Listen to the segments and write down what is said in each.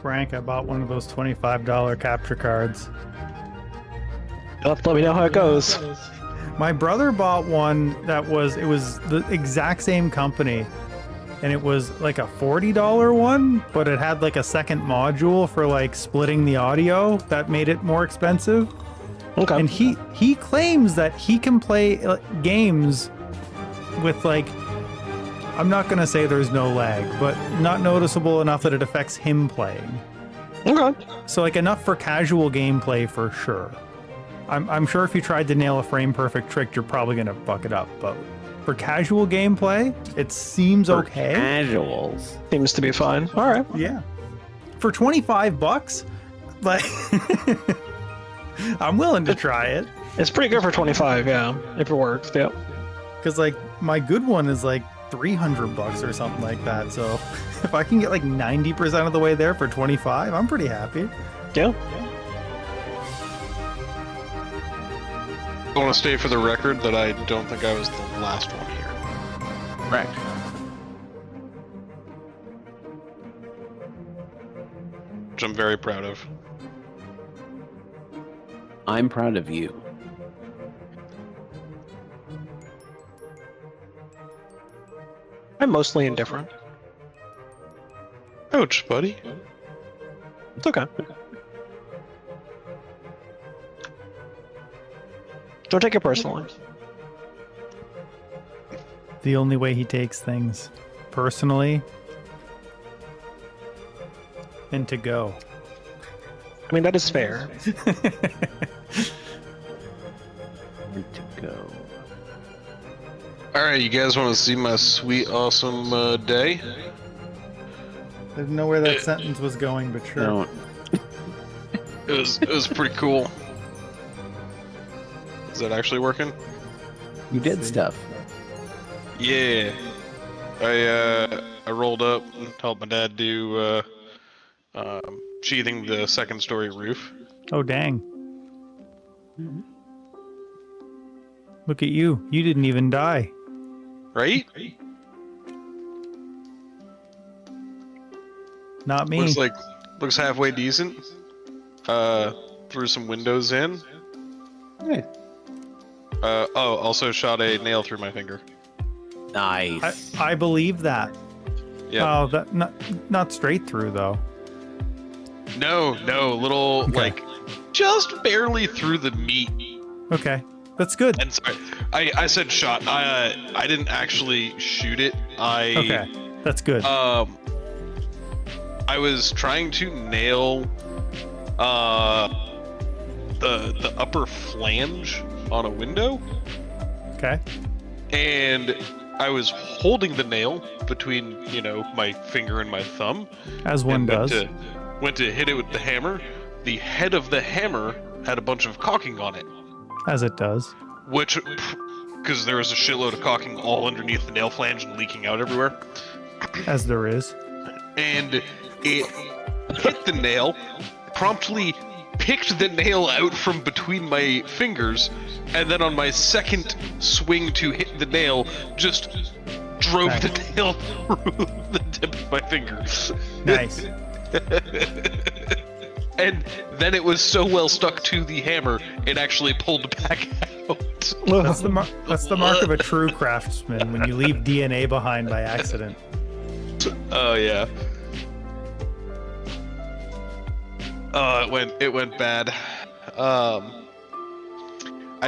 Frank, I bought one of those $25 capture cards. You'll have to let me know how it goes. My brother bought one that was the exact same company, and it was like a $40 one, but it had like a second module for like splitting the audio that made it more expensive. Okay. And he claims that he can play games with like, I'm not gonna say there's no lag, but not noticeable enough that it affects him playing. Okay. So like enough for casual gameplay for sure. I'm sure if you tried to nail a frame perfect trick, you're probably gonna fuck it up. But for casual gameplay, it seems okay. Casuals. Seems to be fine. All right. Yeah. For $25, like I'm willing to try it. It's pretty good for 25, yeah, if it works. Yep. Because like my good one is like $300 or something like that. So if I can get like 90% of the way there for 25, I'm pretty happy. Yeah. I want to state for the record that I don't think I was the last one here. Correct. Which I'm very proud of. I'm proud of you. I'm mostly indifferent. Ouch, buddy. It's okay. Don't take it personally. The only way he takes things personally and to go. I mean, that is fair. Need to go. Alright, you guys want to see my sweet, awesome day? I didn't know where that sentence was going, but sure. Don't. It was pretty cool. Is that actually working? You did stuff. Yeah. I rolled up and helped my dad do sheathing the second story roof. Oh, dang. Look at you. You didn't even die. Right? Not me. Looks halfway decent. Threw some windows in. Hey. Also shot a nail through my finger. Nice. I believe that. Yeah. Oh, that not straight through though. No, little Okay. like just barely through the meat. Okay, that's good. And sorry, I said shot. I didn't actually shoot it. Okay, that's good. I was trying to nail the upper flange on a window. Okay. And I was holding the nail between, my finger and my thumb. As one does. Went to hit it with the hammer. The head of the hammer had a bunch of caulking on it. As it does. Which, because there was a shitload of caulking all underneath the nail flange and leaking out everywhere. As there is. And it hit the nail, promptly picked the nail out from between my fingers, and then on my second swing to hit the nail, just drove the nail through the tip of my finger. Nice. And then it was so well stuck to the hammer, it actually pulled back out. That's the mark of a true craftsman, when you leave DNA behind by accident. Oh yeah. Oh, it went bad. I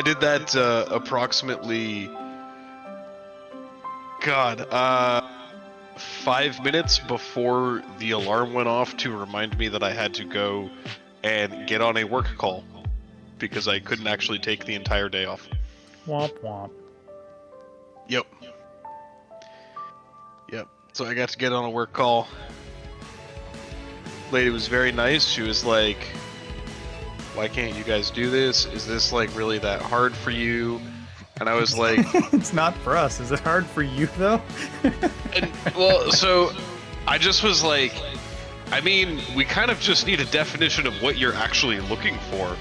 did that approximately 5 minutes before the alarm went off to remind me that I had to go and get on a work call because I couldn't actually take the entire day off. Womp womp. Yep. So I got to get on a work call. Lady was very nice. She was like, "Why can't you guys do this? Is this like really that hard for you?" And I was like, It's not for us. Is it hard for you though? and, well, so I just was like, I mean, we kind of just need a definition of what you're actually looking for.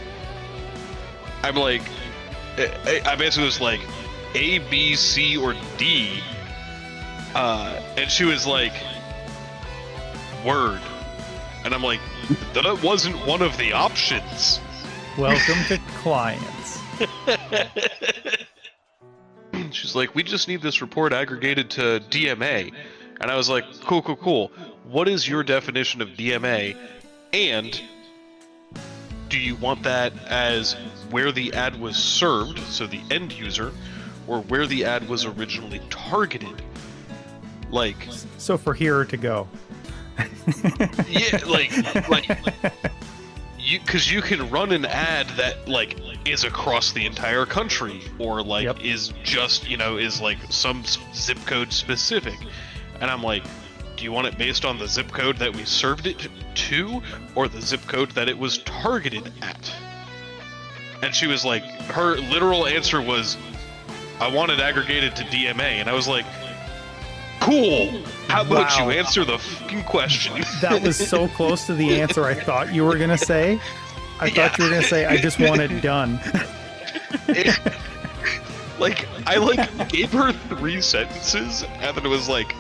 I'm like, I basically was like, A, B, C, or D. And she was like, Word. And I'm like, that wasn't one of the options. Welcome to clients. She's like, we just need this report aggregated to DMA. And I was like, cool. What is your definition of DMA? And do you want that as where the ad was served, so the end user, or where the ad was originally targeted? Like, So for here to go. yeah, like because you can run an ad that like is across the entire country, or like Yep. is just is like some zip code specific, and I'm like, do you want it based on the zip code that we served it to, or the zip code that it was targeted at? And she was like, her literal answer was, I want it aggregated to DMA, and I was like, cool. How about Wow. you answer the fucking question? That was so close to the answer I thought you were gonna say. I thought you were gonna say, I just want it done. I gave her 3 sentences, and then it was like,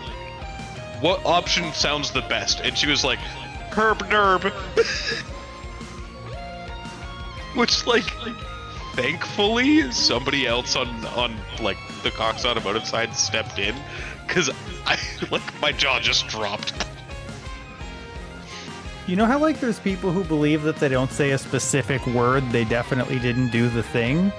what option sounds the best? And she was like, Herb Nerb. Which, like, thankfully, somebody else on like, the Cox Automotive side stepped in, because my jaw just dropped. You know how like there's people who believe that they don't say a specific word, they definitely didn't do the thing?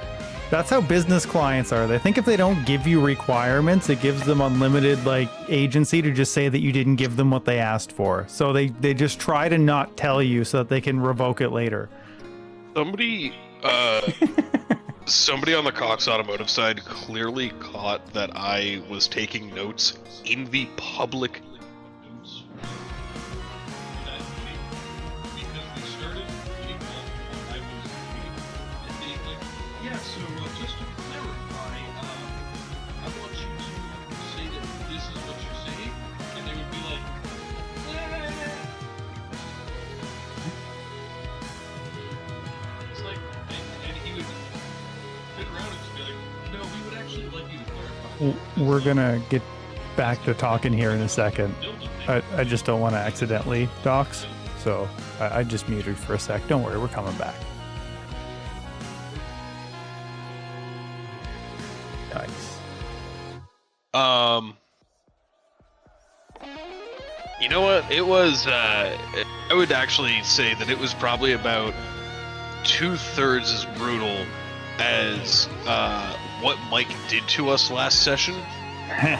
That's how business clients are. They think if they don't give you requirements, it gives them unlimited like agency to just say that you didn't give them what they asked for. So they just try to not tell you so that they can revoke it later. Somebody on the Cox Automotive side clearly caught that I was taking notes in the public use room. Because they started reading off what I was doing, and they like, yeah, so just to clarify, I want you to say that this is what you're saying, and they would be like, it's like, and he would fit around and just be like, no, we would actually like you to clarify. We're gonna get back to talking here in a second. I just don't want to accidentally dox, so I just muted for a sec. Don't worry, we're coming back. Nice. You know what? It was, I would actually say that it was probably about 2/3 as brutal as, what Mike did to us last session. Good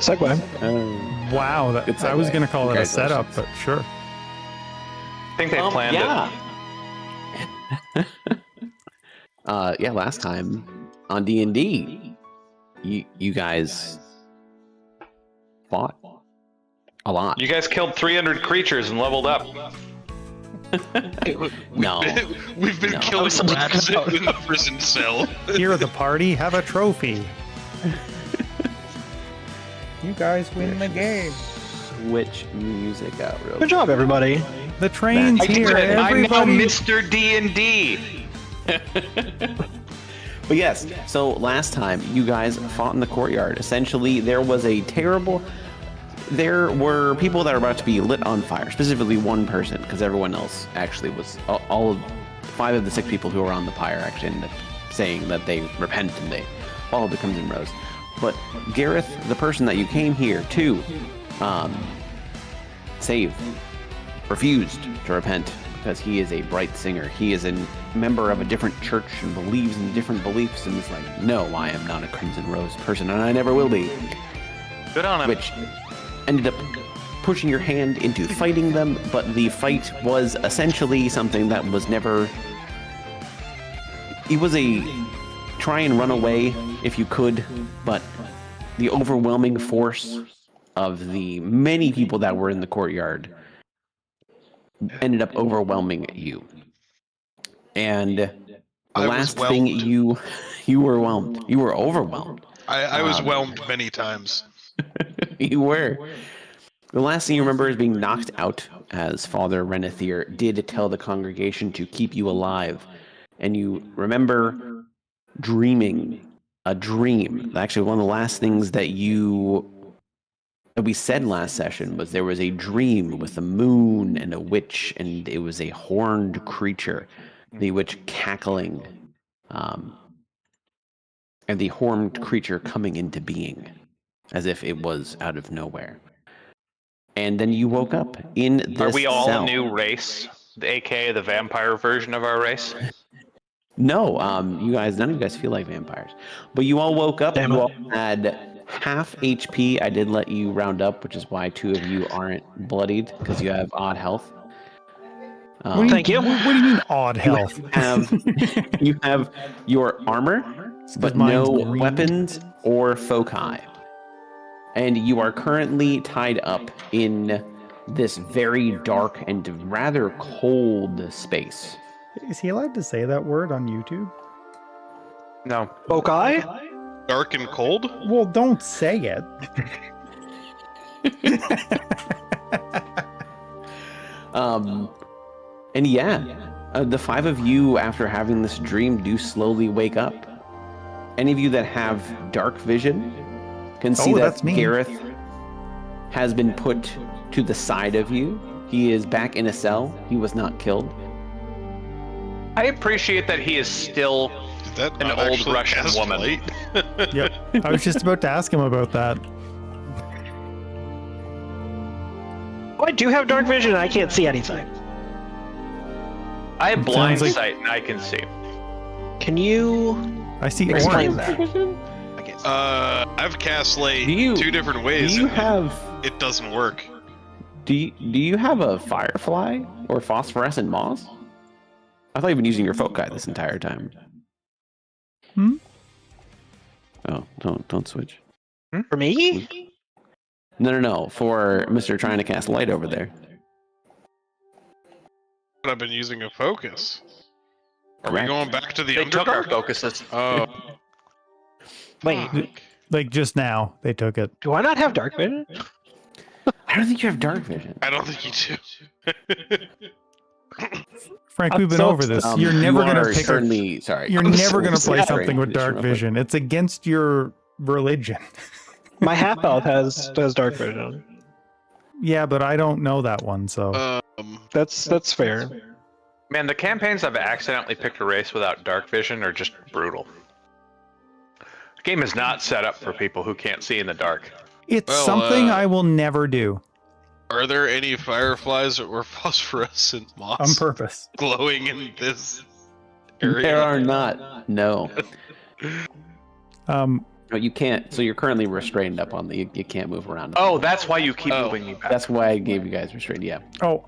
segue. Wow, Good I was segue. gonna call it a setup, but Congratulations. sure. I think they planned it. Yeah, last time on DnD, you guys fought a lot. You guys killed 300 creatures and leveled up. No. We've been No. killing rats in the prison cell. Here at the party, have a trophy. You guys win the game. Switch music out real Good job, everybody. The train's I here. said, I'm now Everybody. Mr. DnD. But yes, so last time you guys fought in the courtyard. Essentially, there was a terrible. There were people that were about to be lit on fire. Specifically, one person, because everyone else actually was. All of 5 of the 6 people who were on the pyre actually ended up saying that they repent and they followed the Crimson Rose. But Gareth, the person that you came here to save, refused to repent because he is a bright singer. He is a member of a different church and believes in different beliefs, and is like, no, I am not a Crimson Rose person, and I never will be. Good on him. Which ended up pushing your hand into fighting them, but the fight was essentially something that was never... It was a try and run away if you could, but the overwhelming force of the many people that were in the courtyard ended up overwhelming you. And the I was last thing whelmed. you were whelmed. You were overwhelmed. I was whelmed many times. You were. The last thing you remember is being knocked out as Father Renethir did tell the congregation to keep you alive. And you remember dreaming a dream. Actually, one of the last things that we said last session was there was a dream with a moon and a witch, and it was a horned creature, the witch cackling, and the horned creature coming into being as if it was out of nowhere. And then you woke up in this Are we all cell. a new race? AKA the vampire version of our race? No, you guys, none of you guys feel like vampires. But you all woke up, Damn you it. all had half HP. I did let you round up, which is why 2 of you aren't bloodied, because you have odd health. Thank you. What do you mean odd health? You have your armor, but mine's no green. weapons or foci. And you are currently tied up in this very dark and rather cold space. Is he allowed to say that word on YouTube? No. Okay. Dark and cold? Well, don't say it. And the 5 of you, after having this dream, do slowly wake up. Any of you that have dark vision can see Oh, that that's me. Gareth has been put to the side of you. He is back in a cell. He was not killed. I appreciate that he is still Did that an not old actually Russian cast woman. light? Yep. I was just about to ask him about that. Oh, I do have dark vision and I can't see anything. I have blind like- sight and I can see. Can you I see explain orange. that? I've cast light Do you- 2 different ways. Do you and have It doesn't work. do you have a firefly or phosphorescent moss? I thought you've been using your foci this entire time. Hmm? Oh, don't switch. For me? No. For Mr. trying to cast light over there. But I've been using a focus. Are Correct. we going back to the They took our Underdark? focuses. Oh, Wait, fuck. Like just now, they took it. do I not have dark vision? I don't think you have dark vision. I don't think you do. Frank, I'm we've been so over this. Um, You're never you gonna are pick. certainly sorry. You're I'm never gonna so play sorry. something with dark Just real quick. vision. It's against your religion. My half elf has dark vision. Yeah, but I don't know that one, so That's fair. Man, the campaigns I've accidentally picked a race without dark vision are just brutal. The game is not set up for people who can't see in the dark. it's Well, something I will never do are there any fireflies or phosphorescent on moths purpose. glowing in this area? There are not. No. Um, No, you can't. So you're currently restrained up on the. You can't move around. Oh, that's why you keep Oh. moving me back. That's why I gave you guys restrained. Yeah.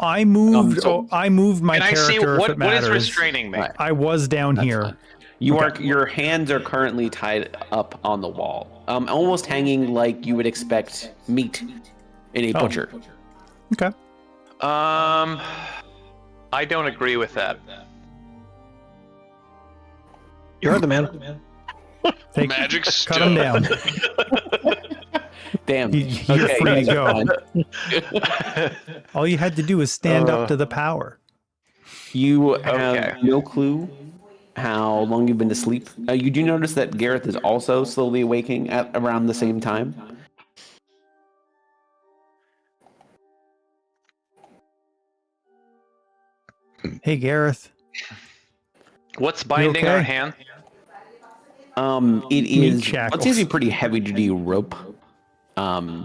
I moved. so- I moved my Can I see character if what it matters. is restraining me? Right. I was down That's here. fine. You Okay. are. Your hands are currently tied up on the wall. Almost hanging like you would expect meat in a Oh. butcher. Okay. I don't agree with that. You're the man. Take, Magic cut him stone. down. Damn. You're Okay, free to you guys go. are fine. All you had to do was stand up to the power. You have Okay. no clue how long you've been asleep. You do notice that Gareth is also slowly awaking at around the same time. Hey, Gareth. What's binding our okay? hand? It is. shackles. It seems to be pretty heavy duty rope. I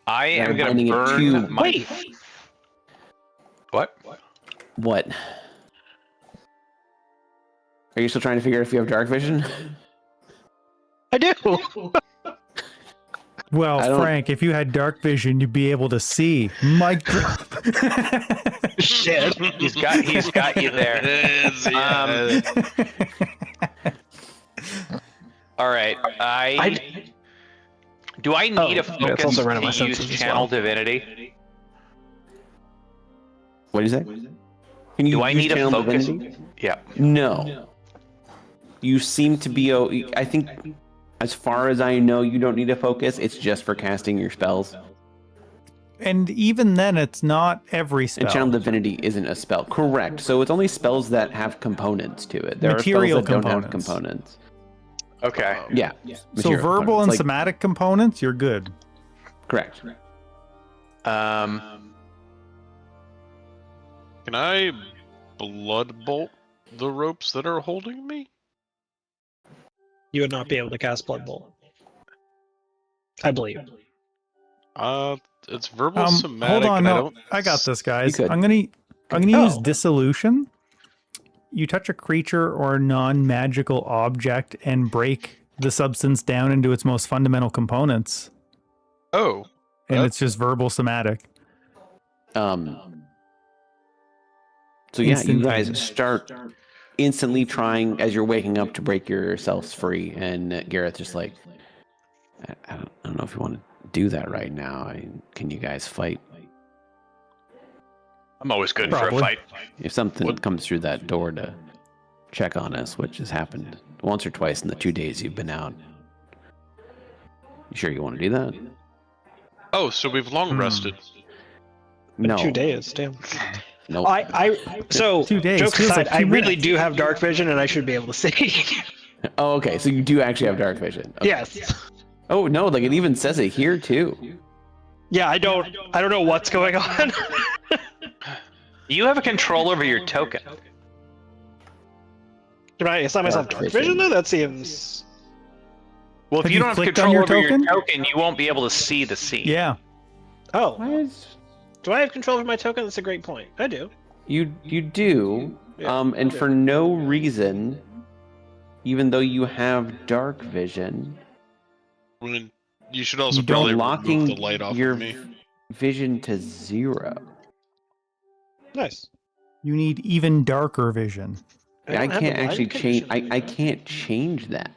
They're am going binding to it burn to- my... Wait. What? What? Are you still trying to figure out if you have dark vision? I do. Well, I don't- Frank, if you had dark vision, you'd be able to see. Mic drop. Shit. He's got you there. Yes, yeah. All right. Do I need a it's focus also running my to use senses as channel well. divinity? What do you say? Can you Do I use need a channel focus? divinity? Yeah. No. You seem to be. I think, as far as I know, you don't need a focus. It's just for casting your spells. And even then, it's not every spell. And channel divinity isn't a spell. Correct. So it's only spells that have components to it. There Material are spells that don't have components. components. Okay. Yeah. So material verbal components, and like- somatic components, you're good. Correct. Um. Can I blood bolt the ropes that are holding me? You would not be able to cast Blood Bolt. I believe. It's verbal somatic. Hold on, and no, I got this, guys. You could. I'm gonna use Oh. dissolution. You touch a creature or non-magical object and break the substance down into its most fundamental components, Oh, and it's just verbal somatic. So yeah, you guys Instantaneous. start instantly trying as you're waking up to break yourselves free, and Gareth just like, I don't know if you want to do that right now. Can you guys fight? I'm always good for Probably. a fight. If something comes through that door to check on us, which has happened once or twice in the 2 days you've been out, you sure you want to do that? oh, so we've long rested. No. 2 days, damn. Nope. So 2 days jokes feels aside, like I 2 really minutes. do have dark vision, and I should be able to see. Oh, okay. So you do actually have dark vision. Okay. Yes. Oh no, like it even says it here too. Yeah, I don't know what's going on. You have a control over your token. Can I assign myself Dark dark vision. vision though? That seems. Well, if Have you you don't have clicked on control your over token? your token, you won't be able to see the scene. Yeah. Oh, do I have control over my token? That's a great point. I do. You do, Yeah, and for no reason, even though you have dark vision, I mean, you should also You don't probably locking remove the light off your of me. vision to 0. Nice. You need even darker vision. I don't have can't the actually blind change. condition. I can't change that.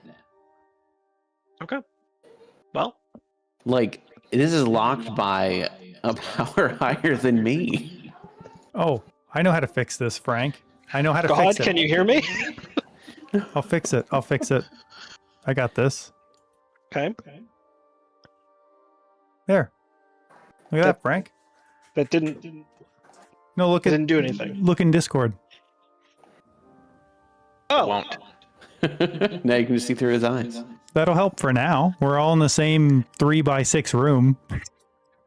Okay. Well, Like this is locked by a power higher than me. Oh, I know how to fix this, Frank. I know how to God, fix it. can you hear me? I'll fix it. I'll fix it. I got this. Okay. There. Look at that, Frank. That didn't No, look at didn't do anything. look in Discord. Oh, Won't. Now you can just see through his eyes. That'll help for now. We're all in the same 3x6 room.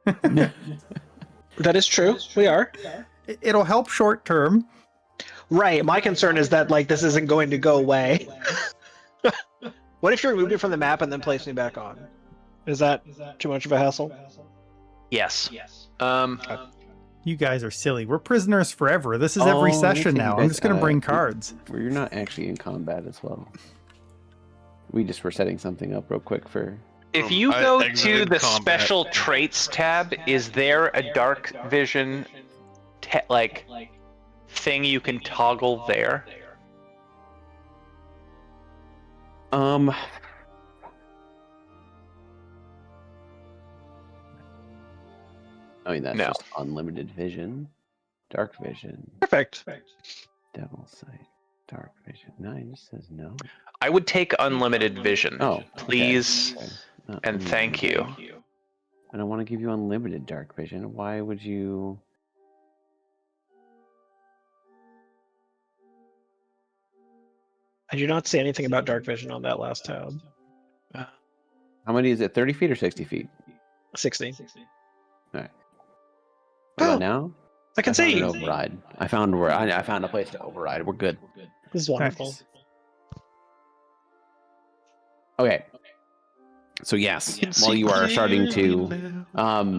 that is true. We are. It'll help short term. Right. My concern is that like this isn't going to go away. What if you removed it from the map and then placed me back on? Is that too much of a hassle? Yes. You guys are silly. We're prisoners forever. This is every Oh, session you now. guys, I'm just gonna bring cards. Where you're not actually in combat as well. We just were setting something up real quick for. If you I go to exited the combat. special traits tab, is there a dark vision thing you can toggle there? I mean that's No. just unlimited vision, dark vision, Perfect. devil sight, dark vision. No, it just says no. I would take unlimited vision. Oh, okay. Please Okay. Not and thank you. unlimited. I don't want to give you unlimited dark vision. Why would you? I do not see anything about dark vision on that last tab. How many is it? 30 feet or 60 feet? 60. All right. What about now? I can found see. an override. I found a place to override. We're good. This is wonderful. Nice. Okay. So yes, while you are starting to,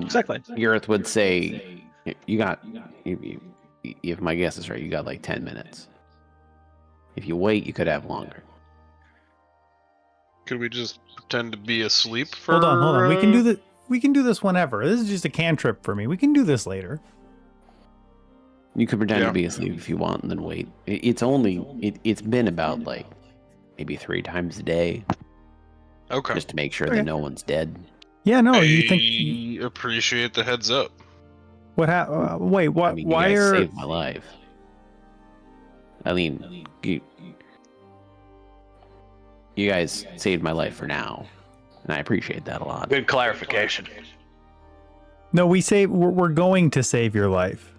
Exactly. Gareth would say, if my guess is right, you got like 10 minutes. If you wait, you could have longer. Could we just pretend to be asleep for? Hold on. We can do this whenever. This is just a cantrip for me. We can do this later. You could pretend Yeah. to be asleep if you want, and then wait. It's been about like maybe 3 times a day, Okay. just to make sure Okay. that no one's dead. Yeah, no, I you think appreciate the heads up. what wait, what I mean, why you guys are saved my life. I mean, you guys saved my life for now, and I appreciate that a lot. Good clarification. No, we're going to save your life.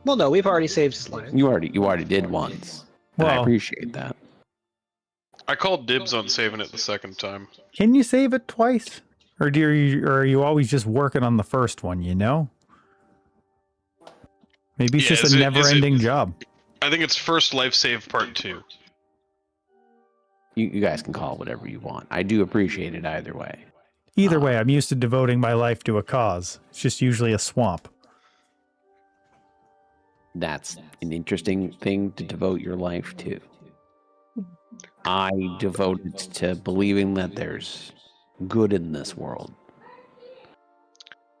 Well, no, we've already saved his life. You already did once. And I Well- appreciate that. I called dibs on saving it the second time. Can you save it twice? Or are you always just working on the first one, you know? Maybe it's Yeah, just is a it- never-ending job. I think it's first life save part 2. You guys can call it whatever you want. I do appreciate it either way. Either way, I'm used to devoting my life to a cause. It's just usually a swamp. That's an interesting thing to devote your life to. I devote it to believing that there's good in this world.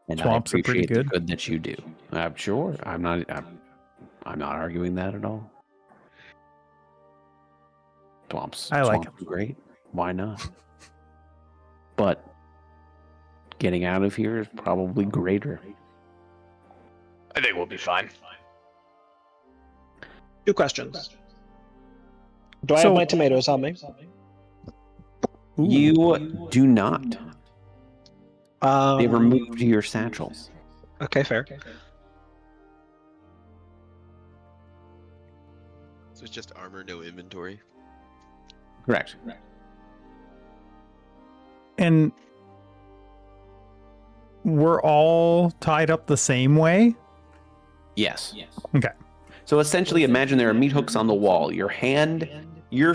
And Swamps I are pretty appreciate the good. good that you do. I'm sure. I'm not arguing that at all. Swamps. I like swamps are great. Why not? But getting out of here is probably greater. I think we'll be fine. 2 questions. Do I So- have my tomatoes on me? Ooh. You do not. They Um, removed your satchels. Okay, fair. So it's just armor, no inventory. Correct. And we're all tied up the same way? Yes. Okay. So essentially, imagine there are meat hooks on the wall. Your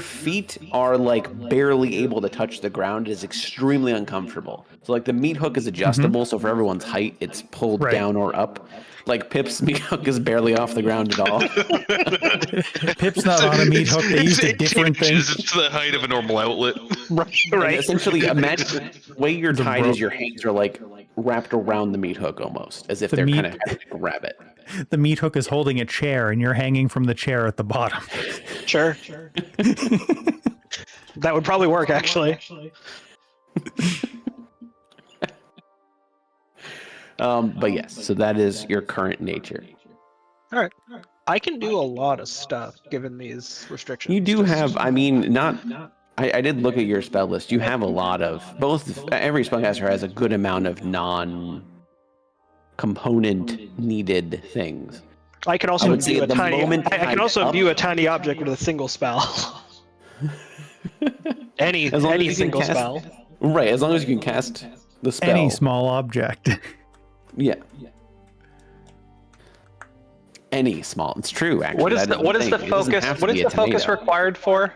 feet are like barely able to touch the ground. It is extremely uncomfortable. So like the meat hook is adjustable. So for everyone's height, it's pulled Right. down or up. Like Pip's meat hook is barely off the ground at all. Pip's not on a meat hook. They used a It different thing. changes. It's the height of a normal outlet. And essentially, imagine the way you're The tied rope. is your hands are like wrapped around the meat hook almost, as if The they're meat- kind of having to grab it. The meat hook is holding a chair and you're hanging from the chair at the bottom. Sure. That would probably work, actually. But yes, so that is your current nature. All right. I can do a lot of stuff given these restrictions. You do Just- have, I mean, I did look at your spell list. You have a lot of, every spellcaster has a good amount of non-component needed things. I can also I would say imbue a at the tiny. moment I can tied also up- imbue a tiny object with a single spell. any As long as you can single cast- spell. Right, as long as you can cast the spell. Any small object. Yeah. Any small. It's true, actually. What is That the what is thing. the It doesn't focus? have to What is be the a focus tomato. required for?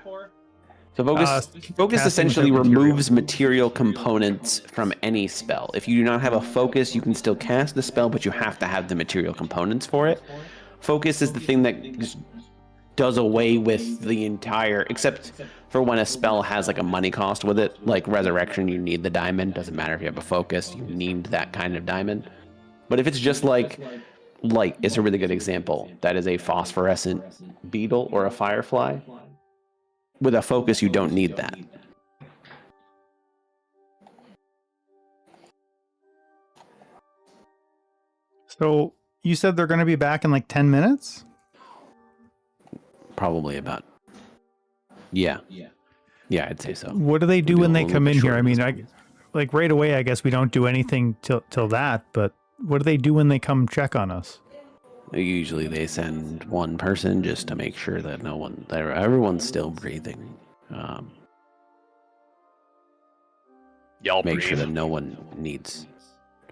So focus Casting essentially without material. removes material components from any spell. If you do not have a focus, you can still cast the spell, but you have to have the material components for it. Focus is the thing that just does away with the entire, except for when a spell has like a money cost with it, like Resurrection, you need the diamond. Doesn't matter if you have a focus, you need that kind of diamond. But if it's just like light is a really good example. That is a phosphorescent beetle or a firefly. With a focus, you don't need that. So you said they're going to be back in like 10 minutes? Probably about. Yeah. Yeah, I'd say so. What do they do Maybe when a they little come bit in here? shorter I than mean, this. like right away, I guess we don't do anything till that. But what do they do when they come check on us? Usually they send one person just to make sure that everyone's still breathing. Y'all Make breathe. sure that no one needs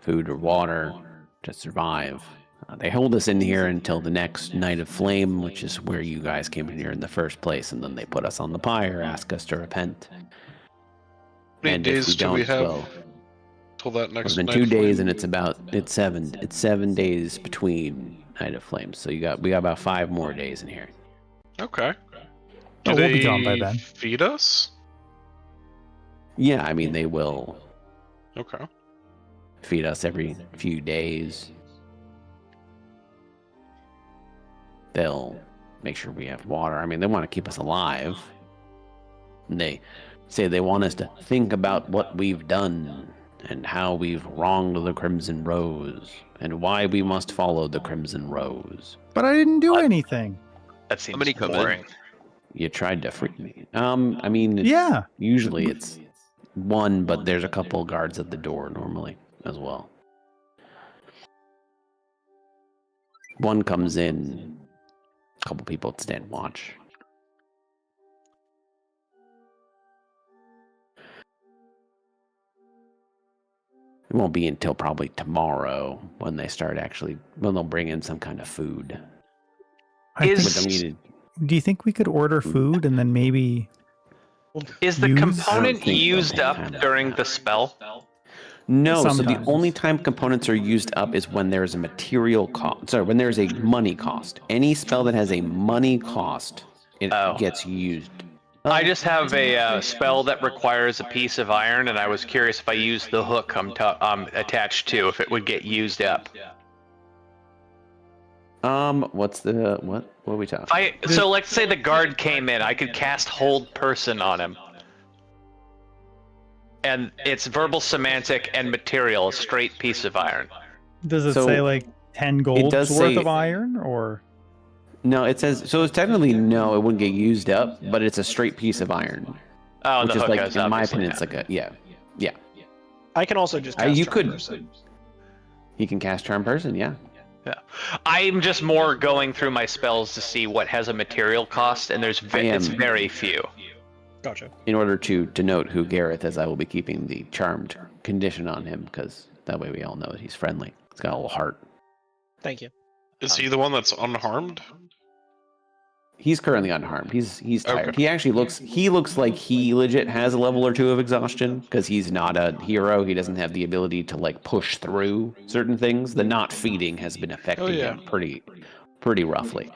food or water to survive. They hold us in here until the next night of flame, which is where you guys came in here in the first place, and then they put us on the pyre, ask us to repent. How many And if days we do we don't, have well, till that next it's been night 2 of flame? days, and it's 7 days between Night of Flames. So we got about 5 more days in here. Okay. Do Oh, they we'll be gone by then. feed us? Yeah, I mean they will Okay. feed us every few days. They'll make sure we have water. I mean, they want to keep us alive. And they say they want us to think about what we've done and how we've wronged the Crimson Rose and why we must follow the Crimson Rose. But I didn't do anything. That seems many come in? boring. You tried to free me. I mean, Yeah. usually it's one, but there's a couple guards at the door normally as well. One comes in, a couple people stand watch. It won't be until probably tomorrow when they'll bring in some kind of food. I Is- think, But I mean, do you think we could order food and then maybe? Is the Use? I component don't think used they'll up have during that. the spell? no, so the Sometimes. only time components are used up is when there's a material cost. Sorry, when there's a money cost. Any spell that has a money cost, it Oh. gets used. I just have a spell that requires a piece of iron, and I was curious if I used the hook I'm attached to, if it would get used up. What are we talking? So let's say the guard came in, I could cast Hold Person on him. And it's verbal, semantic, and material, a straight piece of iron. Does it So, say like 10 gold does worth say- of iron or? No, it says so. It's technically no, it wouldn't get used up, but it's a straight piece of iron, Oh, which the is hook like, is in my obviously, opinion, it's like a yeah. I can also just cast You Charm could- Person. He can cast Charm Person, yeah. I'm just more going through my spells to see what has a material cost, and it's am- very few. Gotcha. In order to denote who Gareth is, I will be keeping the charmed condition on him because that way we all know that he's friendly. He's got a little heart. Thank you. Is he the one that's unharmed? He's currently unharmed. He's tired. Okay. He actually looks like he legit has a level or 2 of exhaustion because he's not a hero. He doesn't have the ability to like push through certain things. The not feeding has been affecting yeah. him pretty roughly.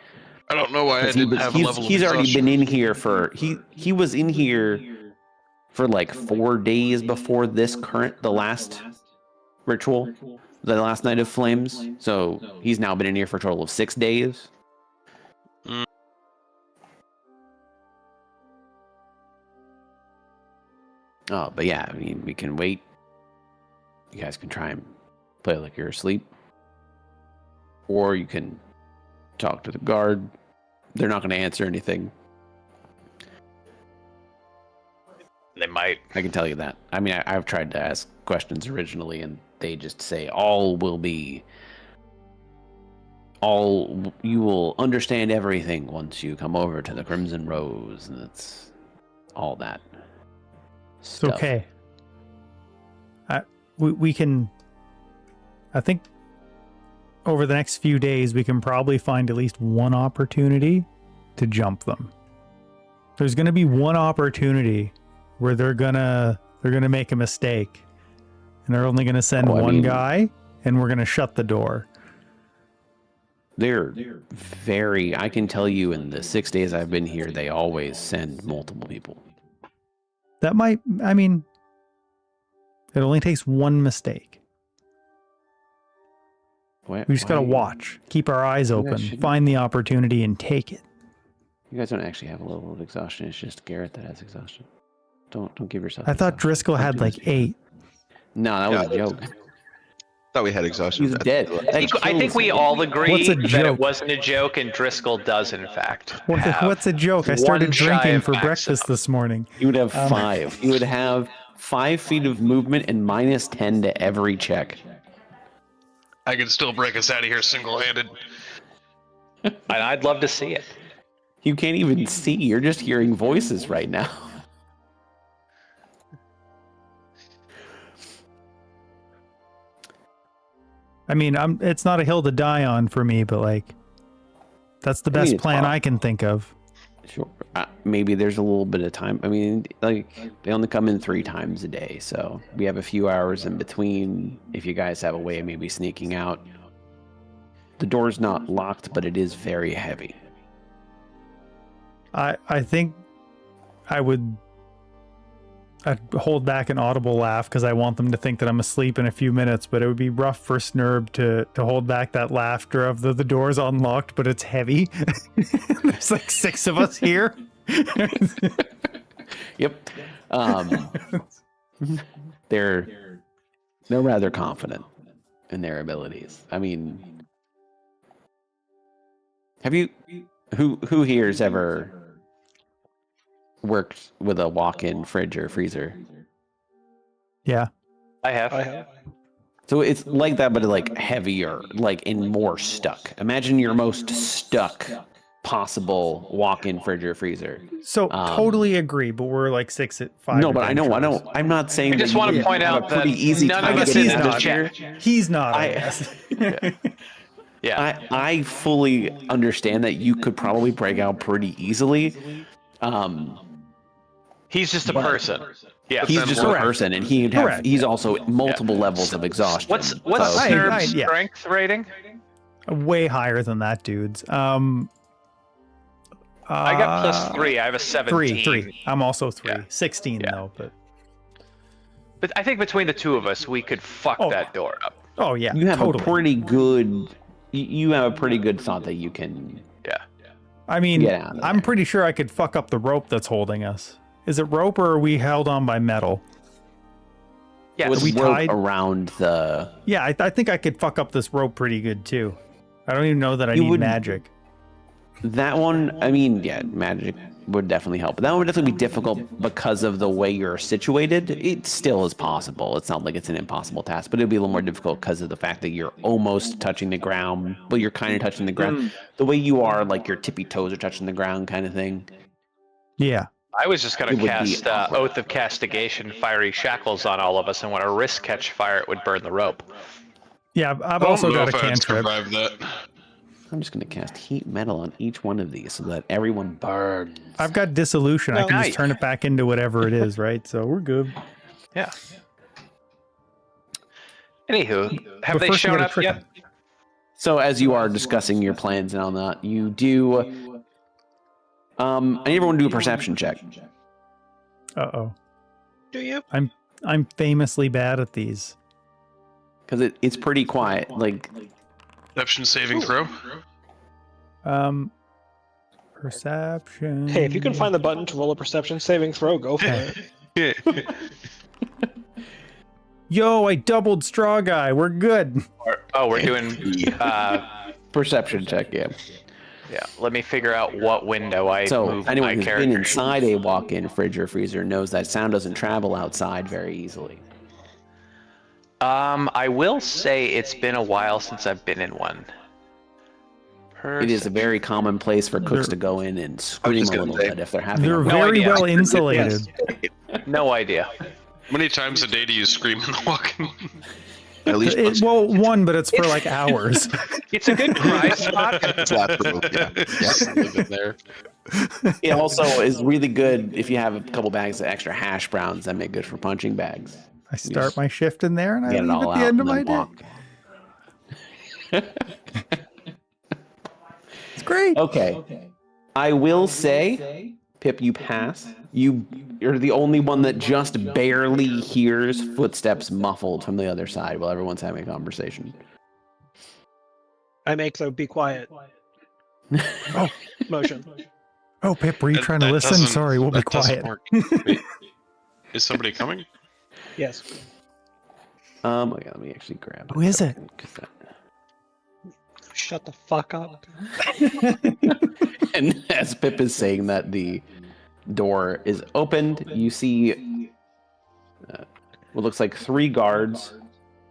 I don't know why I 'Cause didn't have a level of he's already exhaustion. been in here for he was in here for like 4 days before the last ritual, the last night of flames. So he's now been in here for a total of 6 days. Oh, but yeah, I mean, we can wait. You guys can try and play like you're asleep. Or you can talk to the guard. They're not going to answer anything. They might. I can tell you that. I mean, I've tried to ask questions originally, and they just say all you will understand everything once you come over to the Crimson Rose, and it's all that It's stuff. okay. We can. I think over the next few days we can probably find at least one opportunity to jump them. There's going to be one opportunity where they're gonna make a mistake, and they're only going to send Oh, I one mean- guy, and we're going to shut the door. They're very. I can tell you, in the 6 days I've been here, they always send multiple people. That might. I mean, it only takes one mistake. We just got to watch, keep our eyes open, shouldn't- find the opportunity, and take it. You guys don't actually have a level of exhaustion. It's just Garrett that has exhaustion. Don't give yourself. I thought exhaustion. Driscoll Don't had do like this. 8. No, that was a joke. Thought we had exhaustion. He's dead. I think we all agree What's a that joke? it wasn't a joke, and Driscoll does, in fact. What's a joke? I started one shy drinking of for max breakfast out. this morning. You would have 5. You would have 5 feet of movement and -10 to every check. I can still break us out of here single-handed. And I'd love to see it. You can't even see. You're just hearing voices right now. I mean, it's not a hill to die on for me, but like, that's the best it's plan fine. I can think of. Sure. Maybe there's a little bit of time. I mean, like, they only come in 3 times a day, so we have a few hours in between. If you guys have a way of maybe sneaking out. The door's not locked, but it is very heavy. I think I'd hold back an audible laugh because I want them to think that I'm asleep in a few minutes, but it would be rough for Snurb to hold back that laughter of the door's unlocked, but it's heavy. There's like 6 of us here. Yep. They're rather confident in their abilities. I mean, have you who here has ever worked with a walk-in fridge or freezer? Yeah. I have. So it's like that, but like heavier, like and more stuck. Imagine your most stuck possible walk-in fridge or freezer. So totally agree, but we're like 6 at 5. No, but I know. I'm not saying. I just that want you to point have out a pretty that easy none time of to us get he's in into the not. chat. He's not. I guess. Yeah. I fully understand that you could probably break out pretty easily. He's just a person. Yeah. He's then just a correct. person, and he'd have. Correct. He's also at multiple levels of exhaustion. What's So- Snurb's yeah. strength rating? Way higher than that, dudes. I got +3. I have a 17. 3. I'm also 3. Yeah. 16 Yeah. though, But I think between the two of us, we could fuck Oh. that door up. oh yeah, You have totally. a pretty good. You have a pretty good thought that you can. Yeah. I mean, Get out of I'm there. pretty sure I could fuck up the rope that's holding us. Is it rope or are we held on by metal? Yeah. With we rope tied? around the. Yeah, I think I could fuck up this rope pretty good too. I don't even know that I You need would- magic. That one, I mean, yeah, magic would definitely help. But that one would definitely be difficult because of the way you're situated. It still is possible. It's not like it's an impossible task, but it'd be a little more difficult because of the fact that you're almost touching the ground. Well, you're kind of touching the ground. The way you are, like your tippy toes are touching the ground kind of thing. Yeah. I was just going It to would be cast awkward. Oath of Castigation, Fiery Shackles on all of us, and when a wrist catch fire, it would burn the rope. Yeah, I've I also don't know got a if I'd cantrip. survive that. I'm just going to cast heat metal on each one of these so that everyone burns. I've got dissolution. I Oh, can nice. just turn it back into whatever it is, right? So we're good. Yeah. Anywho, have But they first we shown gotta up trick yet? 'em. So as you are discussing your plans and all that, you do. I need everyone to do a perception check. Uh-oh. Do you? I'm famously bad at these. Because it's pretty quiet. Like, Perception saving throw. Perception. Hey, if you can find the button to roll a perception saving throw, go for it. Yo, I doubled StrawGuy. We're good. Oh, we're doing. perception check, yeah. Yeah. Let me figure out what window I So move anyone my who's been character. inside a walk-in fridge or freezer knows that sound doesn't travel outside very easily. I will say it's been a while since I've been in one. It is a very common place for cooks to go in and scream a just gonna little say- bit if they're having. They're a No very idea. well insulated. No idea. How many times a day do you scream in the walk-in? At least once. Well, one, but it's for like hours. It's a good cry spot. Slap the move, yeah. Yes, live in there. It also is really good if you have a couple bags of extra hash browns that make good for punching bags. I start my shift in there and I Get leave it at all the out end of and my then day. walk. It's great. Okay. I will say, Pip, you pass. You're the only one that just barely hears footsteps muffled from the other side while everyone's having a conversation. I make the be quiet motion. Oh, Pip, were you trying to That listen? doesn't- Sorry, we'll be that doesn't quiet. work. Wait, is somebody coming? Yes. Okay, let me actually grab. Who is it? Shut the fuck up. And as Pip is saying that, the door is opened. You see what looks like 3 guards,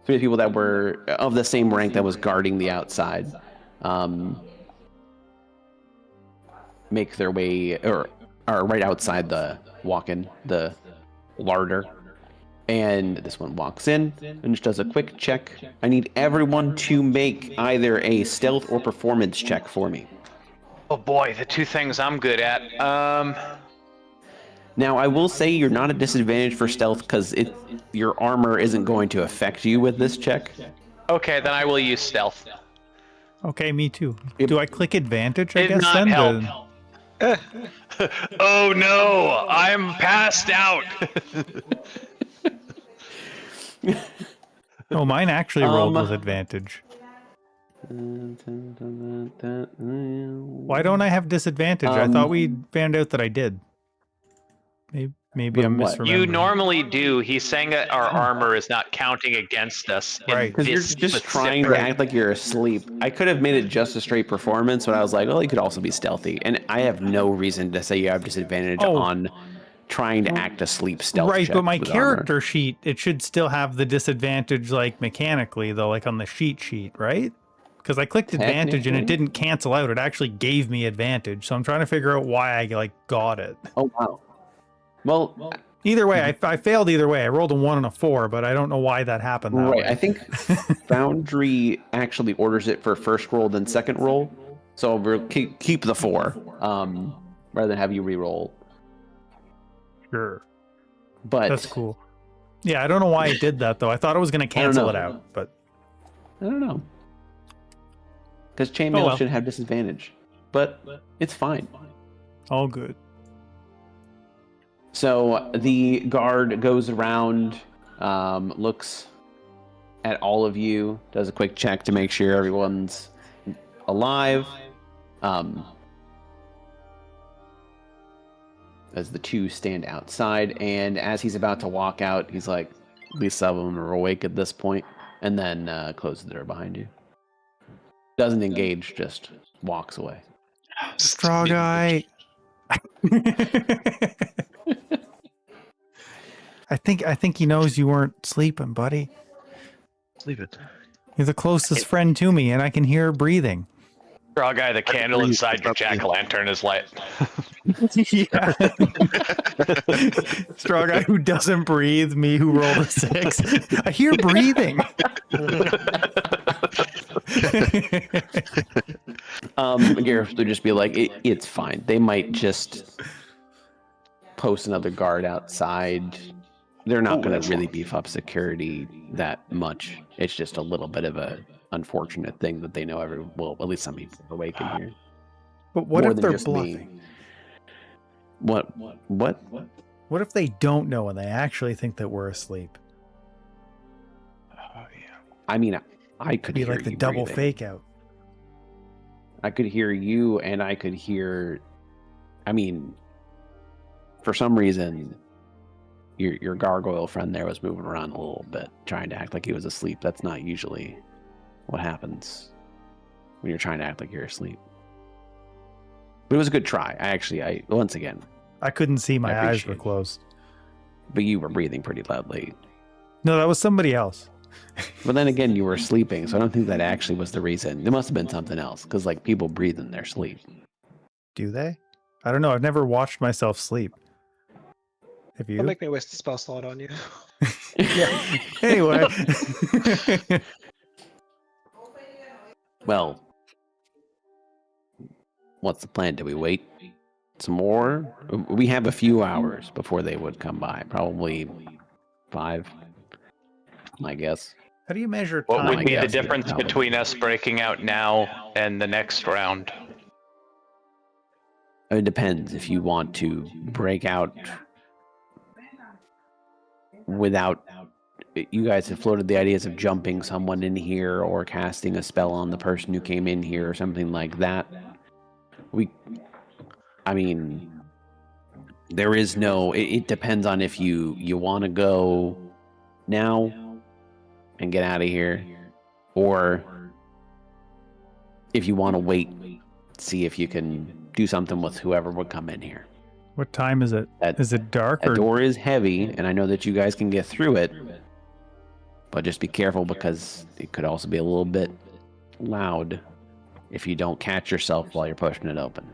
3 people that were of the same rank that was guarding the outside, make their way, or are right outside the walk-in, the larder. And this one walks in and just does a quick check. I need everyone to make either a stealth or performance check for me. Oh boy, the 2 things I'm good at. Now, I will say you're not at disadvantage for stealth because your armor isn't going to affect you with this check. Okay, then I will use stealth. Okay, me too. Do I click advantage, I Did guess, not then? help. Oh no, I'm passed out. Oh, mine actually rolled with advantage. Why don't I have disadvantage? I thought we found out that I did. Maybe I'm what? misremembering. You normally do. He's saying that our armor is not counting against us. Right. Because you're just trying to act like you're asleep. I could have made it just a straight performance, but I was like, well, you could also be stealthy. And I have no reason to say you have disadvantage on trying to act asleep stealth. Right, but my with character armor. sheet, it should still have the disadvantage, like, mechanically, though, like on the sheet, right? Because I clicked advantage and it didn't cancel out. It actually gave me advantage. So I'm trying to figure out why I, like, got it. Oh, wow. Well, either way, I failed either way. I rolled a 1 and a 4, but I don't know why that happened that way. I think Foundry actually orders it for first roll, then second roll. So we'll keep the 4, rather than have you re-roll. Sure. But that's cool. Yeah, I don't know why it did that, though. I thought it was going to cancel it out, but I don't know. Because chainmail should have disadvantage, but it's fine. All good. So the guard goes around, looks at all of you, does a quick check to make sure everyone's alive. As the 2 stand outside, and as he's about to walk out, he's like, at least some of them are awake at this point, and then closes the door behind you. Doesn't engage, just walks away. StrawGuy. I think he knows you weren't sleeping, buddy. Leave it. You're the closest friend to me, and I can hear breathing. StrawGuy, the candle inside your jack-o'-lantern is lit. Yeah. StrawGuy who doesn't breathe, me who rolled a 6. I hear breathing. Gareth would just be like, it's fine. They might just post another guard outside. They're not going to really beef up security that much. It's just a little bit of a unfortunate thing that they know well, at least some people are awake in here. But what More if than they're just me. bluffing? What? What if they don't know and they actually think that we're asleep? I mean, I could Be hear like the you double breathing. fake out. I could hear you, and I could hear. I mean, for some reason, your gargoyle friend there was moving around a little bit, trying to act like he was asleep. That's not usually what happens when you're trying to act like you're asleep. But it was a good try. I once again. I couldn't see, my eyes appreciate were it. closed. But you were breathing pretty loudly. No, that was somebody else. But then again, you were sleeping, so I don't think that actually was the reason. There must have been something else, because like people breathe in their sleep. Do they? I don't know. I've never watched myself sleep. Have you? Don't make me waste a spell slot on you. Yeah. Anyway. Well, what's the plan? Do we wait some more? We have a few hours before they would come by. Probably 5, my guess. How do you measure What time? would be the guess, difference yeah. between us breaking out now and the next round? It depends if you want to break out without. You guys have floated the ideas of jumping someone in here or casting a spell on the person who came in here or something like that. I mean, there is no. It depends on if you want to go now and get out of here, or if you want to wait, see if you can do something with whoever would come in here. What time is it? Is it dark That or door is heavy, and I know that you guys can get through it, but just be careful because it could also be a little bit loud if you don't catch yourself while you're pushing it open.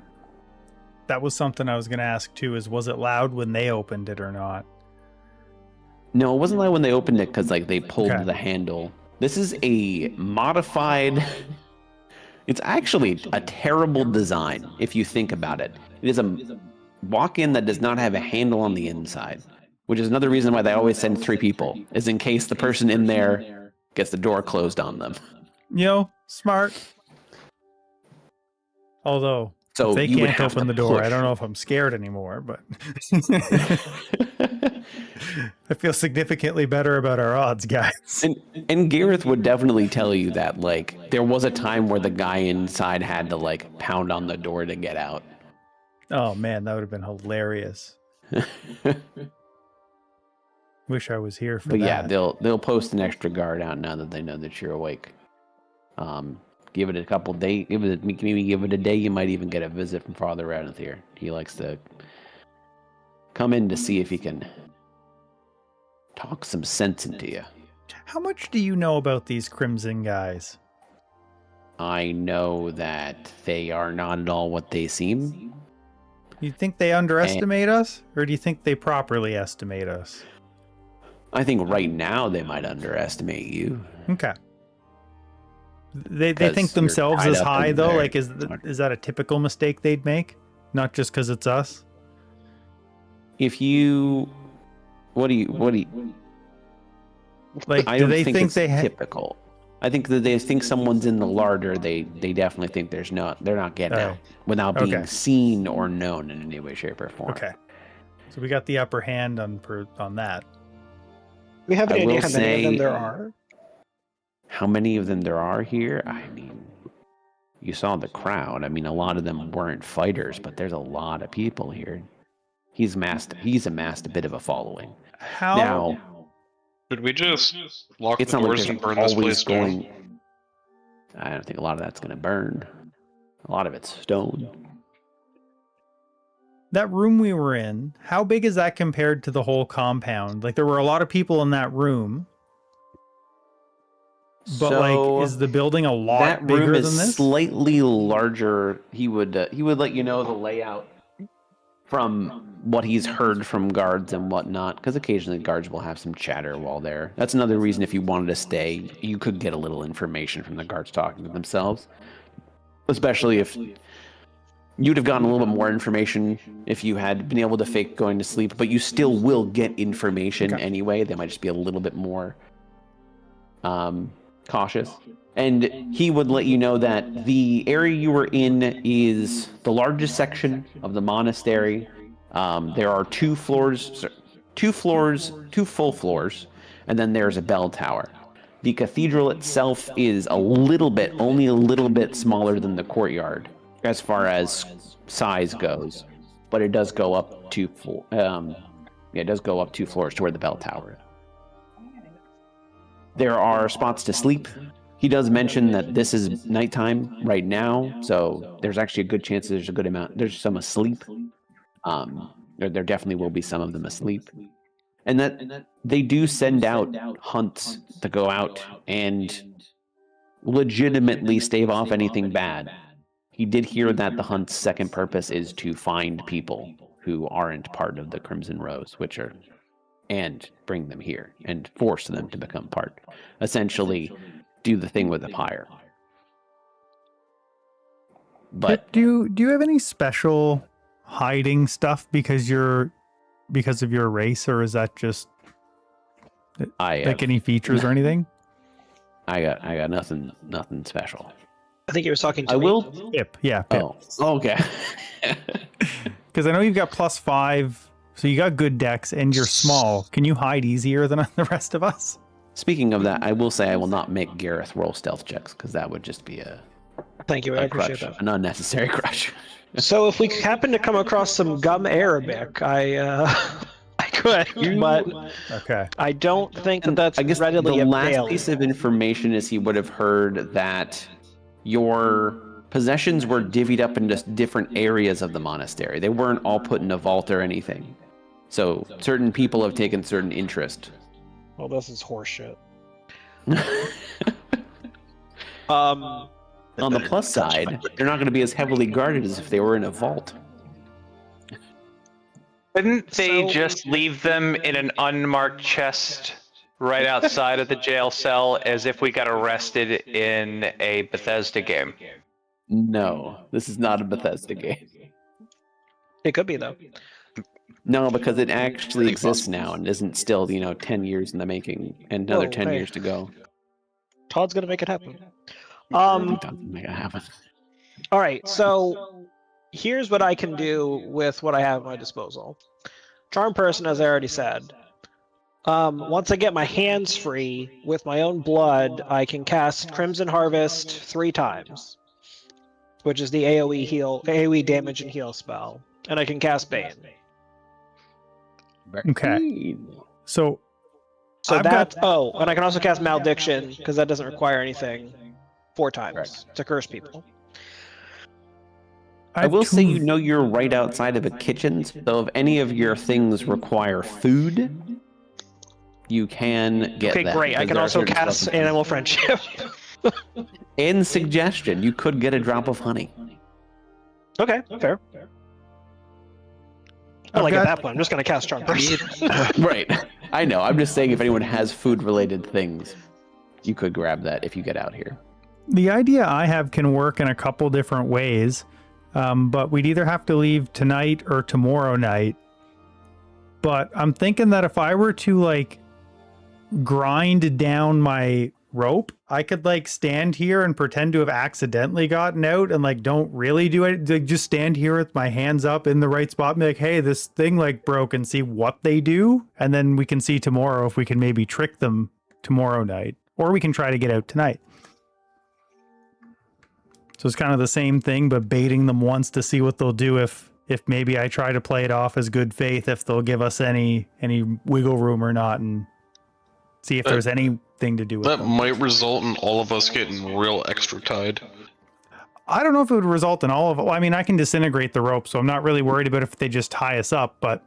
that was something I was going to ask too, is was it loud when they opened it or not? No, it wasn't loud when they opened it because like they pulled Okay. the handle. This is a modified. It's actually a terrible design if you think about it. It is a walk-in that does not have a handle on the inside, which is another reason why they always send 3 people, is in case the person in there gets the door closed on them. Smart. Although, So if they you would can't have open to the door, I push. don't know if I'm scared anymore, but I feel significantly better about our odds, guys. And Gareth would definitely tell you that, like, there was a time where the guy inside had to, like, pound on the door to get out. Oh man, that would have been hilarious. Wish I was here for But that. yeah, they'll post an extra guard out now that they know that you're awake. Give it a couple days. Maybe give it a day. You might even get a visit from Father Ranathier. He likes to come in to see if he can talk some sense into you. How much do you know about these Crimson guys? I know that they are not at all what they seem. You think they underestimate us, or do you think they properly estimate us? I think right now they might underestimate you. Okay. They Because think you're themselves tied as up high in though. there. Like, is that a typical mistake they'd make? Not just because it's us. If you, what do you? Like, I do don't they think think it's they typical. I think that they think someone's in the larder. They definitely think they're not getting Oh, out without being okay. seen or known in any way, shape, or form. Okay. So we got the upper hand on that. We have I any idea will how many of them say- there are? How many of them there are here? I mean, you saw the crowd. I mean, a lot of them weren't fighters, but there's a lot of people here. He's amassed a bit of a following. How? Now, Should we just lock it's the not like doors there's and burn this always place down? going. I don't think a lot of that's going to burn. A lot of it's stone. That room we were in, how big is that compared to the whole compound? Like, there were a lot of people in that room, but So, like, is the building a lot that bigger room than is this? slightly larger. He would let you know the layout from what he's heard from guards and whatnot, because occasionally guards will have some chatter while there. That's another reason if you wanted to stay, you could get a little information from the guards talking to themselves, especially if you'd have gotten a little bit more information if you had been able to fake going to sleep, but you still will get information Okay. anyway. They might just be a little bit more cautious. And he would let you know that the area you were in is the largest section of the monastery. There are 2 full floors, and then there's a bell tower. The cathedral itself is only a little bit smaller than the courtyard as far as size goes, but it does go up 2 floors to where the bell tower is. There are spots to sleep. He does mention that this is nighttime right now, so there's actually a good chance there's some asleep. There definitely will be some of them asleep. And that they do send out hunts to go out and legitimately stave off anything bad. He did hear that the hunt's second purpose is to find people who aren't part of the Crimson Rose, and bring them here and force them to become part. Essentially, do the thing with the pyre. But do you have any special hiding stuff because of your race, or is that just like any features or anything? I got nothing special. I think he was talking to I me. will. Pip, yeah, Pip. Oh, okay. Because I know you've got +5, so you got good decks, and you're small. Can you hide easier than the rest of us? Speaking of that, I will say I will not make Gareth roll stealth checks because that would just be Thank you, I a appreciate crush, that. an unnecessary crush. So if we happen to come across some gum Arabic, I could, but Okay. I don't think that that's I guess readily the last available. piece of information is he would have heard that your possessions were divvied up into different areas of the monastery. They weren't all put in a vault or anything. So certain people have taken certain interest. Well, this is horseshit. On the plus side, they're not going to be as heavily guarded as if they were in a vault. Couldn't they just leave them in an unmarked chest right outside of the jail cell as if we got arrested in a Bethesda game? No, this is not a Bethesda game. It could be, though. No, because it actually exists now and isn't still, 10 years in the making and another 10 years to go. Todd's gonna make it happen. Make it happen. All right, so here's what I can do with what I have at my disposal. Charm Person, as I already said. Once I get my hands free with my own blood, I can cast Crimson Harvest 3 times, which is the AoE damage and heal spell, and I can cast Bane. Okay. So and I can also cast Malediction because that doesn't require anything 4 times to curse people. I will say you're right outside of a kitchen, so if any of your things require food, you can get that. Okay, great. I can also cast Animal Friendship. And Suggestion. You could get a drop of honey. Okay, fair. I like it that point. I'm just going to cast Charm Person. Right. I know. I'm just saying if anyone has food-related things, you could grab that if you get out here. The idea I have can work in a couple different ways, but we'd either have to leave tonight or tomorrow night. But I'm thinking that if I were to, grind down my rope, I could, stand here and pretend to have accidentally gotten out and, don't really do it. Just stand here with my hands up in the right spot and be like, hey, this thing, broke, and see what they do. And then we can see tomorrow if we can maybe trick them tomorrow night. Or we can try to get out tonight. So it's kind of the same thing, but baiting them once to see what they'll do if maybe I try to play it off as good faith, if they'll give us any wiggle room or not, and see if there's anything to do with that them. might result in all of us getting real extra tied. I don't know if it would result in all of it. Well, I mean, I can disintegrate the rope, so I'm not really worried about if they just tie us up, but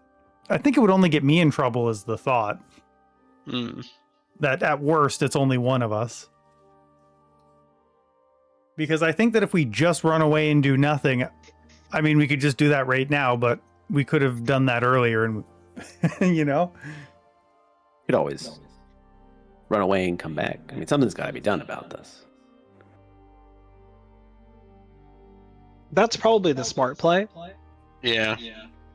I think it would only get me in trouble is the thought. That at worst, it's only one of us. Because I think that if we just run away and do nothing, I mean, we could just do that right now, but we could have done that earlier and, You could always run away and come back. I mean, something's got to be done about this. That's probably the smart play. Yeah.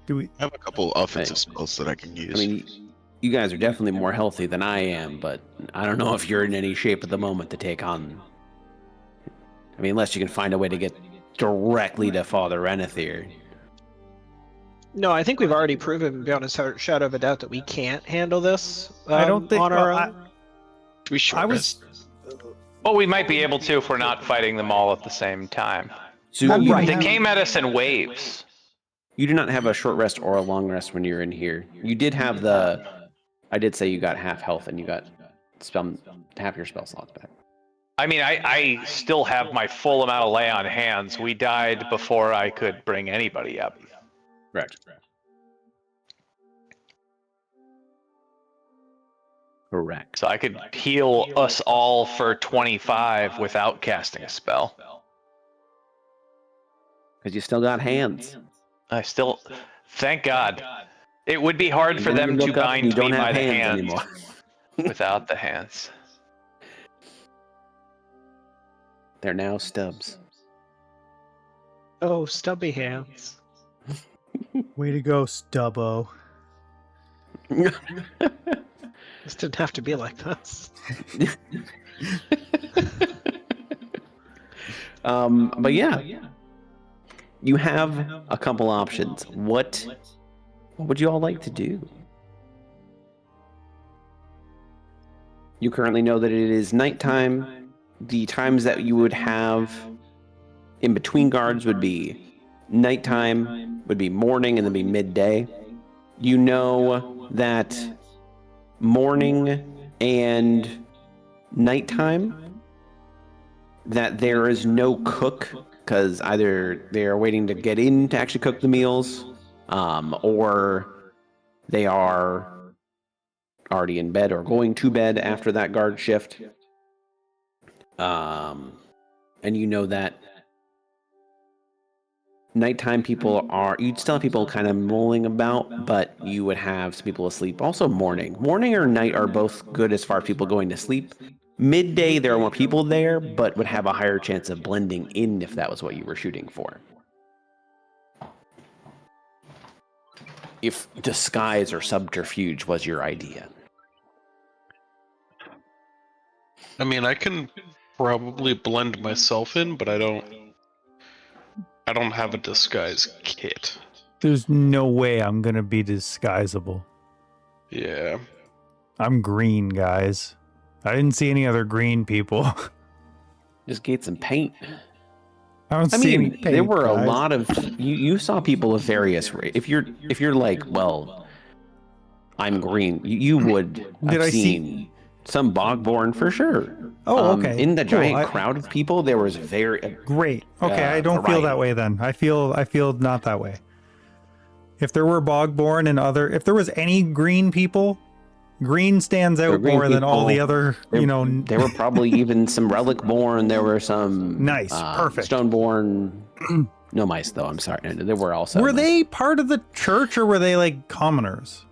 do we? I have a couple offensive spells that I can use. I mean, you guys are definitely more healthy than I am, but I don't know if you're in any shape at the moment to take on... I mean, unless you can find a way to get directly to Father Renethir. No, I think we've already proven beyond a shadow of a doubt that we can't handle this. I don't think... on our own. we should. Well, we might be able to if we're not fighting them all at the same time. So They came at us in waves. You do not have a short rest or a long rest when you're in here. You did have the... I did say you got half health and you got half your spell slots back. I mean, I still have my full amount of lay on hands. We died before I could bring anybody up. Correct. Correct. So I could heal us all for 25 without casting a spell. Because you still got hands. Thank God. It would be hard for them to bind me by the hands anymore. without the hands. They're now stubs. Oh, stubby hands. Way to go, Stubbo. This didn't have to be like this. But yeah, you have a couple options. What would you all like to do? You currently know that it is nighttime. The times that you would have in between guards would be nighttime, would be morning, and then be midday. You know that morning and nighttime, that there is no cook because either they are waiting to get in to actually cook the meals, or they are already in bed or going to bed after that guard shift. And you know that nighttime people you'd still have people kind of mulling about, but you would have some people asleep. Also morning or night are both good as far as people going to sleep. Midday, there are more people there, but would have a higher chance of blending in if that was what you were shooting for. If disguise or subterfuge was your idea. I mean, I can probably blend myself in, but I don't have a disguise kit. There's no way I'm gonna be disguisable. Yeah. I'm green, guys. I didn't see any other green people. Just get some paint. I don't see any mean, paint, there were guys. a lot of you saw people of various race. If you're like, well, I'm green, you would have seen some Bogborn for sure. Oh, okay. In the Cool. giant crowd of people, there was Great. Okay, I don't feel that way then. I feel not that way. If there were Bogborn and if there was any green people, green stands out more than all the other, There were probably even some Relicborn. There were some nice, perfect Stoneborn. No mice though. I'm sorry. There were also. Were they part of the church or were they like commoners?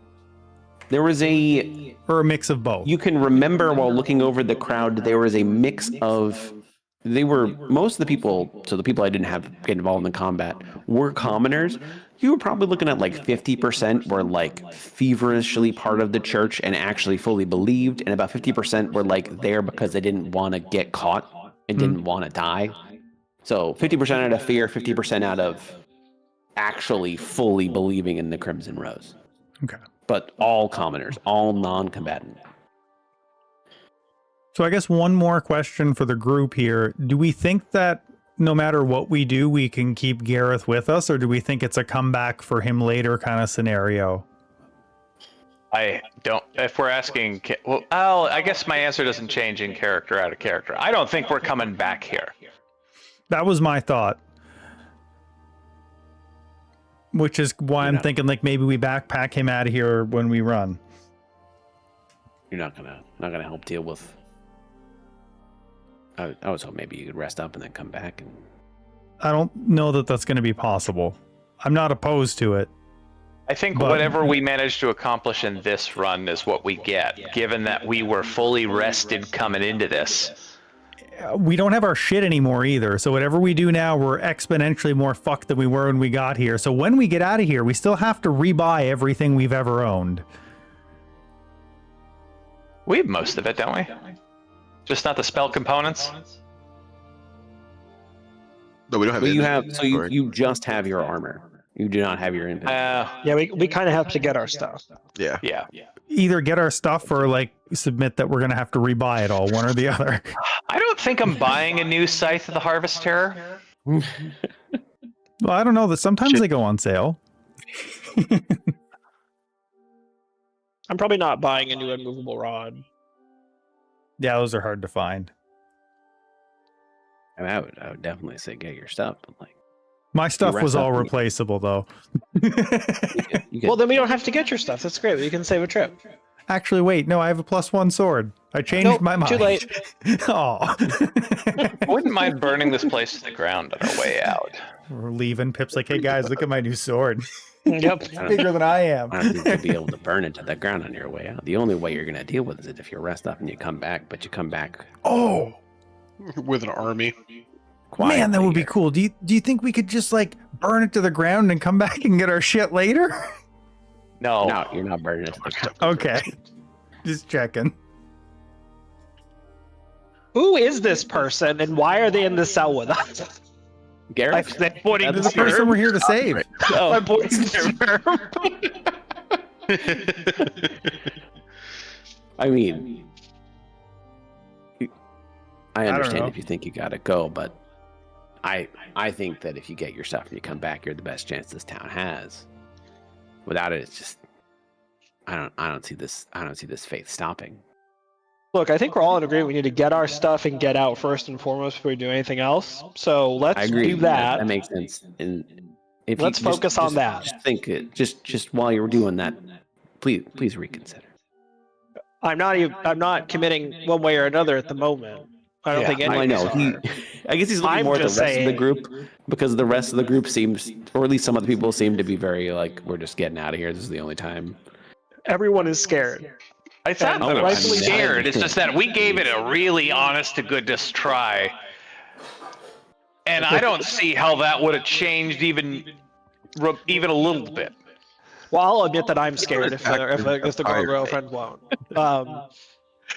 There was a mix of both. You can remember while looking over the crowd, there was a mix of. They were most of the people. So the people I didn't have get involved in combat were commoners. You were probably looking at like 50% were like feverishly part of the church and actually fully believed, and about 50% were like there because they didn't want to get caught and didn't want to die. So 50% out of fear, 50% out of actually fully believing in the Crimson Rose. Okay. But all commoners, all non-combatant. So I guess one more question for the group here. Do we think that no matter what we do, we can keep Gareth with us, or do we think it's a comeback for him later kind of scenario? I don't. If we're asking, well, I guess my answer doesn't change in character out of character. I don't think we're coming back here. That was my thought. Which is why I'm thinking like maybe we backpack him out of here when we run. You're not gonna help deal with. I was hoping maybe you could rest up and then come back. And I don't know that that's going to be possible. I'm not opposed to it. I think whatever we managed to accomplish in this run is what we get, given that we were fully rested coming into this. We don't have our shit anymore either. So whatever we do now, we're exponentially more fucked than we were when we got here. So when we get out of here, we still have to rebuy everything we've ever owned. We have most of it, don't we? Just not the spell components? No, we don't have. But you have. So you just have your armor. You do not have your inventory. Yeah, we kind of have to get our stuff. Yeah. Either get our stuff or like submit that we're going to have to rebuy it all, one or the other. I don't think I'm buying a new Scythe of the Harvest Terror. Well, I don't know. Sometimes they go on sale. I'm probably not buying a new unmovable rod. Yeah, those are hard to find. I mean, I would definitely say get your stuff, but like my stuff was all up replaceable though. you get, Well, then we don't have to get your stuff. That's great. We can save a trip. Actually, wait, no, I have a +1 sword. I changed my mind. Too late. Oh. I wouldn't mind burning this place to the ground on our way out. We're leaving. Pip's like, hey guys, look at my new sword. Yep. It's bigger than I am. I don't think you'll be able to burn it to the ground on your way out. The only way you're going to deal with it is if you rest up and you come back, but you come back. Oh, With an army. man, that would be quietly. cool. Do you think we could just like burn it to the ground and come back and get our shit later? No. No, you're not burning it to the ground. Okay. Just checking. Who is this person and why are they in the cell with us? Gareth? Like, pointing They're to the person we're here to save. My pointing to I mean, I don't understand know. if you think you gotta go, but I think that if you get your stuff and you come back, you're the best chance this town has. Without it, it's just I don't see this faith stopping. Look, I think we're all in agreement. We need to get our stuff and get out first and foremost before we do anything else. So I let's agree. do that. That makes sense. And if Let's you focus on that. Just think it. Just while you're doing that, please reconsider. I'm not committing one way or another at the moment. I don't think any I of us know. are. I guess he's looking I'm more at the just rest of the saying- group because the rest of the group seems, or at least some of the people seem to be very like, we're just getting out of here. This is the only time. Everyone is scared. It's not Oh, rightfully scared. It's so. just that we gave it a really honest to goodness try. And I don't see how that would have changed even a little bit. Well, I'll admit that I'm scared if the girlfriend won't.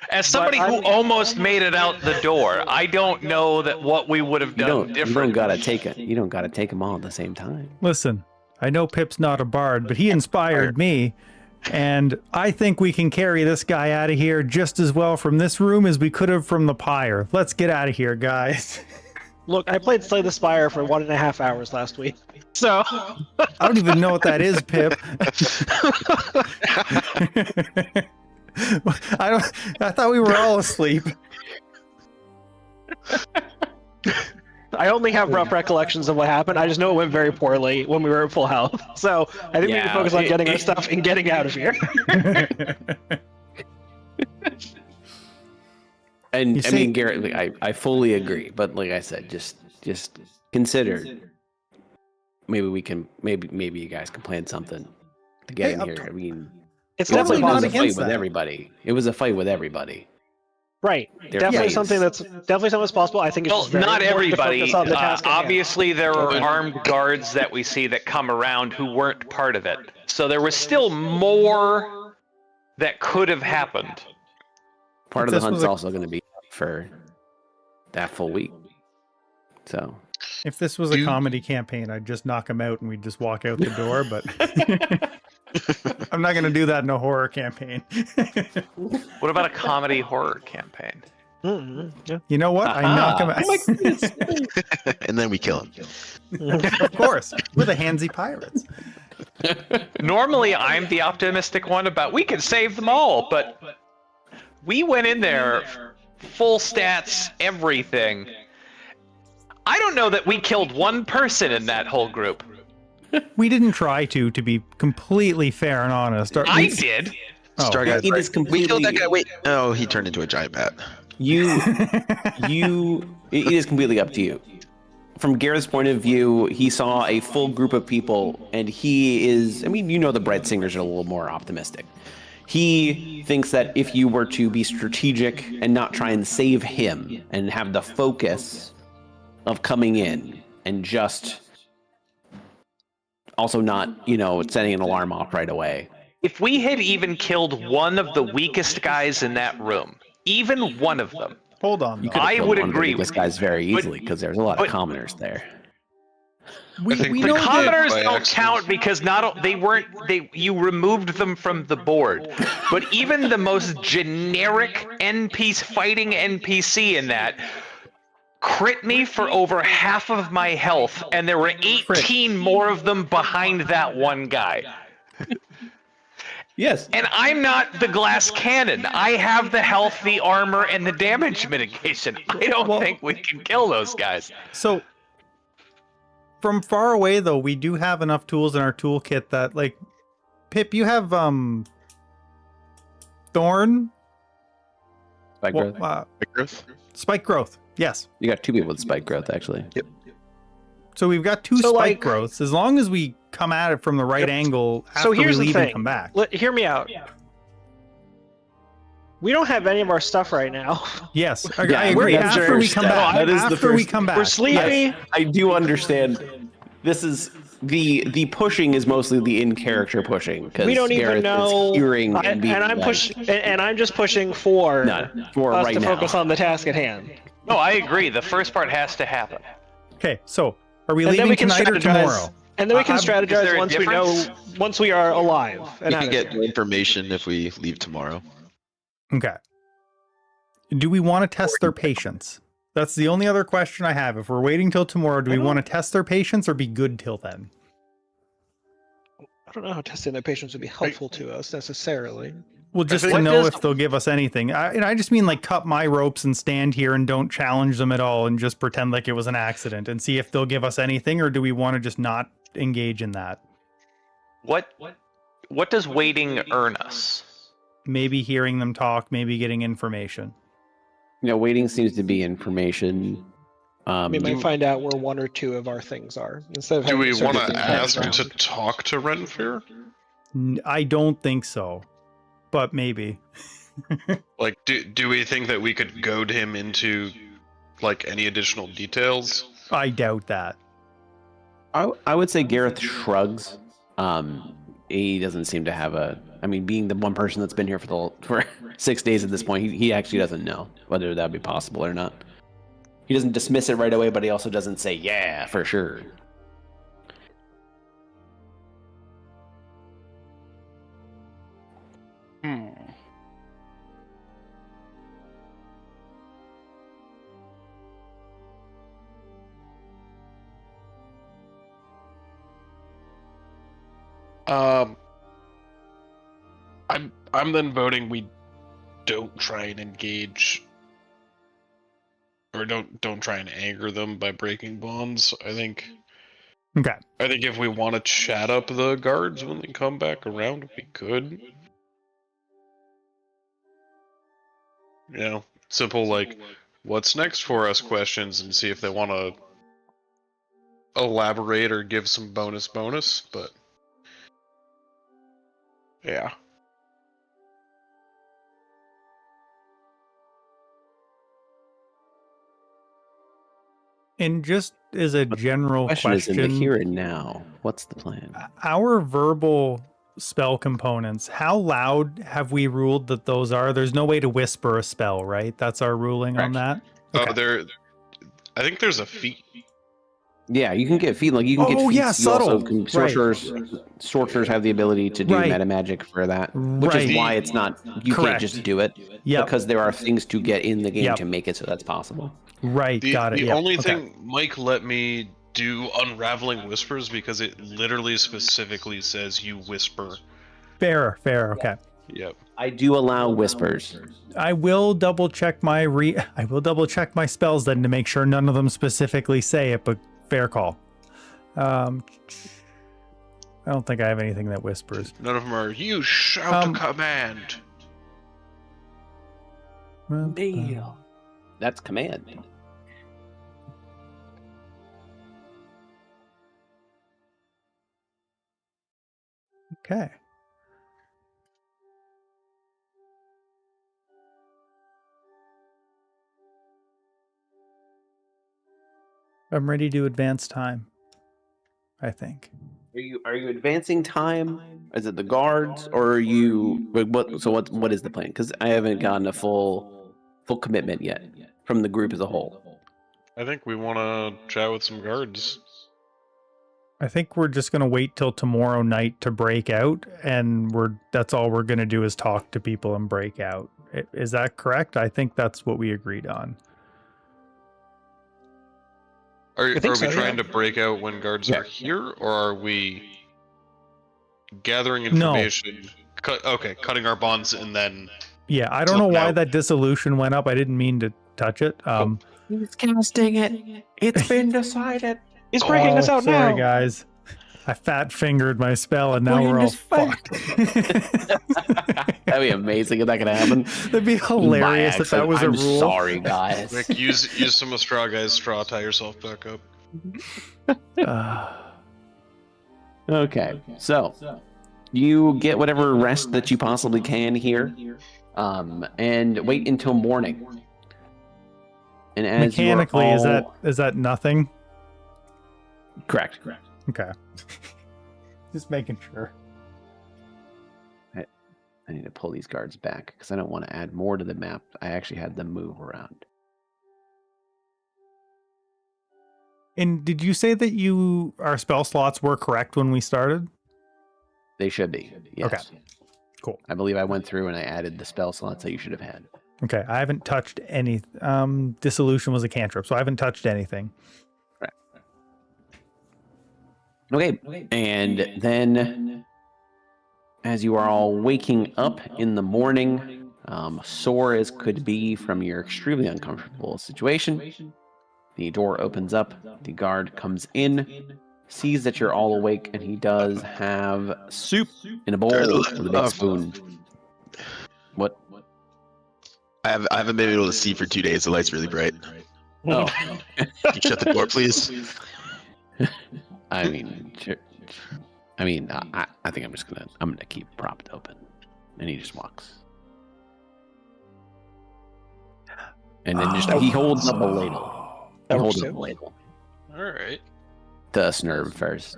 As somebody But who I'm- almost made it out the door, I don't know that what we would have done You different. don't gotta take it. You don't gotta take them all at the same time. Listen, I know Pip's not a bard, but he inspired me. And I think we can carry this guy out of here just as well from this room as we could have from the pyre. Let's get out of here, guys. Look, I played Slay the Spire for 1.5 hours last week. So I don't even know what that is, Pip. I thought we were all asleep. I only have rough recollections of what happened. I just know it went very poorly when we were at full health. So I think we need to Yeah, focus on getting our stuff and getting out of here. And You I see- mean, Garrett, like, I fully agree. But like I said, just consider. Maybe we can. Maybe you guys can plan something to get Hey, in I'm here. I mean, It's Totally definitely not it was a possible. fight against with that. everybody. It was a fight with everybody. Right. There Definitely is. something that's possible. I think it's Well, just very not important to everybody. focus on the task at hand. Obviously, there are Okay. armed guards that we see that come around who weren't part of it. So there was still more that could have happened. Part If of the this hunt's was a- also going to be for that full week. So If this was a comedy campaign, I'd just knock him out and we'd just walk out the door, but I'm not going to do that in a horror campaign. What about a comedy horror campaign? Yeah. You know what? I knock him out. And then we kill him. Of course. We're the handsy pirates. Normally, I'm the optimistic one about we can save them all, but we went in there full stats, everything. I don't know that we killed one person in that whole group. We didn't try to be completely fair and honest. I did. Oh. StrawGuy's He right. just We killed that completely- guy. Wait, no, he turned into a giant bat. it is completely up to you. From Garrett's point of view, he saw a full group of people, and he is, I mean, you know, the Bright Singers are a little more optimistic. He thinks that if you were to be strategic and not try and save him and have the focus of coming in and just also not, you know, setting an alarm off right away. If we had even killed one of the weakest guys in that room, even one of them, Hold on. You though. could have I killed would one of agree these with guys very but- easily because there's a lot of but- commoners there. We think know the the that- commoners by don't accident. count because you removed them from the board. But even the most generic fighting NPC in that crit me for over half of my health, and there were 18 more of them behind that one guy. Yes. And I'm not the glass cannon. I have the health, the armor, and the damage mitigation. I don't think we can kill those guys. So, from far away, though, we do have enough tools in our toolkit that, like, Pip, you have, Thorn? Spike Well, growth. Big growth? Spike growth. Yes. You got two people with spike growth, actually. So we've got two So, spike like- growths. As long as we come at it from the right angle after So here's we the leave and thing. come back. Hear me out. We don't have any of our stuff right now. Yes, I Yeah, agree. that's After your we come step. back. That is the After we first- come back. We're sleepy. I do understand. This is the pushing is mostly the in character pushing because We don't even know. hearing and being I'm like, and I'm just pushing for No, for us right to now. focus on the task at hand. No, I agree. The first part has to happen. Okay, so are we And then leaving we can tonight or strategize. tomorrow? And then we can Is there strategize a difference? once we are alive. And We out can of get here. more information if we leave tomorrow. Okay. Do we want to test their patience? That's the only other question I have. If we're waiting till tomorrow, do we want to test their patience or be good till then? I don't know how testing their patience would be helpful to us necessarily. Well, just think- to know What if they'll give us anything. I just mean like cut my ropes and stand here and don't challenge them at all and just pretend like it was an accident and see if they'll give us anything, or do we want to just not engage in that? What does waiting earn us? Maybe hearing them talk, maybe getting information. Waiting seems to be information. We might find out where one or two of our things are instead of. Do we having want search to the ask ground. to talk to Renfair? I don't think so, but maybe. Like, do we think that we could goad him into like any additional details? I doubt that. I would say Gareth shrugs. He doesn't seem to have a. I mean, being the one person that's been here for 6 days at this point, he actually doesn't know whether that would be possible or not. He doesn't dismiss it right away, but he also doesn't say, yeah, for sure. I'm then voting we don't try and engage, or don't try and anger them by breaking bonds. I think Okay. if we want to chat up the guards when they come back around, we could. Simple like, what's next for us questions, and see if they want to elaborate or give some bonus, but yeah. And just as a general Question is in the question, here and now. What's the plan? our verbal spell components, how loud have we ruled that those are? There's no way to whisper a spell, right? That's our ruling on that? Oh, I think there's a feat. Yeah, you can get feet. Like you can get. Oh, feats. yeah, You subtle. Also can, sorcerers have the ability to do Right. meta magic for that, which Right. is why it's not. You Correct. can't just do it. Yep. Because there are things to get in the game Yep. to make it so that's possible. Right, got it. The Yep. only Okay. thing Mike let me do Unraveling Whispers because it literally specifically says you whisper. Fair, okay. Yep. I do allow whispers. I will double check my spells then to make sure none of them specifically say it, but fair call. I don't think I have anything that whispers. None of them are, you shout a command. That's command. Okay. I'm ready to advance time, I think. Are you advancing time? Is it the guards, or are you? What is the plan? Because I haven't gotten a full commitment yet from the group as a whole. I think we want to chat with some guards. I think we're just going to wait till tomorrow night to break out, and that's all we're going to do is talk to people and break out. Is that correct? I think that's what we agreed on. Are we so, trying yeah. to break out when guards Yeah. are here, or are we gathering No. information? Cutting our bonds and then. Yeah, I don't know Look why now. that dissolution went up. I didn't mean to touch it. He's casting it. It's been decided. He's breaking us out sorry, now. guys. I fat fingered my spell, and now we're all fucked. That'd be amazing if that could happen. That'd be hilarious if that was a I'm rule. sorry, guys. Nick, use some of StrawGuy's straw, tie yourself back up. Okay, so you get whatever rest that you possibly can here, and wait until morning. And as you are Mechanically, all... is that nothing? Correct. Okay. Just making sure. I need to pull these guards back because I don't want to add more to the map. I actually had them move around. And did you say that our spell slots were correct when we started? They should be. Yes. Okay. Cool. I believe I went through and I added the spell slots that you should have had. Okay, I haven't touched any. Dissolution was a cantrip, so I haven't touched anything. Okay, and then As you are all waking up in the morning, sore as could be from your extremely uncomfortable situation, the door opens up, the guard comes in, sees that you're all awake, and he does have soup in a bowl with a big spoon. What? I haven't been able to see for 2 days. The light's really bright. Oh. Can you shut the door, please? I mean, I think I'm gonna keep it propped open, and he just walks, and then he holds up a ladle. He holds up a ladle. All right. To Snurb first.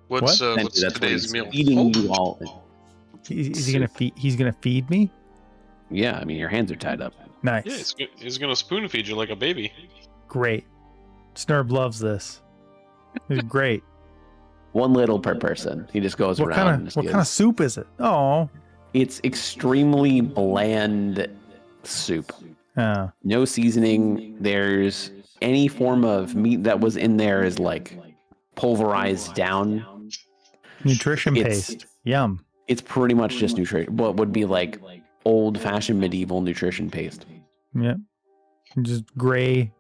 What's That's what today's he's meal? feeding you all. Is he gonna feed? He's gonna feed me? Yeah, I mean your hands are tied up. Nice. Yeah, he's gonna spoon feed you like a baby. Great. Snurb loves this. It's great. One ladle per person. He just goes What around. kind of kind of soup is it? Oh. It's extremely bland soup. Oh. No seasoning. There's any form of meat that was in there is like pulverized down. Nutrition It's- paste. Yum. It's pretty much just nutrition. What would be like old-fashioned medieval nutrition paste. Yep. Just gray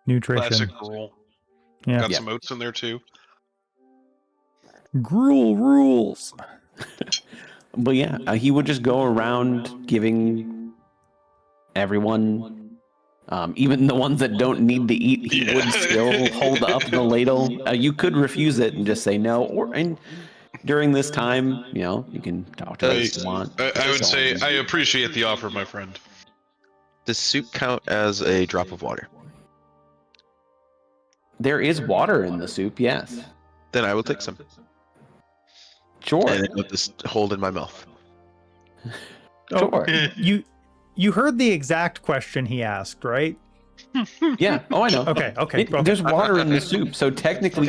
nutrition. Classic gruel. Yeah. Got Yeah. some oats in there too. Gruel rules. But yeah, he would just go around giving everyone, even the ones that don't need to eat, he would still hold up the ladle. You could refuse it and just say no, and during this time, you can talk to us if you want. I would say I appreciate the offer, my friend. Does soup count as a drop of water? There is water in the soup, yes. Then I will take some. Sure. And then I'll just hold in my mouth. Sure. You heard the exact question he asked, right? Yeah. Oh, I know. Okay. There's water in the soup, so technically,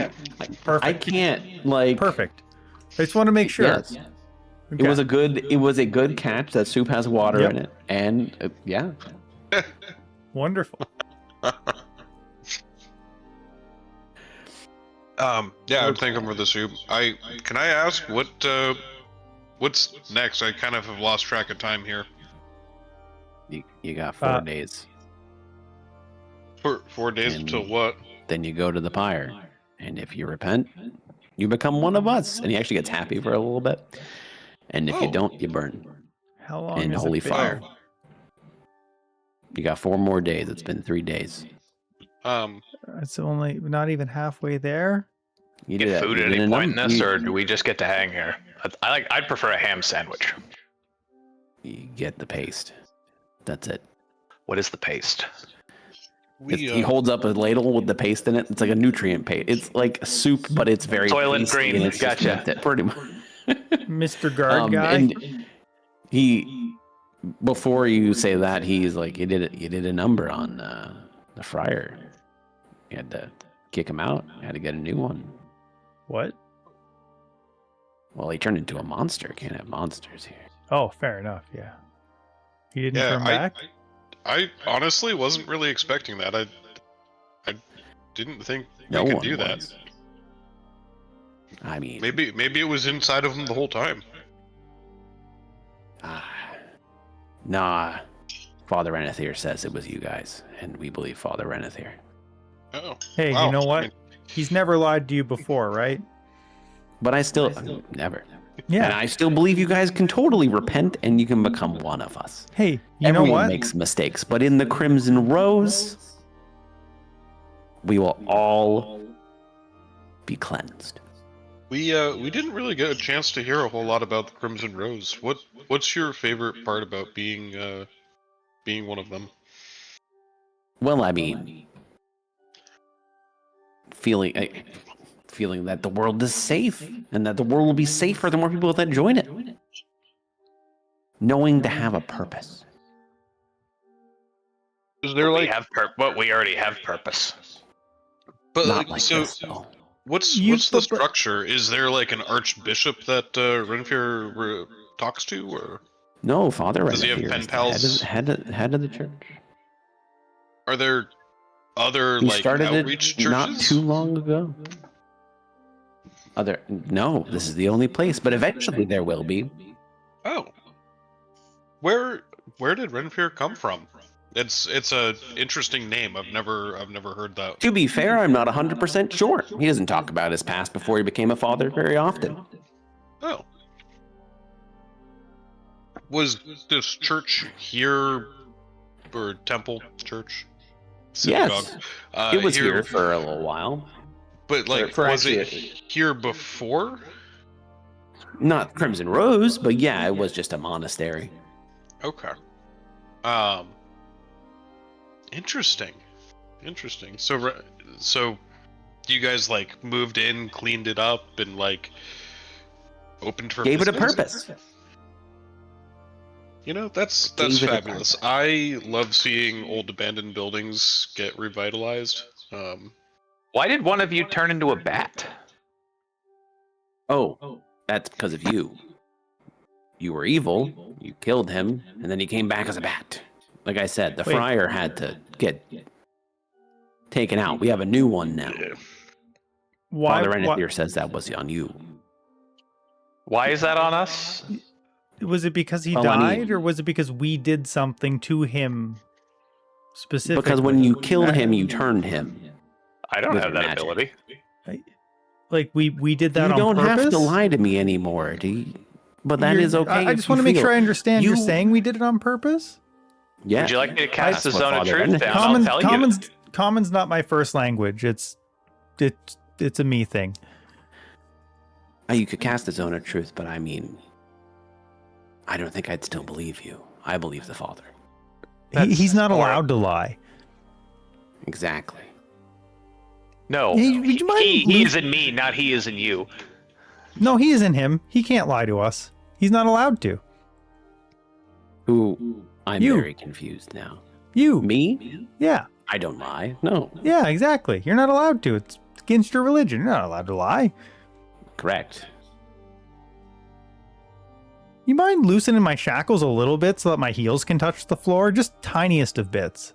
Perfect. I can't Perfect. I just want to make sure. Yes. Okay. It was a good catch. That soup has water Yep. in it, and yeah. Wonderful. Yeah, I'd thank him for the soup. Can I ask what's next? I kind of have lost track of time here. You got 4 days. 4 days And- until what? Then you go to the pyre, and if you repent, you become one of us. And he actually gets happy for a little bit. And if you don't, you burn How long in is holy it been? fire. You got 4 more days. It's been 3 days. It's only not even halfway there. You Get did food that. at You any did point in enough- this, you- or do we just get to hang here? I'd prefer a ham sandwich. You get the paste. That's it. What is the paste? He holds up a ladle with the paste in it. It's like a nutrient paste. It's like soup, but it's very Soylent pasty, Green. and it's just Gotcha. like that, pretty much. Mr. Guard guy. And he, before you say that, he's like, you did a number on the friar. You had to kick him out. You had to get a new one. What? Well, he turned into a monster. Can't have monsters here. Oh, fair enough. Yeah. He didn't Yeah, come back. I honestly wasn't really expecting that. I didn't think No we could one do that. was. I mean, Maybe it was inside of him the whole time. nah. Father Renethir says it was you guys, and we believe Father Renethir. Oh. Hey, wow. you know I what? mean, He's never lied to you before, right? But I still never. And Yeah. I still believe you guys can totally repent, and you can become one of us. Hey, you Everyone know what? makes mistakes, but in the Crimson Rose, we will all be cleansed. we didn't really get a chance to hear a whole lot about the Crimson Rose. What's your favorite part about being one of them? Well, I mean, feeling that the world is safe, and that the world will be safer the more people that join it. Knowing to have a purpose. Is there We already have purpose. but Not like so this, though. what's You- the but- structure? Is there like an archbishop that Renfir talks to, or No, Father Does he have Renethir pen is the pals? head of the church. are there other He like started outreach it churches? not too long ago. No, this is the only place, but eventually there will be. Oh. Where did Renfear come from? It's a interesting name. I've never heard that. To be fair, I'm not 100% sure. He doesn't talk about his past before he became a father very often. Oh. Was this church here, or temple church? Yes, it was here for a little while. But like, for was it actually- here before? Not Crimson Rose, but yeah, it was just a monastery. Okay. Interesting. So you guys like moved in, cleaned it up, and like opened for Gave it a business? purpose. You know, that's Gave it a fabulous. I love seeing old abandoned buildings get revitalized. Why did one of you turn into a bat? Oh, that's because of you. You were evil, you killed him, and then he came back as a bat. Like I said, the Wait. friar had to get taken out. We have a new one now. Why? Father Renethir says that was on you. Why is that on us? Was it because he Well, I died, mean- or was it because we did something to him specifically? Because when you killed him, you turned him. I don't With have your that magic. ability. like we did that You on don't purpose. have to lie to me anymore, do you? But that is okay. I if just you want to make feel- sure I understand. You're You- saying we did it on purpose? Yeah. Would you like me to cast the That's what Zone of Father Truth Renethir- down? I'll tell you. Common's not my first language. It's a me thing. You could cast the Zone of Truth, but I mean, I don't think I'd still believe you. I believe the Father. He's not Or- allowed to lie. Exactly. No, Hey, would you mind he lo- is in me, not he is in you. No, he isn't him. He can't lie to us. He's not allowed to. Who? I'm You. very confused now. You. Me? Yeah. I don't lie. No. Yeah, exactly. You're not allowed to. It's against your religion. You're not allowed to lie. Correct. You mind loosening my shackles a little bit so that my heels can touch the floor? Just tiniest of bits.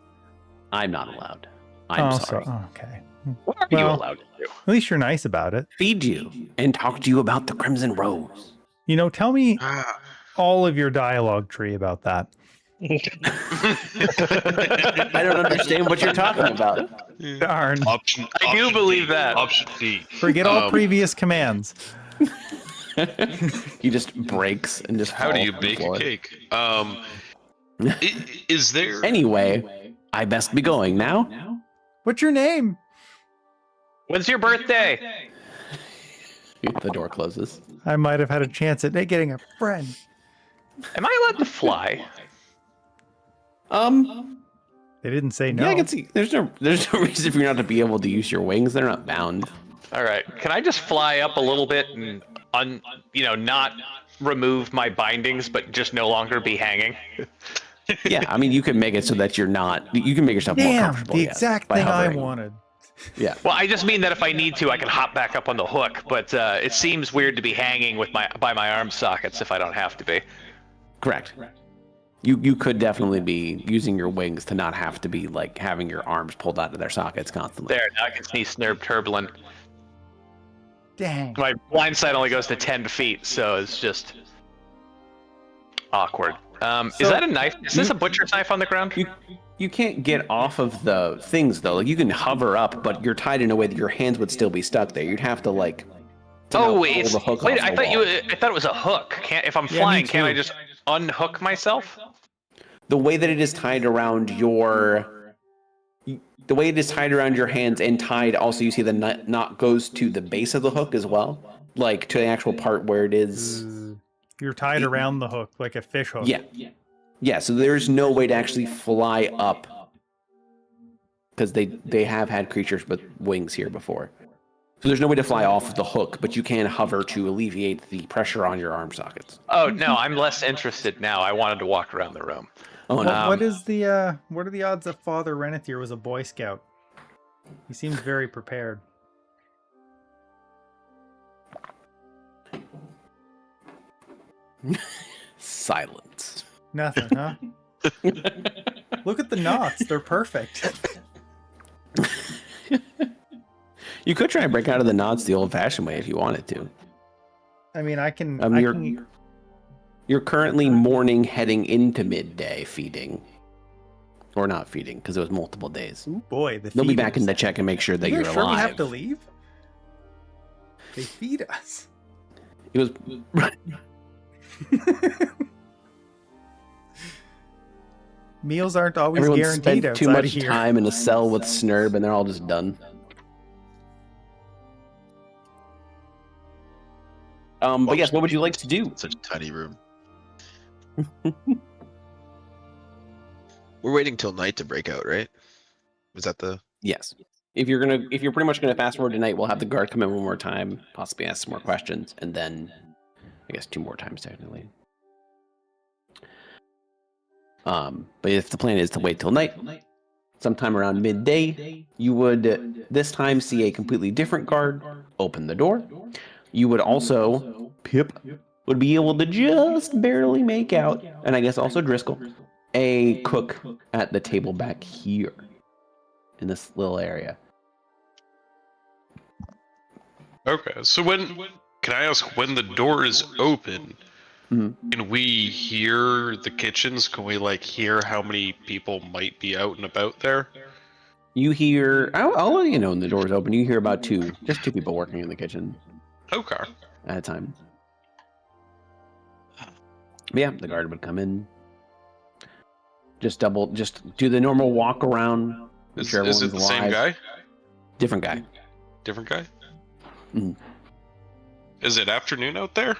I'm not allowed. I'm sorry. Okay. What are you Well- allowed to do? At least you're nice about it. Feed you and talk to you about the Crimson Rose. You know, tell me Ah. all of your dialogue tree about that. I don't understand what you're talking about. Darn. I do believe that. Option D. Forget all previous commands. He just breaks and just. How do falls you on the bake a floor. cake? Is there? Anyway, I best be going now. What's your name? When's your birthday? The door closes. I might have had a chance at getting a friend. Am I allowed to fly? They didn't say no. Yeah, I can see. There's no reason for you not to be able to use your wings. They're not bound. All right. Can I just fly up a little bit and not remove my bindings, but just no longer be hanging? Yeah, I mean, you can make it so that you're not. You can make yourself more Damn, comfortable. the yes, exact by thing I hovering. wanted. Yeah. Well, I just mean that if I need to, I can hop back up on the hook. But it seems weird to be hanging with by my arm sockets if I don't have to be. Correct. You could definitely be using your wings to not have to be like having your arms pulled out of their sockets constantly. There, now I can see Snurb Nerblin. Dang. My blind sight only goes to 10 feet, so it's just awkward. Is that a knife? Is this a butcher's knife on the ground? You can't get off of the things though. Like you can hover up, but you're tied in a way that your hands would still be stuck there. You'd have to like. somehow pull It's the hook wait. off I the thought wall. I thought it was a hook. If I'm Yeah, me flying, can't I too. just unhook myself? The way that it is tied around the way it is tied around your hands and tied, also you see the knot goes to the base of the hook as well, like to the actual part where it is. You're tied around the hook like a fish hook. Yeah. So there's no way to actually fly up because they have had creatures with wings here before. So there's no way to fly off the hook, but you can hover to alleviate the pressure on your arm sockets. Oh no, I'm less interested now. I wanted to walk around the room. Oh no. What are the odds that Father Renethir was a Boy Scout? He seems very prepared. Silence. Nothing, huh? Look at the knots. They're perfect. You could try and break out of the knots the old-fashioned way if you wanted to. I mean, I can. You're currently morning heading into midday feeding. Or not feeding, because it was multiple days. Ooh, boy, They'll be back in to check and make sure that You're you're sure alive. we have to leave? They feed us. It was Meals aren't always everyone guaranteed spent too outside much of here. time in a cell with Snurb, and they're all just done. But yes, what would you like to do? Such a tiny room. We're waiting till night to break out, right? Was that the? Yes. If you're pretty much gonna fast forward tonight, we'll have the guard come in one more time, possibly ask some more questions, and then I guess 2 more times technically. But if the plan is to wait till night, sometime around midday, you would this time see a completely different guard open the door. You would also, Pip, would be able to just barely make out, and I guess also Dri Skell, a cook at the table back here in this little area. Okay, so can I ask when the door is open? Mhm. Can we hear the kitchens? Can we like hear how many people might be out and about there? You hear, I'll let you know when the door's open. You hear about just two people working in the kitchen Okay. at a time. But yeah, the guard would come in. Just do the normal walk around. Is it the same guy? Different guy. Different guy? Mhm. Is it afternoon out there?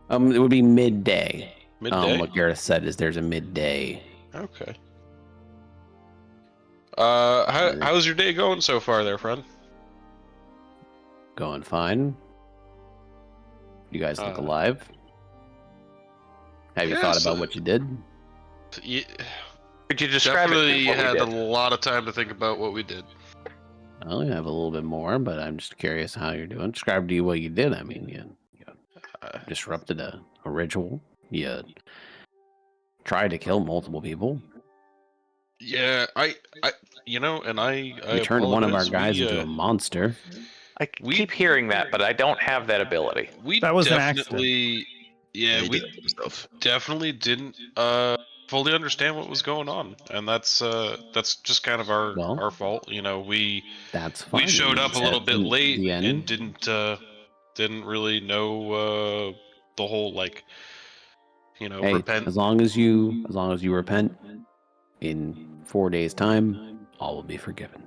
It would be midday. Midday? What Gareth said is there's a midday. Okay. How's your day going so far there, friend? Going fine. You guys look alive. Have you yeah, thought so- about what you did? Yeah, Could you describe definitely it? had a lot of time to think about what we did. I only have a little bit more, but I'm just curious how you're doing. Describe to you what you did. I mean, you disrupted a ritual. You tried to kill multiple people. Yeah, I You turned one of our guys into a monster. I keep hearing that, but I don't have that ability. That was an definitely, yeah, he we did it himself. definitely didn't fully understand what was going on, and that's just kind of our fault. You know, That's fine. we showed up a little bit late the end. and didn't really know the whole Hey, repent. as long as you repent in 4 days' time, all will be forgiven.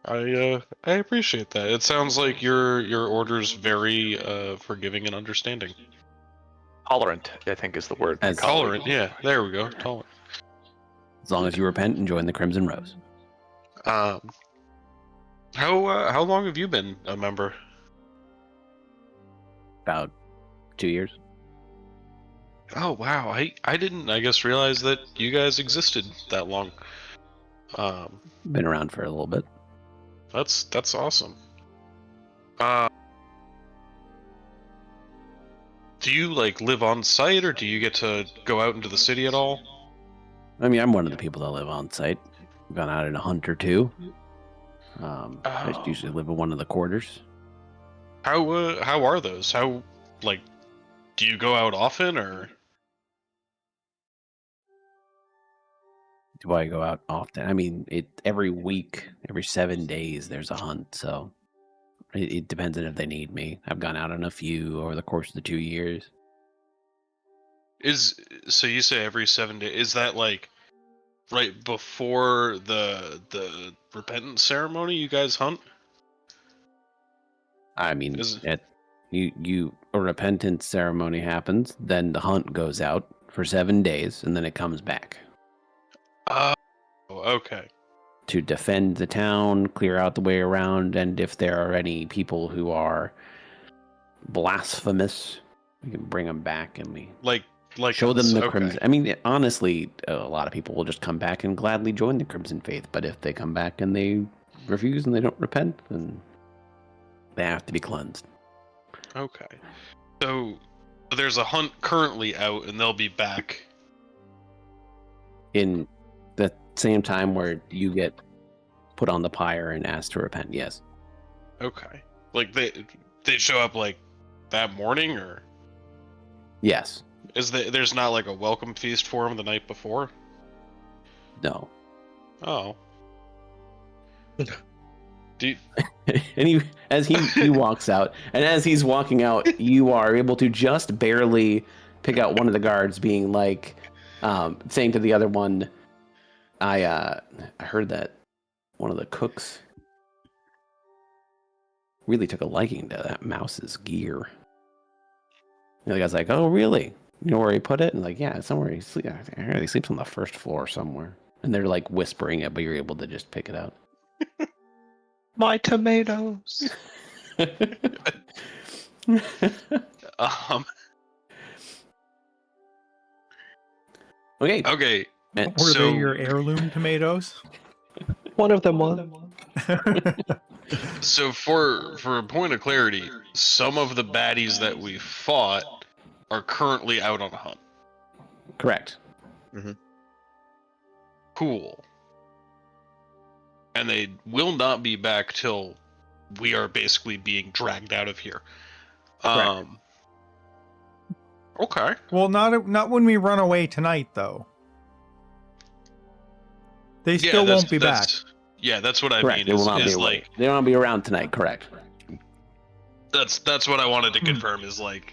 I appreciate that. It sounds like your order's very forgiving and understanding. Tolerant, I think, is the word. As- Tolerant, yeah. There we go. Tolerant. As long as you repent and join the Crimson Rose. How long have you been a member? About 2 years. Oh wow, I didn't realize that you guys existed that long. Been around for a little bit. That's awesome. Do you live on site, or do you get to go out into the city at all? I mean, I'm one of the people that live on site. I've gone out in a hunt or two. I just usually live in one of the quarters. How are those? How do you go out often, or? Do I go out often? I mean, every week, every 7 days, there's a hunt. So it depends on if they need me. I've gone out on a few over the course of the 2 years. So you say every 7 days? Is that right before the repentance ceremony? You guys hunt? I mean, a repentance ceremony happens, then the hunt goes out for 7 days, and then it comes back. Oh, okay. To defend the town, clear out the way around, and if there are any people who are blasphemous, we can bring them back and we show them the okay. Crimson. I mean, honestly, a lot of people will just come back and gladly join the Crimson Faith, but if they come back and they refuse and they don't repent, then they have to be cleansed. Okay. So there's a hunt currently out, and they'll be back. In the same time where you get put on the pyre and asked to repent. Yes. Okay. Like they show up like that morning, or Yes. there's not like a welcome feast for him the night before? No. Oh. Do And as he walks out, and as he's walking out, you are able to just barely pick out one of the guards being like, saying to the other one, I heard that one of the cooks really took a liking to that mouse's gear. And the other guy's like, oh, really? You know where he put it? And like, yeah, somewhere he sleeps. I heard he sleeps on the first floor somewhere. And they're like whispering it, but you're able to just pick it out. My tomatoes. Okay. Okay. And Were So- they your heirloom tomatoes? One of them was. So for a point of clarity, some of the baddies that we fought are currently out on a hunt. correct. Cool. And they will not be back till we are basically being dragged out of here. Correct. Okay. Well, not when we run away tonight, though. They still won't be back. Yeah, that's what I Correct. mean. They will not be Is away. like They won't be around tonight. Correct. that's what I wanted to confirm. Is like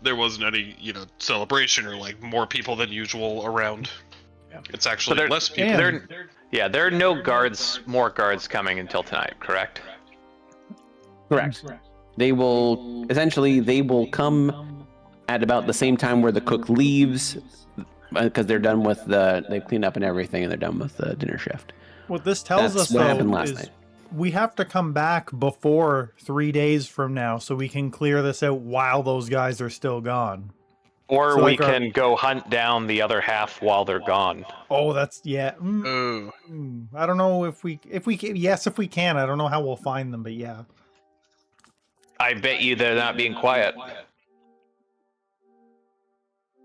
there wasn't any celebration or like more people than usual around. Yeah. It's actually there- less people. And- There are no more guards coming until tonight, correct? Correct. They will come at about the same time where the cook leaves, because they're done with they've cleaned up and everything, and they're done with the dinner shift. What this tells That's us, what happened though, last is night. we have to come back before 3 days from now so we can clear this out while those guys are still gone. Or So, we like, can go hunt down the other half while they're gone. Oh, that's yeah. Oh. I don't know if we can. Yes, if we can. I don't know how we'll find them, but yeah. I bet you they're not being quiet.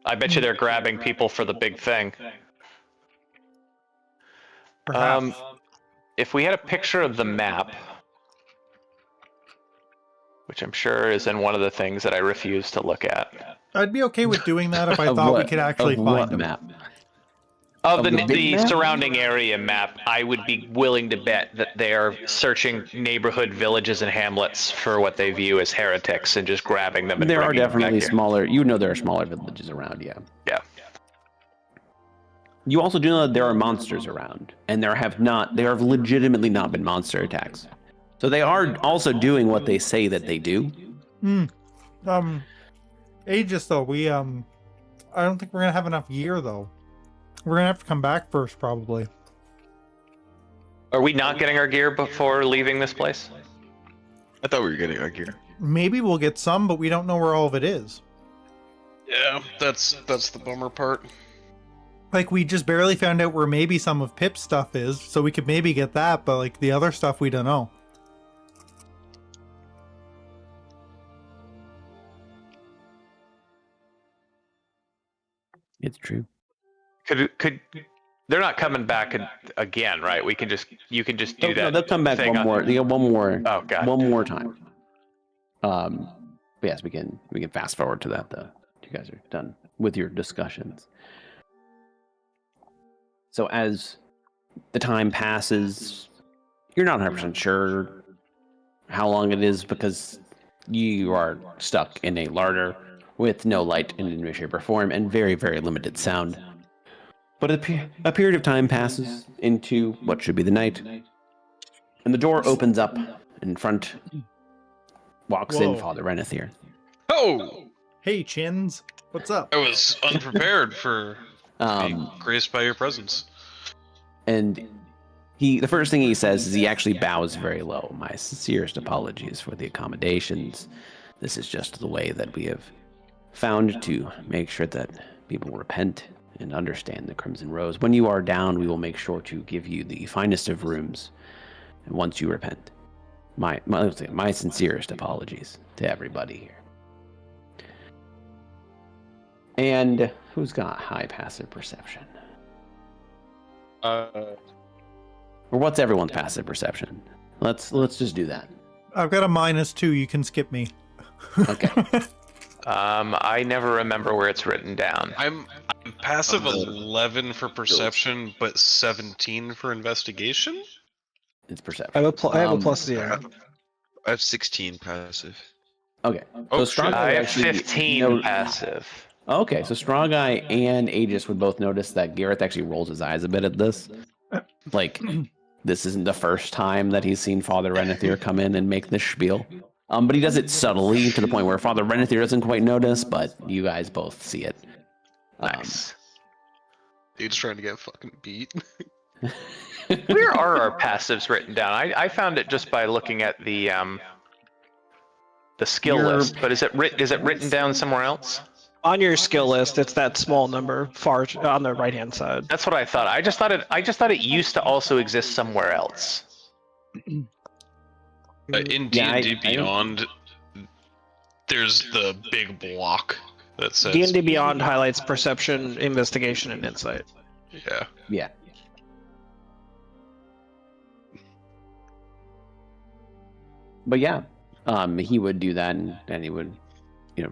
I bet you they're grabbing people for the big thing. Perhaps. If we had a picture of the map, which I'm sure is in one of the things that I refuse to look at. I'd be okay with doing that if I Of thought we what- could actually of find what them. map? Of Of the, the big the map? surrounding area map, I would be willing to bet that they are searching neighborhood villages and hamlets for what they view as heretics and just grabbing them. And There are bringing them back definitely here. smaller. There are smaller villages around. Yeah. Yeah. You also do know that there are monsters around, and there have legitimately not been monster attacks. So they are also doing what they say that they do. Aegis though, I don't think we're gonna have enough gear though. We're gonna have to come back first, probably. Are we not getting our gear before leaving this place? I thought we were getting our gear. Maybe we'll get some, but we don't know where all of it is. Yeah, that's the bummer part. Like, we just barely found out where maybe some of Pip's stuff is, so we could maybe get that, but like the other stuff we don't know. It's true. Could they're not coming back again, right? You can just do that. They'll come back thing one more. They get one more. Oh god. One more time. But yes, we can fast forward to that though. You guys are done with your discussions. So as the time passes, you're not 100% sure how long it is because you are stuck in a larder with no light in any way, shape, or form and very, very limited sound. But a period of time passes into what should be the night. And the door opens up. In front walks in Whoa. Father Renethir. Oh, Hey, Chins, what's up? I was unprepared for being graced by your presence. And the first thing he says is he actually bows very low. My sincerest apologies for the accommodations. This is just the way that we have found to make sure that people repent and understand the Crimson Rose. When you are down, we will make sure to give you the finest of rooms. And once you repent, my sincerest apologies to everybody here. And who's got high passive perception? Or what's everyone's passive perception? Let's just do that. I've got a -2. You can skip me. Okay. I never remember where it's written down. I'm passive 11 for perception, but 17 for investigation. It's perception. I have a +0. I have 16 passive. Okay. Oh, so shit. StrawGuy I have actually 15 note- passive. Okay, so StrawGuy and Aegis would both notice that Gareth actually rolls his eyes a bit at this. Like, this isn't the first time that he's seen Father Renethir come in and make this spiel. But he does it subtly to the point where Father Renethir doesn't quite notice, but you guys both see it. Nice. Dude's trying to get fucking beat. Where are our passives written down? I found it just by looking at the skill list, but is it written down somewhere else? On your skill list, it's that small number far on the right-hand side. That's what I thought. I just thought it used to also exist somewhere else. In Yeah, D&D Beyond, there's the big block that says D&D Beyond highlights perception, investigation, and insight. Yeah. Yeah. But yeah, he would do that, and he would,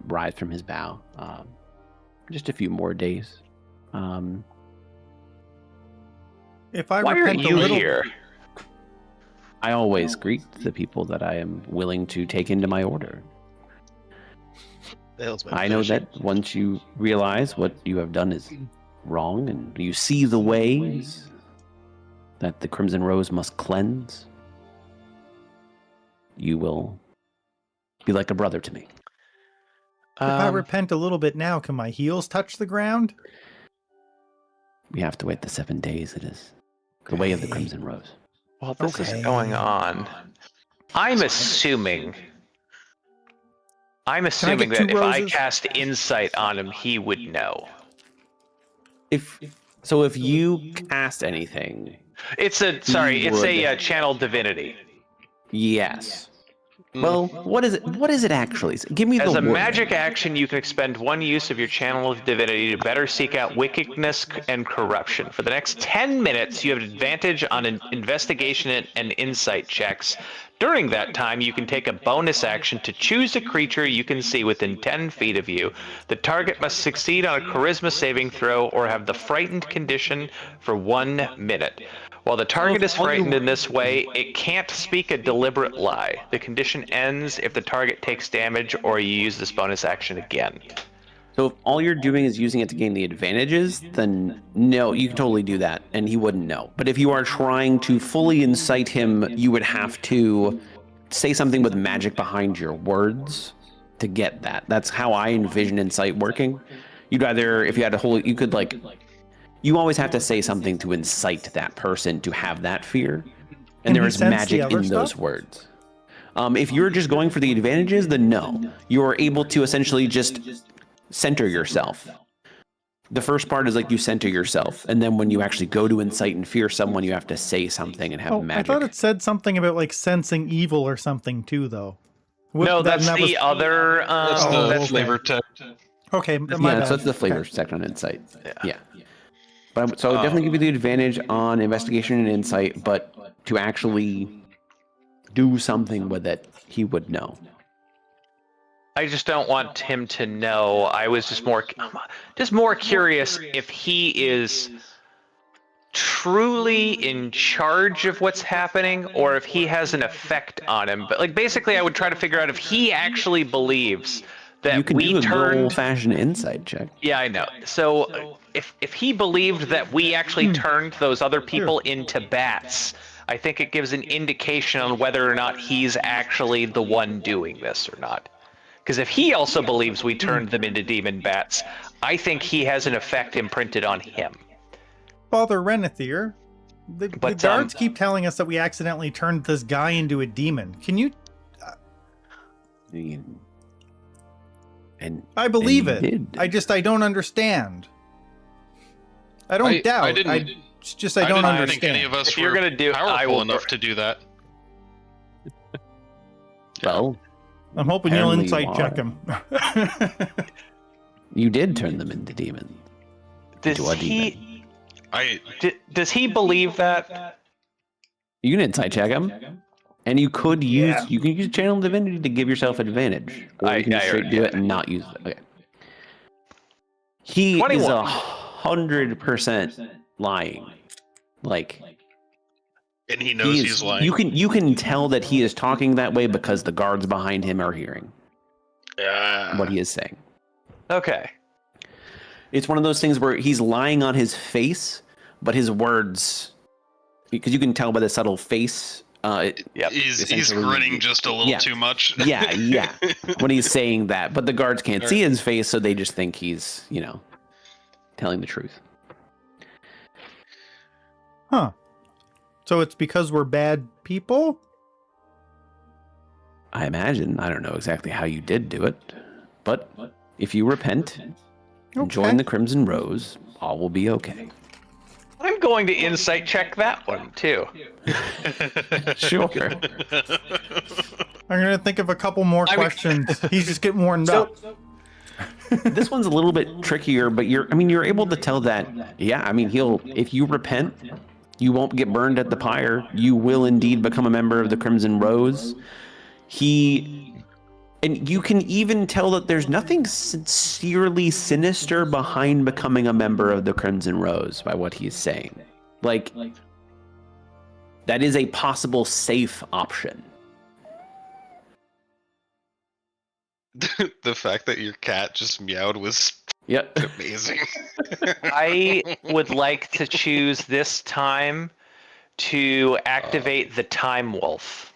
rise from his bow. Just a few more days. If I Why are repent a you little, here? I always greet the people that I am willing to take into my order. The hell's my I know finishing? that once you realize what you have done is wrong, and you see the ways that the Crimson Rose must cleanse, you will be like a brother to me. if I repent a little bit now, can my heels touch the ground? We have to wait the 7 days. It is the way of the Crimson Rose. Well, this Okay. is going on. I'm assuming get that 2 if I roses? cast insight on him, he would know. If you cast anything, It's a channel divinity. yes. Well, what is it? What is it actually? Give me the As a word. magic action, you can expend 1 use of your channel of divinity to better seek out wickedness and corruption. For the next 10 minutes, you have advantage on investigation and insight checks. During that time, you can take a bonus action to choose a creature you can see within 10 feet of you. The target must succeed on a charisma saving throw or have the frightened condition for 1 minute. While the target is frightened in this way, it can't speak a deliberate lie. The condition ends if the target takes damage or you use this bonus action again. So if all you're doing is using it to gain the advantages, then no, you can totally do that, and he wouldn't know. But if you are trying to fully incite him, you would have to say something with magic behind your words to get that. That's how I envision incite working. You'd either, if you had a whole, you could you always have to say something to incite that person to have that fear, and there he is sense the magic other in those stuff? words. If you're just going for the advantages, then no. You're able to essentially just center yourself. The first part is you center yourself, and then when you actually go to incite and fear someone, you have to say something and have Oh, magic. I thought it said something about sensing evil or something too, though. No, that's that the was- other. That's Oh, the okay. flavor text. Okay, my Yeah, bad. so it's the flavor Okay. section on insight. Yeah. But so I would definitely give you the advantage on investigation and insight, but to actually do something with it, he would know. I just don't want him to know. I was just more curious if he is truly in charge of what's happening or if he has an effect on him. But basically, I would try to figure out if he actually believes that You can we do a good turned. old-fashioned insight check. Yeah, I know. So if he believed that we actually turned those other people into bats, I think it gives an indication on whether or not he's actually the one doing this or not. Because if he also believes we turned them into demon bats, I think he has an effect imprinted on him. Father Renethir, the But, guards keep telling us that we accidentally turned this guy into a demon. Can you? And I believe and you it. did. I don't understand. I don't doubt. I didn't. I don't I understand. think any of us If you're were gonna do- I powerful will- enough to do that. Well, I'm hoping you'll Apparently insight you check him. you did turn them into demons. Does Into a he? demon. I Does he believe that? You can insight check him, and you could use you can use channel divinity to give yourself advantage, or you can just straight do it and not use it. Okay. He 21. is 100% lying, like. And he knows he's lying. You can tell that he is talking that way because the guards behind him are hearing what he is saying. Okay. It's one of those things where he's lying on his face, but his words, because you can tell by the subtle face. He's grinning just a little too much. yeah. When he's saying that, but the guards can't see his face, so they just think he's, telling the truth. Huh. So it's because we're bad people? I imagine. I don't know exactly how you did do it, but if you repent and join the Crimson Rose, all will be okay. I'm going to insight check that one too. Sure. I'm going to think of a couple more questions. He's just getting warmed up. This one's a little bit trickier, but you're able to tell that, if you repent, you won't get burned at the pyre. You will indeed become a member of the Crimson Rose. And you can even tell that there's nothing sincerely sinister behind becoming a member of the Crimson Rose by what he's saying. Like, that is a possible safe option. The fact that your cat just meowed was amazing. I would like to choose this time to activate the Time Wolf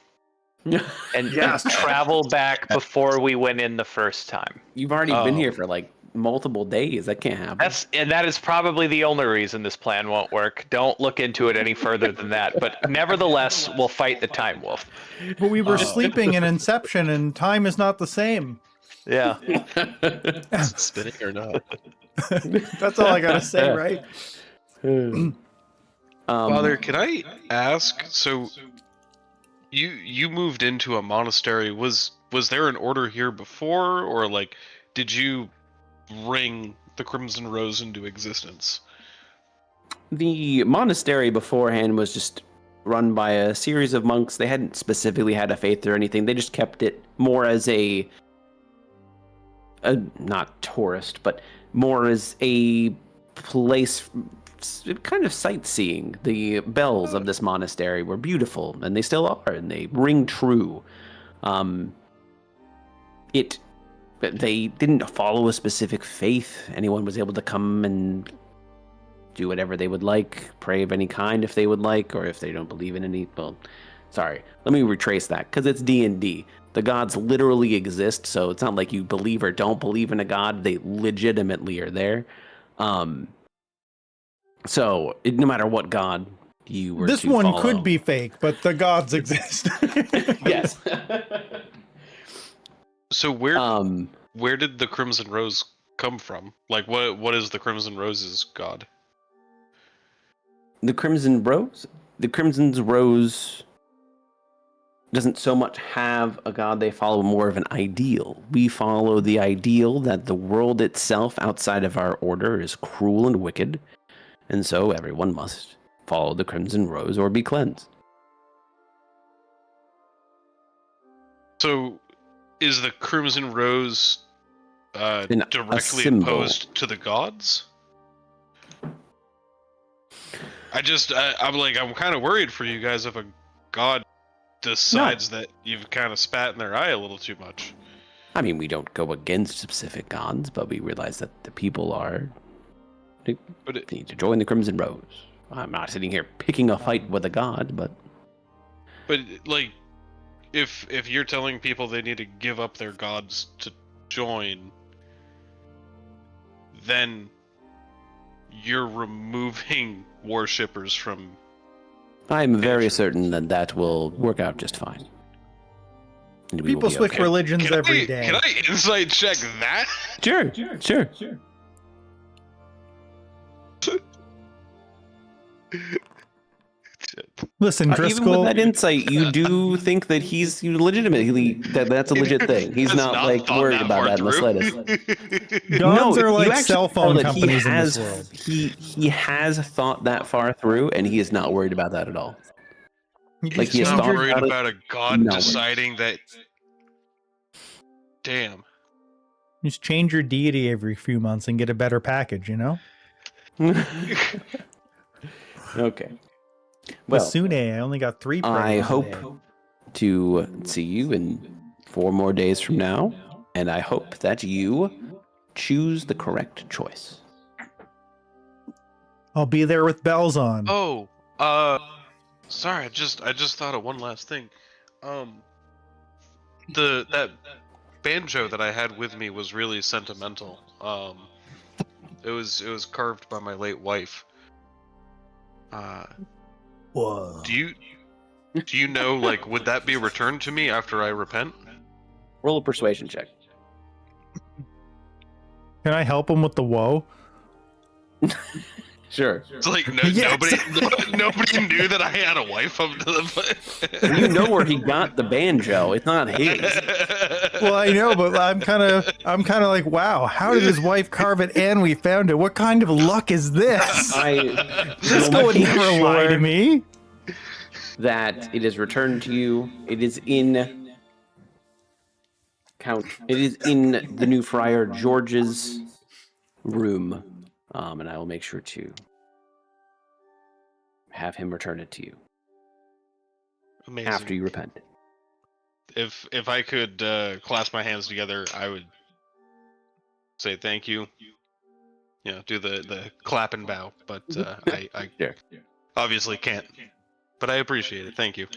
and travel back before we went in the first time. You've already been here for like multiple days. That can't happen. That is probably the only reason this plan won't work. Don't look into it any further than that. But nevertheless, we'll fight the Time Wolf. But we were sleeping in Inception, and time is not the same. Yeah. Spinning or not? That's all I gotta say, right? Father, can I ask? So, you moved into a monastery. Was there an order here before, or like, did you bring the Crimson Rose into existence? The monastery beforehand was just run by a series of monks. They hadn't specifically had a faith or anything. They just kept it more as a not tourist, but more as a place, kind of sightseeing. The bells of this monastery were beautiful, and they still are, and they ring true. They didn't follow a specific faith. Anyone was able to come and do whatever they would like, pray of any kind if they would like, or if they don't believe in any. Well, sorry, let me retrace that, because it's D&D. The gods literally exist, so it's not like you believe or don't believe in a god. They legitimately are there. So no matter what god you were this to one follow, could be fake, but the gods exist. Yes. So where did the Crimson Rose come from? Like, what is the Crimson Rose's god? The Crimson Rose? The Crimson Rose doesn't so much have a god. They follow more of an ideal. We follow the ideal that the world itself outside of our order is cruel and wicked, and so everyone must follow the Crimson Rose or be cleansed. So, is the Crimson Rose directly opposed to the gods? I'm kind of worried for you guys if a god decides that you've kind of spat in their eye a little too much. I mean, we don't go against specific gods, but we realize that the people need to join the Crimson Rose. I'm not sitting here picking a fight with a god, but like, if you're telling people they need to give up their gods to join, then you're removing worshippers from. I'm very certain that that will work out just fine. And we will People be switch okay. religions every day. Can I insight check that? Sure. Listen, Even Driscoll. with that insight, you do think that he's that's a legit thing. He's Has not like thought worried that about far that in the through. slightest. Gods are you like actually cell phone know that companies in this world. He has thought that far through, and he is not worried about that at all. Like he He's has not thought worried about it. about a god No. deciding that. Damn. Just change your deity every few months and get a better package, you know? Okay. Well, Well, Sune, I only got 3 I praise hope today. to see you in 4 more days from now, and I hope that you choose the correct choice. I'll be there with bells on. Oh, sorry. I just thought of one last thing. That banjo that I had with me was really sentimental. It was carved by my late wife. Whoa. Do you know, like, would that be returned to me after I repent? Roll a persuasion check. Can I help him with the woe? Sure. It's like Yes. nobody knew that I had a wife up to the. You know where he got the banjo. It's not his. Well, I know, but I'm kind of like, wow, how did his wife carve it and we found it? What kind of luck is this? Cisco would never lie to me. That it is returned to you. It is in It is in the new Friar George's room, and I will make sure to have him return it to you Amazing. after you repent. If I could clasp my hands together, I would say thank you. You know, do the clap and bow, but I Sure. obviously can't. But I appreciate it. Thank you.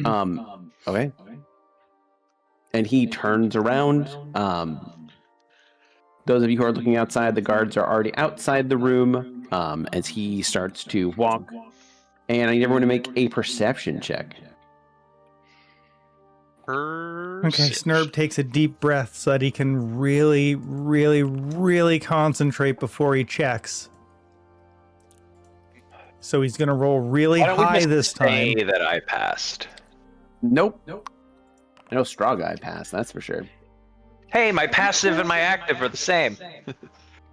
Okay. And he turns around. Those of you who are looking outside, the guards are already outside the room as he starts to walk. And I need everyone to make a perception check. Okay, Snurb takes a deep breath so that he can really, really, really concentrate before he checks. So he's going to roll really Why don't we high just this say time. that I passed? Nope. I know StrawGuy passed, that's for sure. Hey, my passive and my active are the same.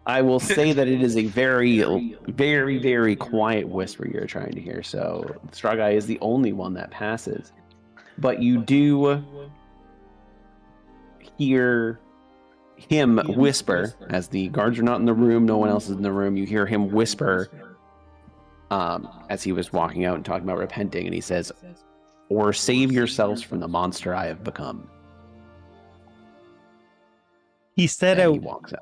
I will say that it is a very, very, very quiet whisper you're trying to hear. So StrawGuy is the only one that passes. But you do hear him whisper, as the guards are not in the room, no one else is in the room. You hear him whisper as he was walking out and talking about repenting. And he says, "Or save yourselves from the monster I have become." He said And he out, walks out.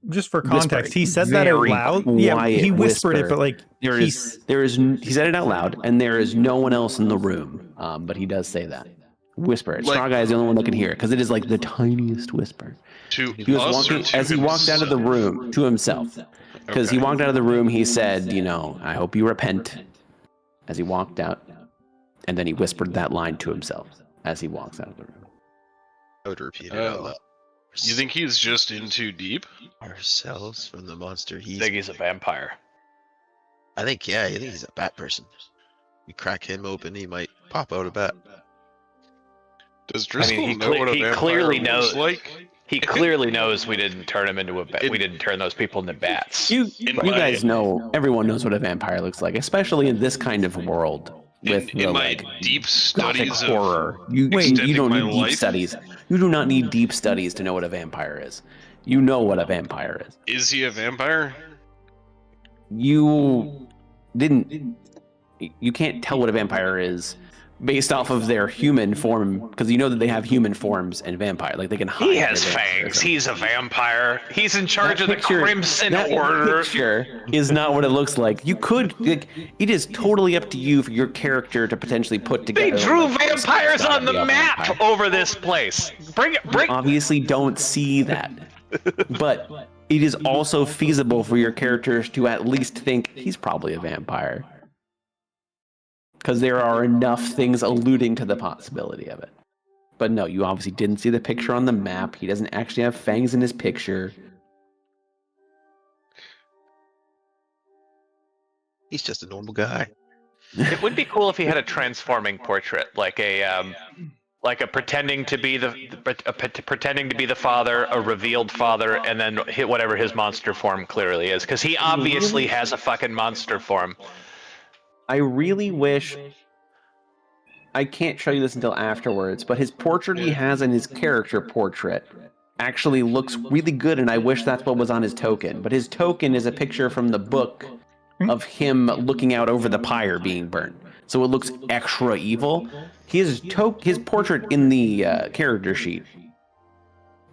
just for Whispering. context, he said that out Very loud. Yeah, quiet he whispered it, whisper. but like, He said it out loud, and there is no one else in the room. But he does say that. Whisper it. Like- StrawGuy is the only one that can hear it, because it is like the tiniest whisper. To He was us walking, or to as he walked out of the himself? room, to himself. Because he Okay. walked out of the room, he said, you know, "I hope you repent," as he walked out. And then he whispered that line to himself as he walks out of the room. I would repeat it out Oh. loud. You think he's just in too deep? Ourselves from the monster I he's. think he's a vampire. I think he's a bat person. We crack him open, he might pop out a bat. Does Driscoll he know what a he vampire clearly looks knows. like? He clearly knows we didn't turn him into a bat. It- We didn't turn those people into bats. You In you my- guys know, everyone knows what a vampire looks like, especially in this kind of world. With in the, my like, deep gothic studies of horror. You extending don't my need deep life? studies. You do not need deep studies to know what a vampire is. You know what a vampire is. Is he a vampire? You didn't. You can't tell what a vampire is based off of their human form, because you know that they have human forms and vampire. Like they can hide. He has their fangs. vampirism. He's a vampire. He's in charge of the Picture- Crimson that Order. picture is not what it looks like. You could, like, it is totally up to you for your character to potentially put They together. drew like, vampires gotta on the be a map vampire. over this place. Bring it. Bring. Obviously don't see that, but it is also feasible for your characters to at least think he's probably a vampire, because there are enough things alluding to the possibility of it. But no, you obviously didn't see the picture on the map. He doesn't actually have fangs in his picture. He's just a normal guy. It would be cool if he had a transforming portrait, like a pretending to be pretending to be the father, a revealed father, and then hit whatever his monster form clearly is, because he obviously has a fucking monster form. I really wish I can't show you this until afterwards, but his portrait he has in his character portrait actually looks really good, and I wish that's what was on his token. But his token is a picture from the book of him looking out over the pyre being burnt. So it looks extra evil. His portrait in the character sheet.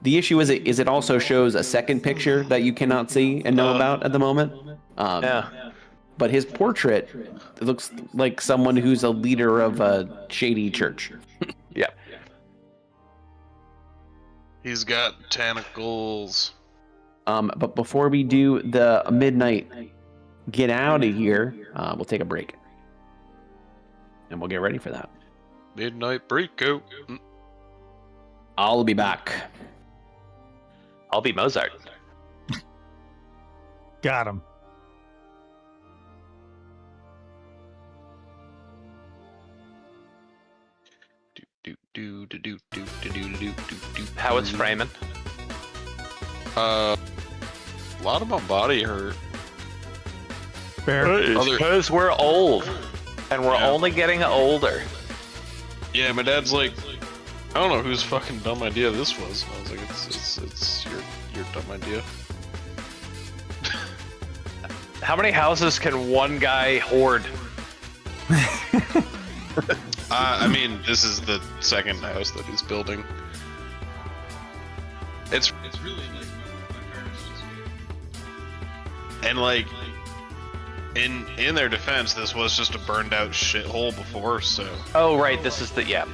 The issue is it also shows a second picture that you cannot see and know about at the moment. Yeah. But his portrait looks like someone who's a leader of a shady church. Yeah. He's got tentacles. But before we do the midnight get out of here, we'll take a break. And we'll get ready for that. Midnight breakout. I'll be back. I'll be Mozart. Got him. How it's framing? A lot of my body hurt. Fair. Other- Because we're old, and we're Yeah. only getting older. Yeah, my dad's like, I don't know whose fucking dumb idea this was. I was like, it's your dumb idea. How many houses can one guy hoard? I mean, this is the second house that he's building. It's really like my parents just, and like in their defense, this was just a burned out shithole before, so Oh, right. This is the yeah.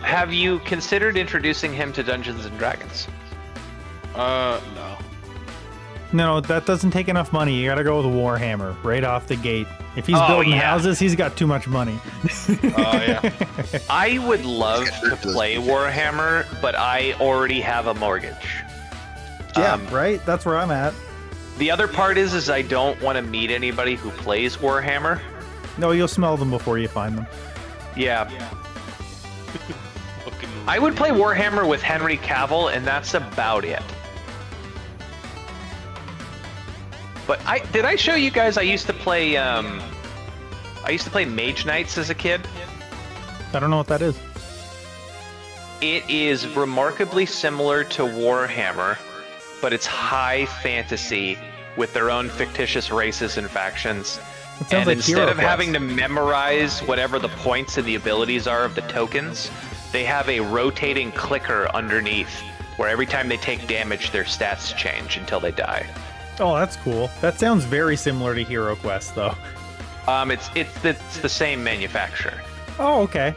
Have you considered introducing him to Dungeons and Dragons? No. No, that doesn't take enough money. You gotta go with Warhammer right off the gate. If he's Oh, building yeah. houses, he's got too much money. Yeah. I would love to play Warhammer, but I already have a mortgage. Yeah, right? That's where I'm at. The other part is I don't want to meet anybody who plays Warhammer. No, you'll smell them before you find them. Yeah. Fucking I would play Warhammer with Henry Cavill, and that's about it. But did I show you guys I used to play Mage Knights as a kid? I don't know what that is. It is remarkably similar to Warhammer, but it's high fantasy with their own fictitious races and factions. It sounds And like instead Hero of Quest. having to memorize whatever the points and the abilities are of the tokens, they have a rotating clicker underneath where every time they take damage, their stats change until they die. Oh, that's cool. That sounds very similar to Hero Quest, though. It's the same manufacturer. Oh, okay.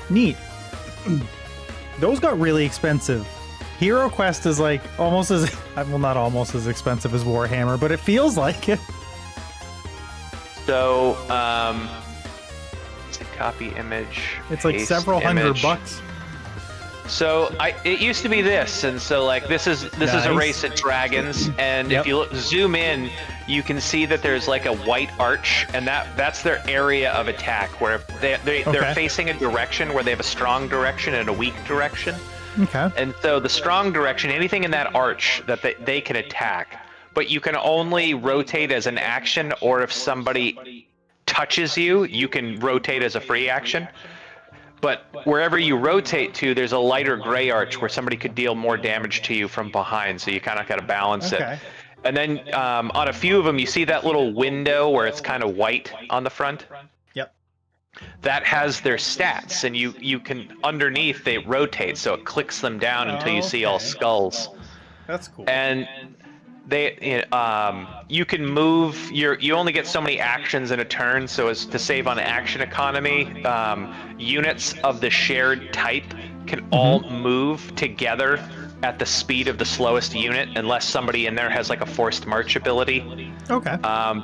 Neat. Those got really expensive. Hero Quest is like almost as, well, not almost as expensive as Warhammer, but it feels like it. So, it's a copy image. It's like paste several image. $100. So it used to be this, and so like this is a Nice. race of dragons, and Yep. if you zoom in, you can see that there's like a white arch, and that's their area of attack, where they're Okay. facing a direction where they have a strong direction and a weak direction, Okay. and so the strong direction, anything in that arch that they can attack, but you can only rotate as an action, or if somebody touches you, you can rotate as a free action. But wherever you rotate to, there's a lighter gray arch where somebody could deal more damage to you from behind, so you kind of got to balance Okay. it. And then on a few of them, you see that little window where it's kind of white on the front? Yep. That has their stats, and you can, underneath, they rotate, so it clicks them down until you see all Okay. skulls. That's cool. And you can move. You only get so many actions in a turn, so as to save on action economy, units of the shared type can all move together at the speed of the slowest unit, unless somebody in there has like a forced march ability. Okay.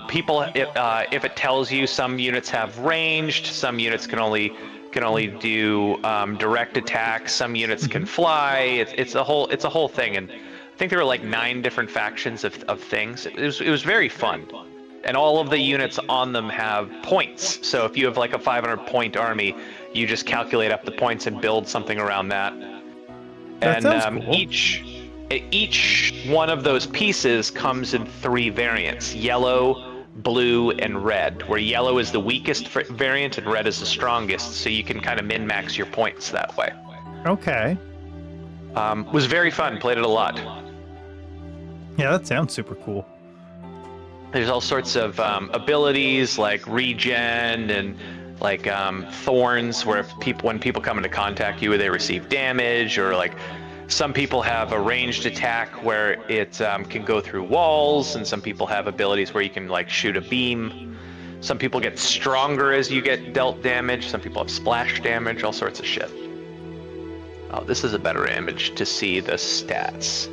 If it tells you some units have ranged, some units can only do direct attacks, some units can fly. It's a whole thing, and I think there were like 9 different factions of things. It was very fun, and all of the units on them have points. So if you have like a 500-point army, you just calculate up the points and build something around that. That And sounds cool. each one of those pieces comes in 3 variants: yellow, blue, and red, where yellow is the weakest variant and red is the strongest, so you can kind of min-max your points that way. Okay. Was very fun, played it a lot. Yeah, that sounds super cool. There's all sorts of abilities like regen and like thorns, where when people come into contact you, they receive damage, or like some people have a ranged attack where it can go through walls, and some people have abilities where you can like shoot a beam. Some people get stronger as you get dealt damage. Some people have splash damage, all sorts of shit. Oh, this is a better image to see the stats.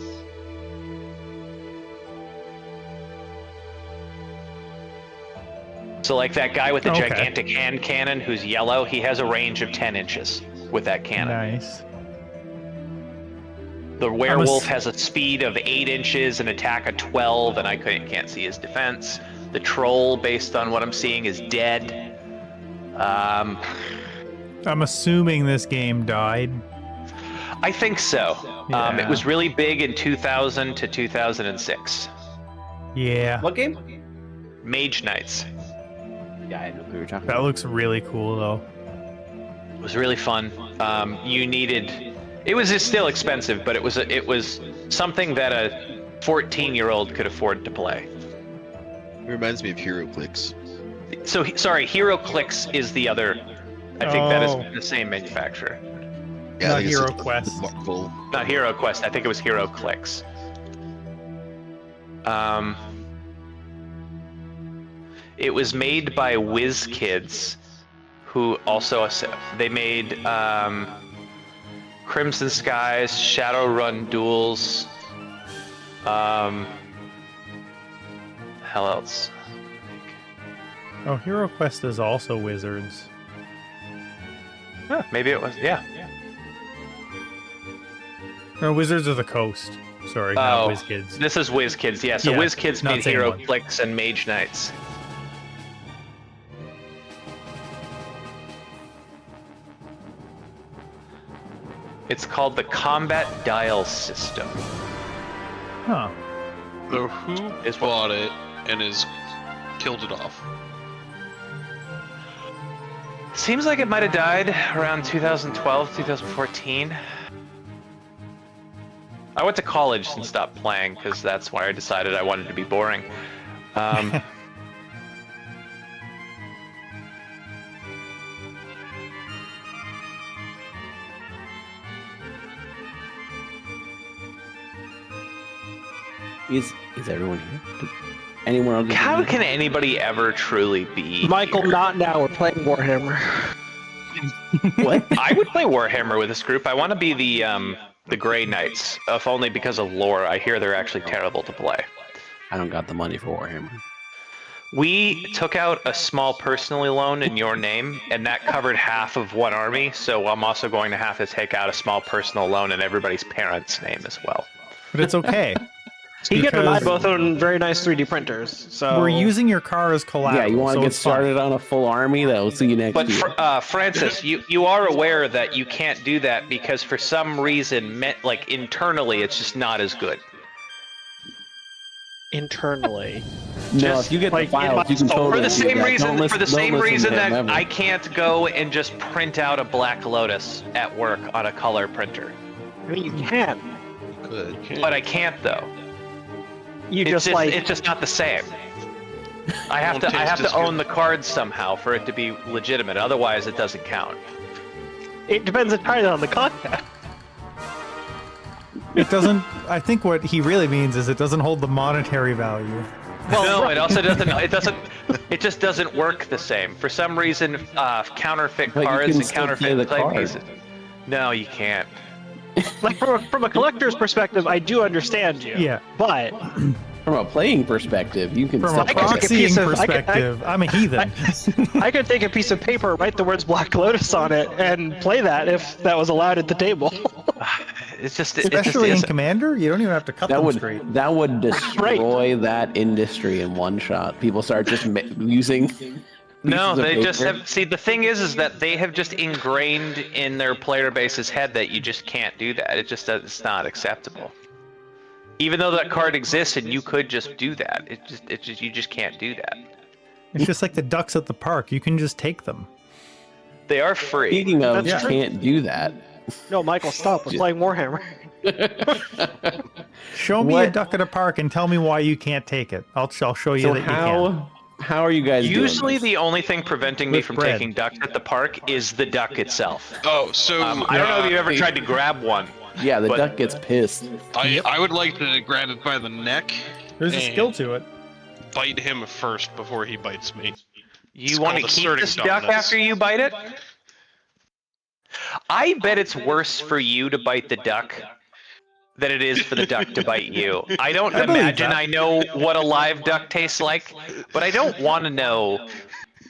So like that guy with the gigantic hand cannon who's yellow, he has a range of 10 inches with that cannon. Nice. The werewolf has a speed of 8 inches, an attack of 12, and I can't see his defense. The troll, based on what I'm seeing, is dead. I'm assuming this game died. I think so. Yeah. It was really big in 2000 to 2006. Yeah. What game? Mage Knights. Yeah, I know who you're talking That about. looks really cool, though. It was really fun. You needed... It was just still expensive, but it was something that a 14-year-old could afford to play. It reminds me of HeroClix. So, sorry, HeroClix is the other... I think that is the same manufacturer. Yeah, Not I think it's HeroQuest. Marvel. Not HeroQuest, I think it was HeroClix. It was made by WizKids, who also... They made... Crimson Skies, Shadowrun Duels. Hell else? Oh, HeroQuest is also Wizards. Huh, maybe it was. Yeah. No, Wizards of the Coast. Sorry, not WizKids. This is WizKids. Yeah. So Yeah, WizKids not made same one. HeroClix and Mage Knights. It's called the Combat Dial System. Huh. So who Is what- bought it and killed it off? Seems like it might have died around 2012, 2014. I went to college and stopped playing because that's why I decided I wanted to be boring. Is everyone here? Anyone else? How can anybody ever truly be Michael, here? not now. We're playing Warhammer. What? I would play Warhammer with this group. I want to be the Grey Knights, if only because of lore. I hear they're actually terrible to play. I don't got the money for Warhammer. We took out a small personal loan in your name, and that covered half of one army, so I'm also going to have to take out a small personal loan in everybody's parents' name as well. But it's okay. He can Because- rely both on very nice 3D printers. So We're using your car as collateral. Yeah, you want to so get it's fine. started on a full army? That'll see you next But year. Francis, you are aware that you can't do that because for some reason, like internally, it's just not as good. internally. No, just if you get like the in files, you can my soul. totally For the do same that. reason, Don't listen- for the don't same listen to reason him that ever. I can't go and just print out a Black Lotus at work on a color printer. I mean, you can. Good. But I can't though. You It's just just, like it's just not the same. I have Won't to taste as own good. the cards somehow for it to be legitimate. Otherwise, it doesn't count. it depends entirely on the content. It doesn't. I think what he really means is it doesn't hold the monetary value. No, it also doesn't. It just doesn't work the same. For some reason, counterfeit But you cards can and still play counterfeit the play card. pieces. No, you can't. Like from a collector's perspective, I do understand you. Yeah. But From a playing perspective, you can From still a I can take a proxying piece of- I can- perspective, I'm a heathen. I could take a piece of paper, write the words Black Lotus on it, and play that if that was allowed at the table. It's just Especially in isn't. Commander, you don't even have to cut that them would straight. destroy that industry in one shot. People start just using. No, pieces of they just paper. have. See, the thing is that they have just ingrained in their player base's head that you just can't do that. It's not acceptable. Even though that card exists and you could just do that, you just can't do that. It's just like the ducks at the park. You can just take them. They are free. Speaking of, That's you true. can't do that. No, Michael, stop. We're playing Warhammer. Show me a What- duck at a park and tell me why you can't take it. I'll show you So that you can. how are you guys doing Usually this? the only thing preventing me With from bread. taking ducks at the park is the duck itself. Oh, so I don't know if you've ever tried to grab one. Yeah, the but- duck gets pissed. I would like to grab it by the neck. There's a and skill to it. Bite him first before he bites me. You It's want to called keep asserting this duck dominance. after you bite it? I bet it's worse for you to bite the duck than it is for the duck to bite you. I don't I believe imagine that. I know what a live duck tastes like, but I don't want to know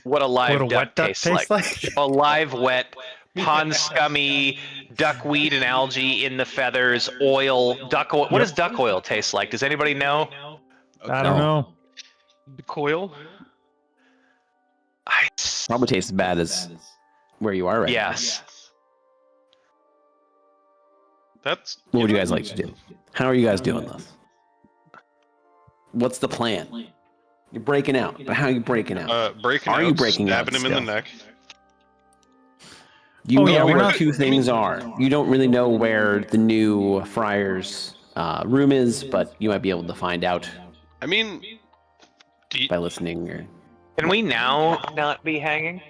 what a live What a duck wet duck tastes tastes like. like? A live, wet, pond scummy, duckweed and algae in the feathers, oil, duck oil. What does duck oil taste like? Does anybody know? I don't know. The coil? Probably tastes as bad as where you are right Yes. That's. now. What would you guys like to do? How are you guys doing this? What's the plan? You're breaking out, but how are you breaking out? Breaking Are out, you breaking out stabbing him in the still? neck. You Oh, know yeah, we're where not- two things are. You don't really know where the new friar's room is, but you might be able to find out I mean, by listening. Or Can we now not be hanging?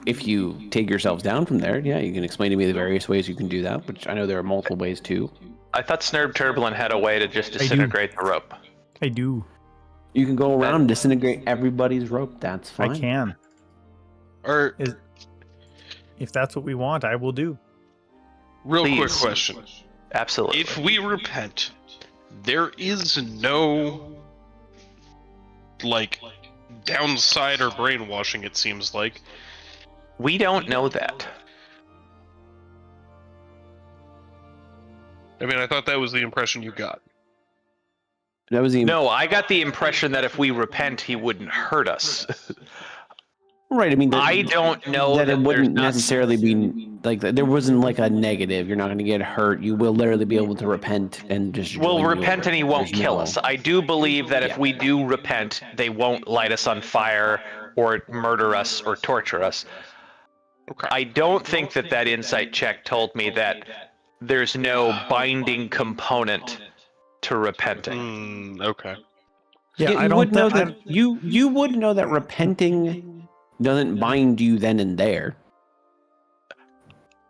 if you take yourselves down from there, yeah, you can explain to me the various ways you can do that. Which I know there are multiple ways too. I thought Snurb Nerblin had a way to just do. disintegrate the rope. I do. You can go around and disintegrate everybody's rope. That's fine. I can. or If that's what we want, I will do. real quick Please. question: Absolutely. if we repent, there is no like downside or brainwashing. It seems like. We don't know that. I mean, I thought that was the impression you got. That was the No, I got the impression that if we repent, he wouldn't hurt us. right. I mean, I don't know that it that wouldn't there's not- necessarily be like there wasn't like a negative. You're not going to get hurt. You will literally be able to repent and just. We'll join you repent over. and he won't There's kill no- us. I do believe that if Yeah. we do repent, they won't light us on fire or murder us or torture us. Okay. I don't think that that insight check told me that there's no binding component to repenting. Okay. Yeah, you I don't would know I- that you would know that repenting doesn't bind you then and there.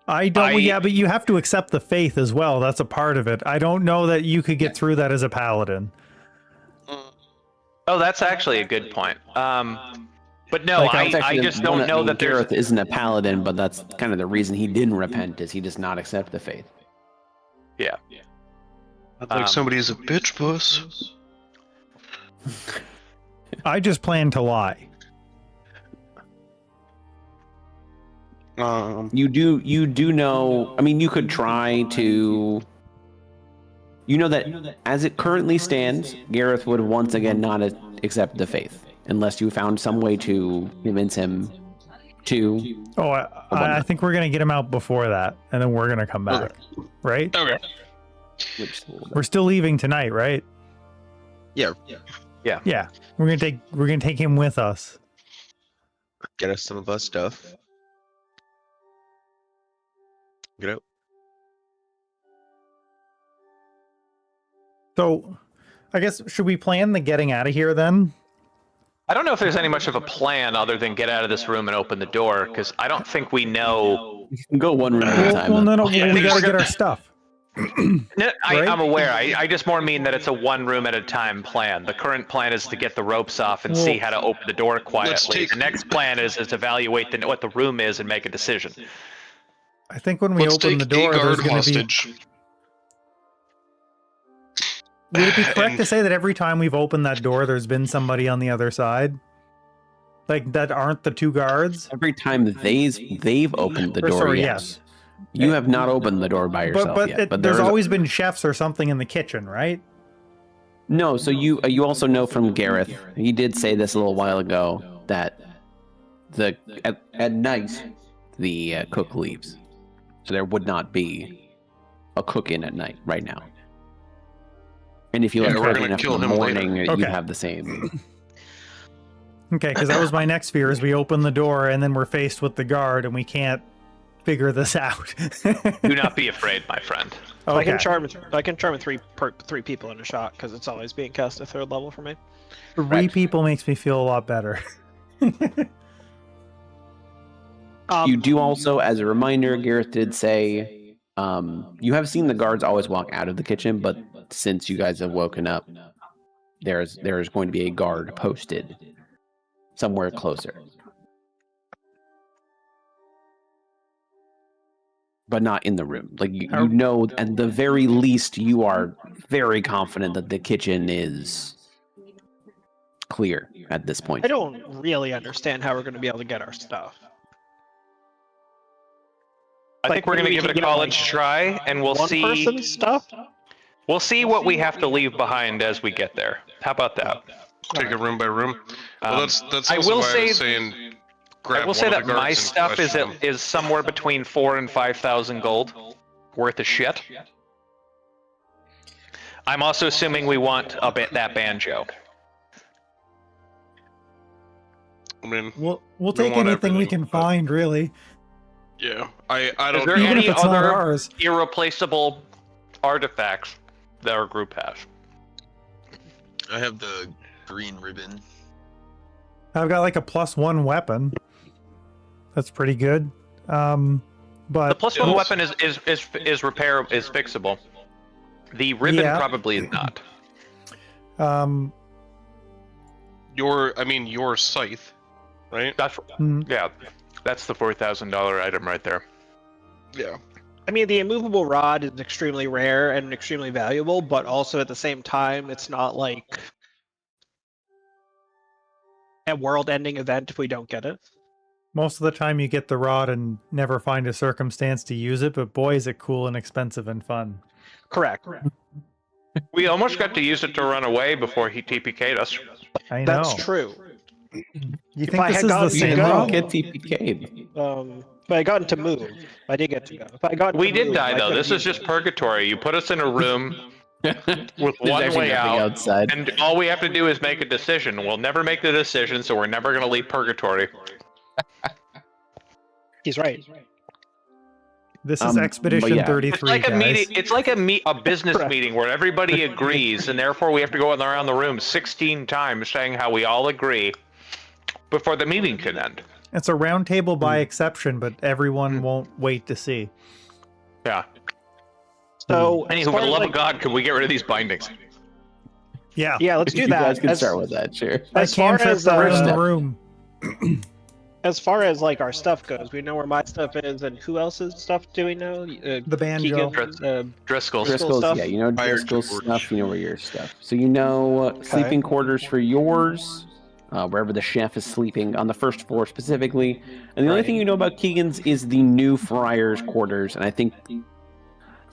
I don't. I- Yeah, but you have to accept the faith as well. That's a part of it. I don't know that you could get through that as a paladin. Oh, that's actually a good point. But no, Like, was I actually just one don't of- know that there's. Gareth isn't a paladin, but that's kind of the reason he didn't repent is he does not accept the faith. Yeah. I'd like somebody who's a bitch puss. I just plan to lie. You do know. I mean, you could try to. You know that as it currently stands, Gareth would once again not accept the faith unless you found some way to convince him to. Oh, I think we're gonna get him out before that, and then we're gonna come back. Right? Okay. Which, We're still leaving tonight, right? Yeah. Yeah. We're gonna take him with us. Get us some of our stuff. Get out. So, I guess should we plan the getting out of here then? I don't know if there's any much of a plan other than get out of this room and open the door, because I don't think we know. you can go one room at a time. Well, no, Yeah, I we think gotta we're get gonna- our stuff. No, Right? I'm aware. I just more mean that it's a one room at a time plan. The current plan is to get the ropes off and see how to open the door quietly. take- The next plan is to evaluate what the room is and make a decision. I think when we Let's open take the door, a there's guard gonna hostage. be. Would it be correct And- to say that every time we've opened that door, there's been somebody on the other side? Like that aren't the two guards? Every time they've opened the Or, door, sorry, yes. You have not opened the door by yourself But, yet. But there's there is- always been chefs or something in the kitchen, right? No, so you also know from Gareth, he did say this a little while ago that at night the cook leaves, so there would not be a cook in at night right now. And if you Yeah, left we're early gonna enough kill in the him later. morning, you'd Okay. have the same. Okay, because that was my next fear: is we open the door and then we're faced with the guard and we can't figure this out. Do not be afraid, my friend. Okay. I can charm three people in a shot because it's always being cast at 3rd level for me. 3 people makes me feel a lot better. You do also, as a reminder, Gareth did say, you have seen the guards always walk out of the kitchen, but since you guys have woken up, there is going to be a guard posted somewhere closer. But not in the room. Like, you know, at the very least, you are very confident that the kitchen is clear at this point. I don't really understand how we're going to be able to get our stuff. I think we're going to give it a college try, and we'll see. One-person stuff? We'll see what we have to leave behind as we get there. How about that? Take it room by room. Well, that's I also will why I say- was saying. Grab I will one say of the that my guards and stuff question them. is somewhere between 4,000 and 5,000 gold worth of shit. I'm also assuming we want that banjo. I mean, We'll We take want anything we everything, can but- find, really. yeah. I Is don't there know. Even any if it's not other ours. irreplaceable artifacts that our group has? I have the green ribbon. I've got like a +1 weapon. That's pretty good. But The +1 Yes. weapon is fixable. The ribbon Yeah. probably is not. Your scythe, right? That's mm, yeah. That's the $4,000 item right there. Yeah. I mean, the immovable rod is extremely rare and extremely valuable, but also at the same time, it's not like a world-ending event if we don't get it. most of the time you get the rod and never find a circumstance to use it, but boy, is it cool and expensive and fun. Correct. We almost got to use it to run away before he TPK'd us. I know. That's true. You If think I this had is the gotten to same go- rod? Get TPK'd. If I gotten to move, I did get to go. If I got We to did move, die I though. could've This is used just it. purgatory. You put us in a room with There's one actually way nothing out, outside. and all we have to do is make a decision. We'll never make the decision, so we're never going to leave purgatory. He's right. This is But Expedition yeah. 33, It's like a guys. meeting. It's like a business Correct. meeting where everybody agrees, and therefore we have to go around the room 16 times saying how we all agree before the meeting can end. It's a round table by exception, but everyone won't wait to see. Yeah. So, Anywho, as for far the as, love like- of God, can we get rid of these bindings? Yeah. yeah, let's do You that. guys can As- start with that, sure. I as far cantrip as, the rest of uh, the room. As far as like our stuff goes, we know where my stuff is, and who else's stuff do we know? The banjo. Keegan's, Driscoll's. Driscoll Driscoll's, stuff? yeah, you know Fire Driscoll's George. stuff, you know where your stuff. So you know sleeping quarters for yours, wherever the chef is sleeping, on the first floor specifically. And the only Right. thing you know about Keegan's is the new Friar's quarters, and I think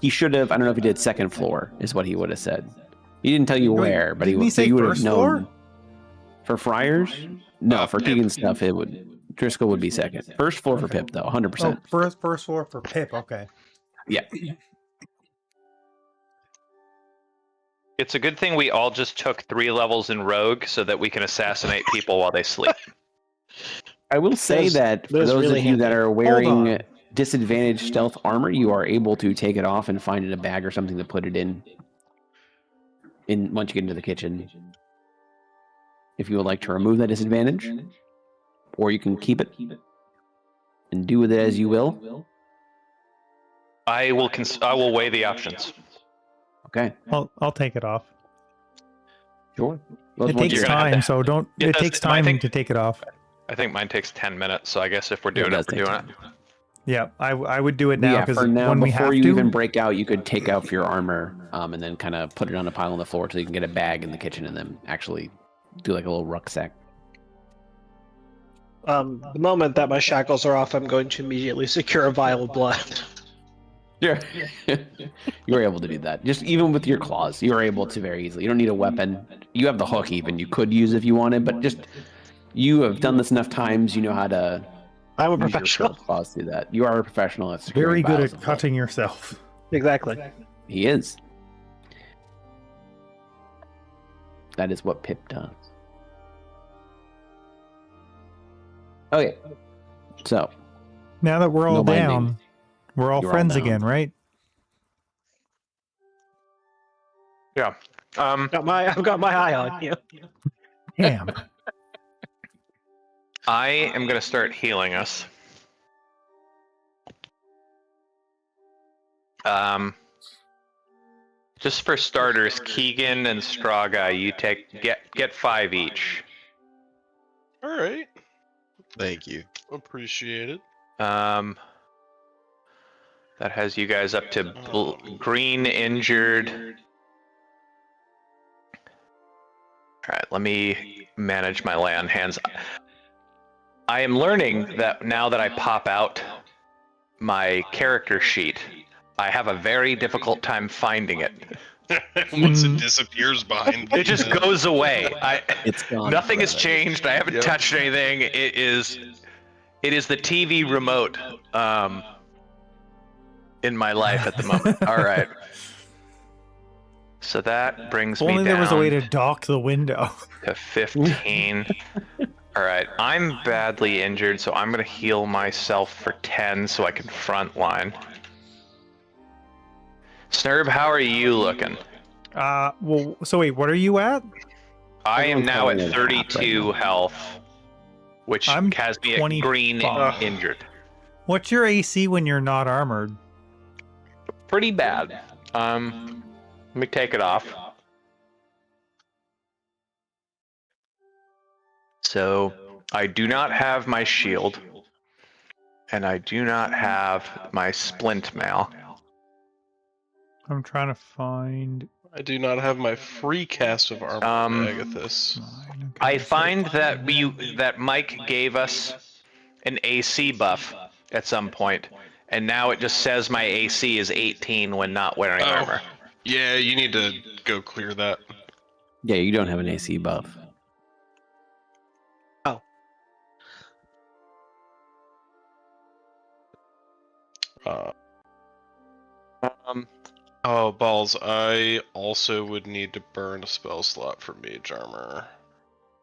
he should have, I don't know if he did second floor, is what he would have said. He didn't tell you Wait, where, but he didn't he would, so say you would have first known. floor? For Friars? No, for Pip. Keegan's stuff, it would. Driscoll would be second. First floor for Okay. Pip, though, 100%. Oh, first floor for Pip. Okay. Yeah. It's a good thing we all just took 3 levels in Rogue so that we can assassinate people while they sleep. I will say That's- that for that's those really of you that handy. are on. wearing disadvantaged stealth armor, you are able to take it off and find it a bag or something to put it in once you get into the kitchen. If you would like to remove that disadvantage, or you can keep it and do with it as you will. I will weigh the options. Okay, I'll take it off. sure. Those It ones takes you're gonna have time, to- so don't. It It does- takes I time think- to take it off. I think mine takes 10 minutes, so I guess if we're Yeah, it doing it, does we're take doing time. it. Yeah, I would do it now Yeah, because for now, when we before have you to. even break out, you could take out your armor and then kind of put it on a pile on the floor so you can get a bag in the kitchen and then actually do like a little rucksack. The moment that my shackles are off, I'm going to immediately secure a vial of blood. Yeah. You were able to do that. Just even with your claws, you were able to very easily. You don't need a weapon. You have the hook even. You could use if you wanted, but just you have done this enough times, you know how to I'm a use your professional. claws to do that. You are a professional at securing Very good vials at of blood. cutting yourself. Exactly. He is. That is what Pip does. Okay. So, Now that we're all No binding. down, we're all You're all friends down. again, right? Yeah. I've got my eye on you. Damn. I am going to start healing us. Just for starters, Keegan and StrawGuy, you get 5 each. All right. Thank you. Appreciate it. That has you guys up to green injured. All right, let me manage my lay on hands. I am learning that now that I pop out my character sheet, I have a very difficult time finding it. Once it disappears behind It just goes away. it's gone. Nothing has forever. changed. I haven't Yep. touched anything. It is the TV remote in my life at the moment. All right. So that brings If me only down there was a way to dock the window. to 15. All right. I'm badly injured, so I'm going to heal myself for 10 so I can front line. Snurb, how are you looking? Well, so wait, what are you at? I am Everyone's now at having a nap right 32 now. health, which I'm has me at 25. green injured. What's your AC when you're not armored? Pretty bad. Let me take it off. So I do not have my shield, and I do not have my splint mail. I'm trying to find I do not have my free cast of armor Agathis. mine. I Okay. find that Mike gave us an AC buff at some point, and now it just says my AC is 18 when not wearing armor. Yeah, you need to go clear that. Yeah, you don't have an AC buff. Oh, balls. I also would need to burn a spell slot for mage armor.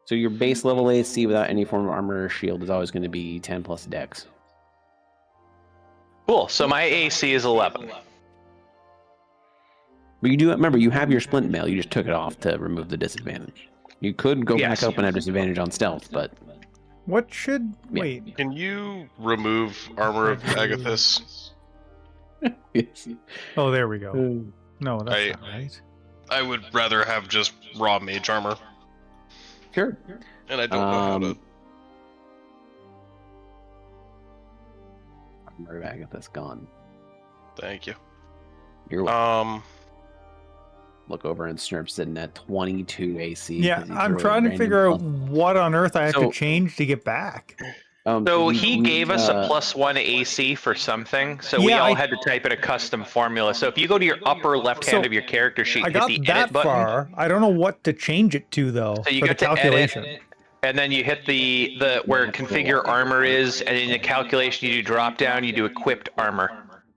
So your base level AC without any form of armor or shield is always going to be 10 plus dex. Cool. So my AC is 11. But you do remember you have your splint mail. You just took it off to remove the disadvantage. You could go Yes. back up and have disadvantage on stealth, but What should Yeah. wait? Can you remove armor of Agathis? Oh, there we go. No, that's I- not right. I would rather have just raw mage armor, sure. and I don't know how to. Armor of Agatha's gone. Thank you. You're look over and Snurb sitting at 22 AC. Yeah, 'cause he I'm threw a trying to random figure out plus- what on earth I have So- to change to get back. So we- he we, gave us a +1 AC for something, so we Yeah, all I- had to type in a custom formula. So if you go to your upper left hand So, of your character sheet, I hit got the that edit button. far. I don't know what to change it to though So you for the got to calculation. edit, and then you hit the where configure armor is, and in the calculation you do drop down, you do equipped armor.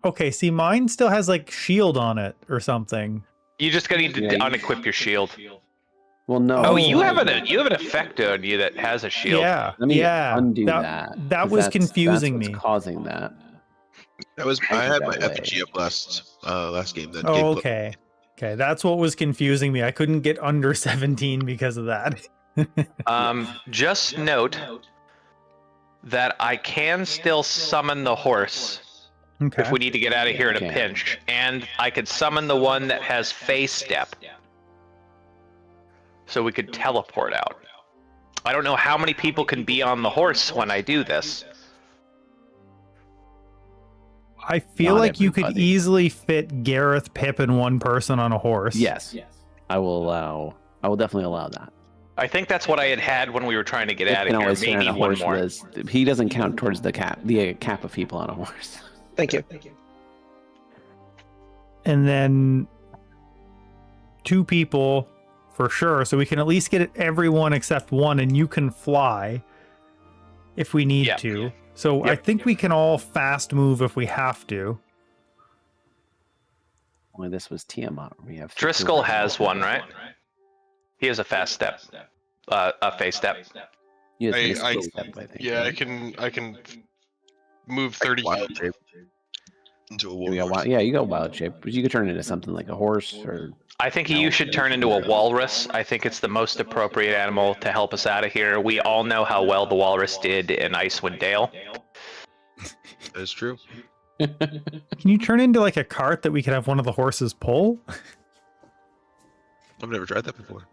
Okay, see, mine still has like shield on it or something. You just gotta need to Yeah, you- unequip your shield. Well, no. Oh, you have an effect on you that has a shield. Yeah, Let me yeah. undo that. that. That 'cause was that's confusing what's me. causing that. That was I had my that way. effigy up last game. That Oh, game okay. Okay, that's what was confusing me. I couldn't get under 17 because of that. Just note that I can still summon the horse Okay. if we need to get out of here in a Okay. pinch, and I could summon the one that has phase step, so we could teleport out. I don't know how many people can be on the horse when I do this. I feel Not like you could everybody. easily fit Gareth, Pip, and one person on a horse. Yes. I will definitely allow that. I think that's what I had when we were trying to get It out can of here. always fit on Maybe a one horse more. list. He doesn't count towards the cap of people on a horse. Thank you. And then 2 people for sure. So we can at least get everyone except one, and you can fly if we need Yep. to. So I Yep. think we can all fast move if we have to. Only this was Tiamat. We have Dri Skell has one, right? He has a fast step, a phase step. You just take a I speed step, I think. yeah, right? I can move 30 Wild feet. shape into a Maybe a warhorse. wild, yeah, you go wild shape, but you could turn it into something like a horse or. I think you should turn into a walrus. I think it's the most appropriate animal to help us out of here. We all know how well the walrus did in Icewind Dale. That is true. Can you turn into like a cart that we could have one of the horses pull? I've never tried that before.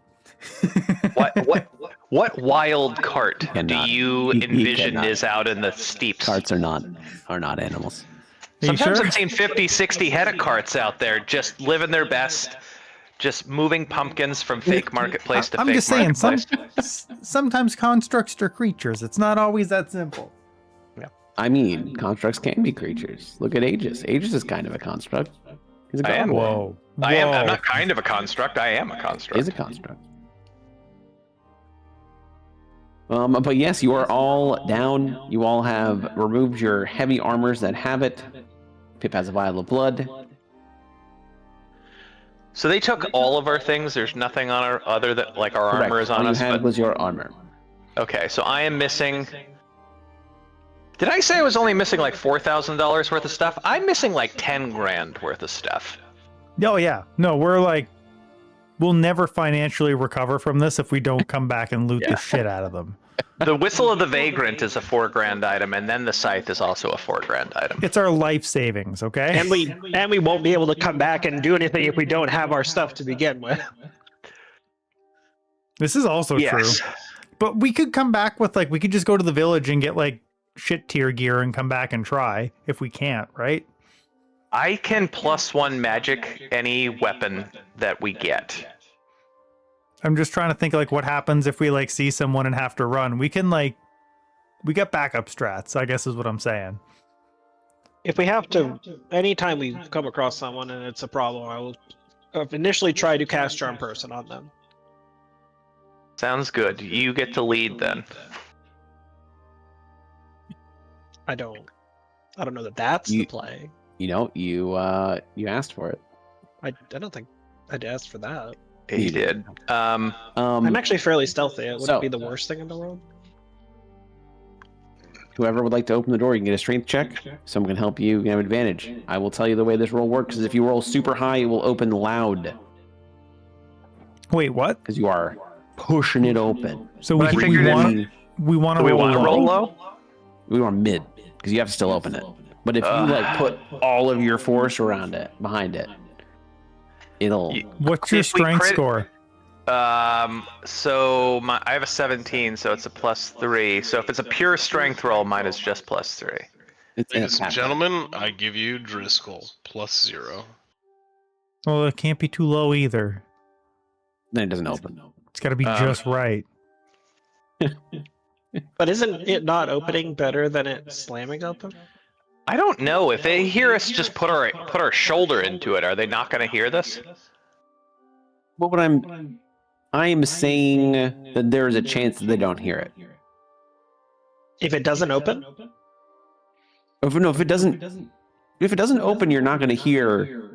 What wild cart do Cannot. you He envision cannot. is out in the steeps? Carts are not animals. Are you Sometimes sure? I've seen 50, 60 head of carts out there just living their best, just moving pumpkins from fake marketplace to I'm fake just saying, marketplace. sometimes constructs are creatures. It's not always that simple. I mean, constructs can be creatures. Look at Aegis. Aegis is kind of a construct. He's a I am. god. Whoa. I am. I'm Whoa. not kind of a construct. I am a construct. Is a construct. But yes, you are all down. You all have removed your heavy armors that have it. Pip has a vial of blood. So they took all of our things. There's nothing on our other that like our Correct. armor is All on you us. had But was your armor. okay, so I am missing. Did I say I was only missing like $4,000 worth of stuff? I'm missing like 10 grand worth of stuff. Oh yeah. No, we'll never financially recover from this if we don't come back and loot the shit out of them. The Whistle of the Vagrant is a 4 grand item, and then the Scythe is also a 4 grand item. It's our life savings, okay? And we won't be able to come back and do anything if we don't have our stuff to begin with. This is also Yes. true. But we could come back with we could just go to the village and get shit tier gear and come back and try if we can't, right? I can +1 magic any weapon that we get. I'm just trying to think what happens if we see someone and have to run. We can we got backup strats, I guess is what I'm saying. If we have to, anytime we come across someone and it's a problem, I will initially try to cast Charm Person on them. Sounds good. You get to lead then. I don't know that that's the play. You know, you asked for it. I don't think I'd ask for that. He did. I'm actually fairly stealthy. It wouldn't so- be the worst thing in the world. Whoever would like to open the door, you can get a strength check. Someone can help you. You can have advantage. I will tell you the way this roll works is if you roll super high, it will open loud Wait, what? because you are pushing it open. So But I we figured want it- we want Do to we want to roll low? We are mid because you have to still open it. But if you put all of your force around it, behind it, it'll. What's your If we strength crit- score? So I have a 17, so it's a +3. So if it's a pure strength roll, mine is just +3. It's Ladies and half. gentlemen, I give you Dri Skell +0. Well, it can't be too low either. Then it doesn't open. It's got to be just right. But isn't it not opening better than it slamming open? I don't know if they hear us just put our shoulder into it. Are they not going to hear this? Well, I am saying that there is a chance that they don't hear it. If it doesn't open? If it doesn't open, you're not going to hear.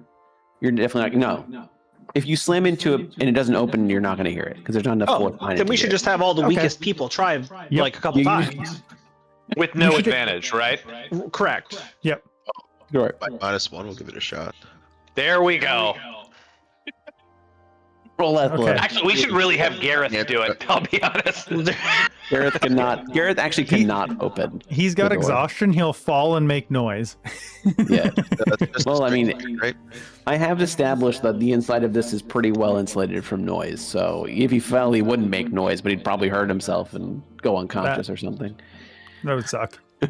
You're definitely not. No. If you slam into it and it doesn't open, you're not going to hear it because there's not enough force behind it. Then to we hear should it. just have all the Okay. weakest people try a couple You- times. With no should- advantage, right? Correct. Yep. Right. -1, we'll give it a shot. There we go. Roll that blood. Actually, we should really have Gareth do it. I'll be honest. Gareth cannot. Gareth actually cannot open. He's got the door. exhaustion. He'll fall and make noise. Yeah. That's just Well, I mean- strength, right? I have established that the inside of this is pretty well insulated from noise. So if he fell, he wouldn't make noise, but he'd probably hurt himself and go unconscious or something. That would suck. Is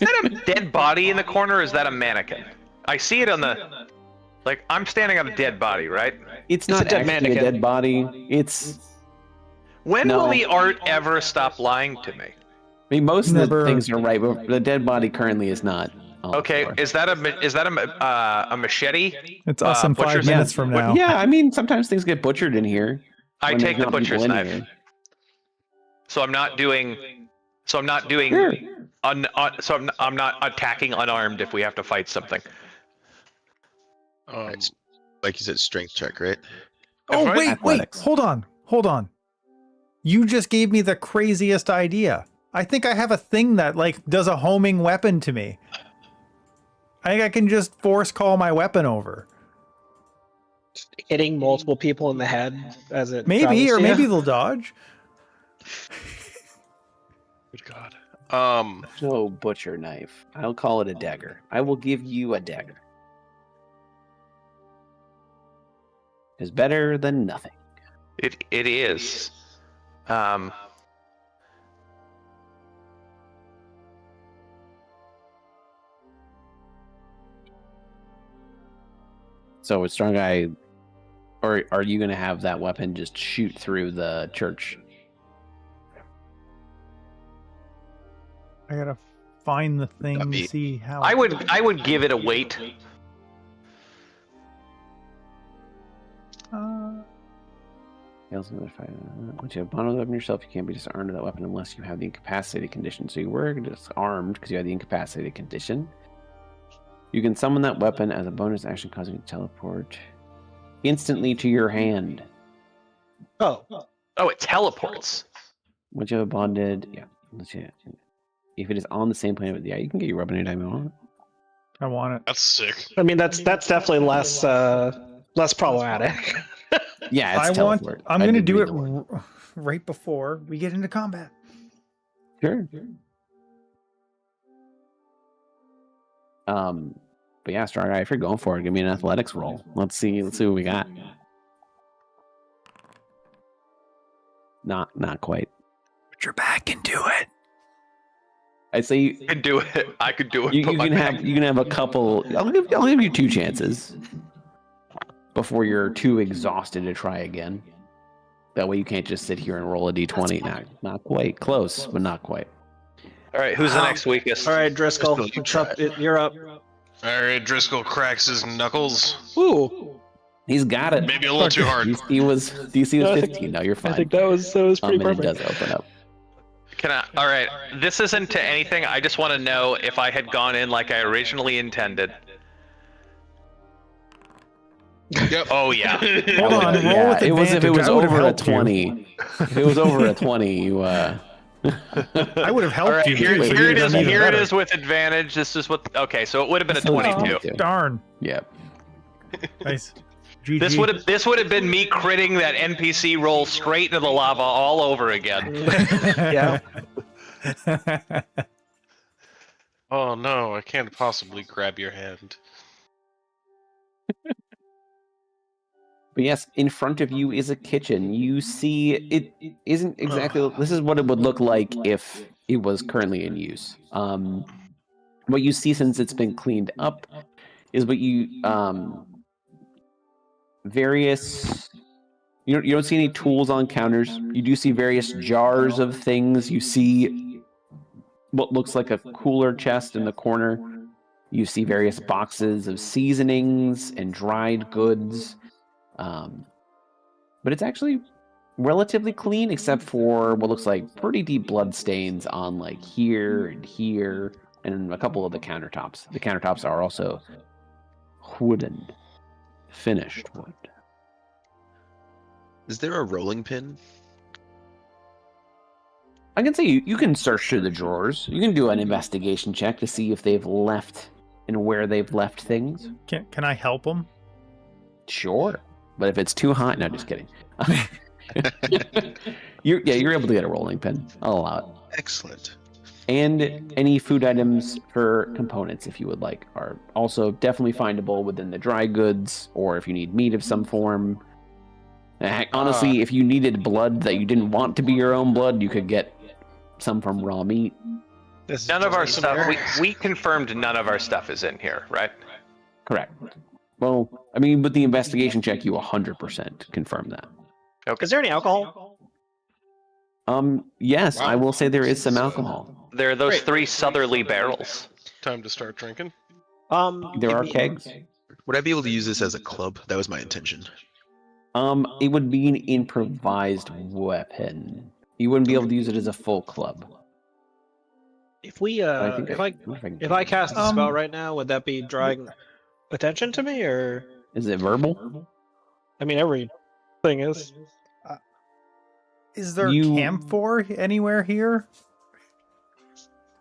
that a dead body in the corner, or is that a mannequin? I see it on the... I'm standing on a dead body, right? It's a not dead actually a mannequin. dead body. It's. When No. will the art ever stop lying to me? I mean, most of Never- the things are right, but the dead body currently is not. on the Okay, floor. is that a machete? It's us in 5 butcher's minutes knife? from What- now. Yeah, I mean, sometimes things get butchered in here. I when take there's the not people butcher's in knife. here. So I'm not doing. So I'm not doing. Sure. So I'm not attacking unarmed if we have to fight something. Like you said, strength check, right? Oh, If I- wait, Athletics. hold on. You just gave me the craziest idea. I think I have a thing that like does a homing weapon to me. I think I can just force call my weapon over. Hitting multiple people in the head as it Maybe, travels or to maybe you. they'll dodge. Good God. No butcher knife. I'll call it a dagger. I will give you a dagger. It's better than nothing. It is. So with StrawGuy, or are you going to have that weapon just shoot through the church? I gotta find the thing to me. see how. I would give it a weight. Once you have bonded weapon yourself, you can't be disarmed of that weapon unless you have the incapacitated condition. So you were disarmed because you had the incapacitated condition. You can summon that weapon as a bonus action, causing it to teleport instantly to your hand. Oh, It teleports. Once you have bonded, if it is on the same plane, you can get your weapon anytime you want. I want it. That's sick. I mean that's definitely less problematic. Yeah, it's teleport. I'm I gonna did do read it the word. right before we get into combat. Sure. But yeah, StrawGuy, if you're going for it, give me an athletics roll. Let's see what we got. Not quite. Put your back into it. I say I could do it. I could do it. you Put my can back- have a couple. I'll give you 2 chances before you're too exhausted to try again. That way you can't just sit here and roll a d20. Not quite. Close, but not quite. All right, who's the next weakest? All right, Driscoll, you're up. All right, Driscoll cracks his knuckles. Ooh, He's got it. Maybe a little too hard. DC was No, I think- 15. No, you're fine. I think that was pretty and it perfect. does open up. All right, this isn't to anything. I just want to know if I had gone in like I originally intended. Yep. Oh yeah. Hold on, roll Yeah, with it was if it advantage. was I would've over a helped you. 20. If it was over a 20, you I would have helped All right, you. here too, so it you'd is. have done even Here it better. is with advantage. This is what. Okay, so it would have been a So it's 22. 22. Darn. Yep. Nice. GG. This would have been me critting that NPC roll straight into the lava all over again. Yeah. Oh no, I can't possibly grab your hand. But yes, in front of you is a kitchen. You see, it isn't exactly. This is what it would look like if it was currently in use. What you see since it's been cleaned up is what you various. You don't see any tools on counters. You do see various jars of things. You see what looks like a cooler chest in the corner. You see various boxes of seasonings and dried goods. But it's actually relatively clean, except for what looks like pretty deep blood stains on like here and a couple of the countertops. The countertops are also wooden, finished wood. Is there a rolling pin? I can say you can search through the drawers. You can do an investigation check to see if they've left and where they've left things. Can I help them? Sure. But if it's too hot, no, just kidding. You're able to get a rolling pin. I'll allow it. Excellent. And any food items for components, if you would like, are also definitely findable within the dry goods, or if you need meat of some form. Heck, honestly, if you needed blood that you didn't want to be your own blood, you could get some from raw meat. None of our stuff. We confirmed none of our stuff is in here, right? Correct. Well, I mean, with the investigation check, you 100% confirm that. Is there any alcohol? Yes, Wow. I will say there is some alcohol. There are those Great. 3 southerly barrels. Time to start drinking. There are kegs. Would I be able to use this as a club? That was my intention. It would be an improvised weapon. You wouldn't be able to use it as a full club. If we I think if I cast a spell right now, would that be drawing attention to me, or Is it verbal? I mean every thing is. Is there You- camphor anywhere here?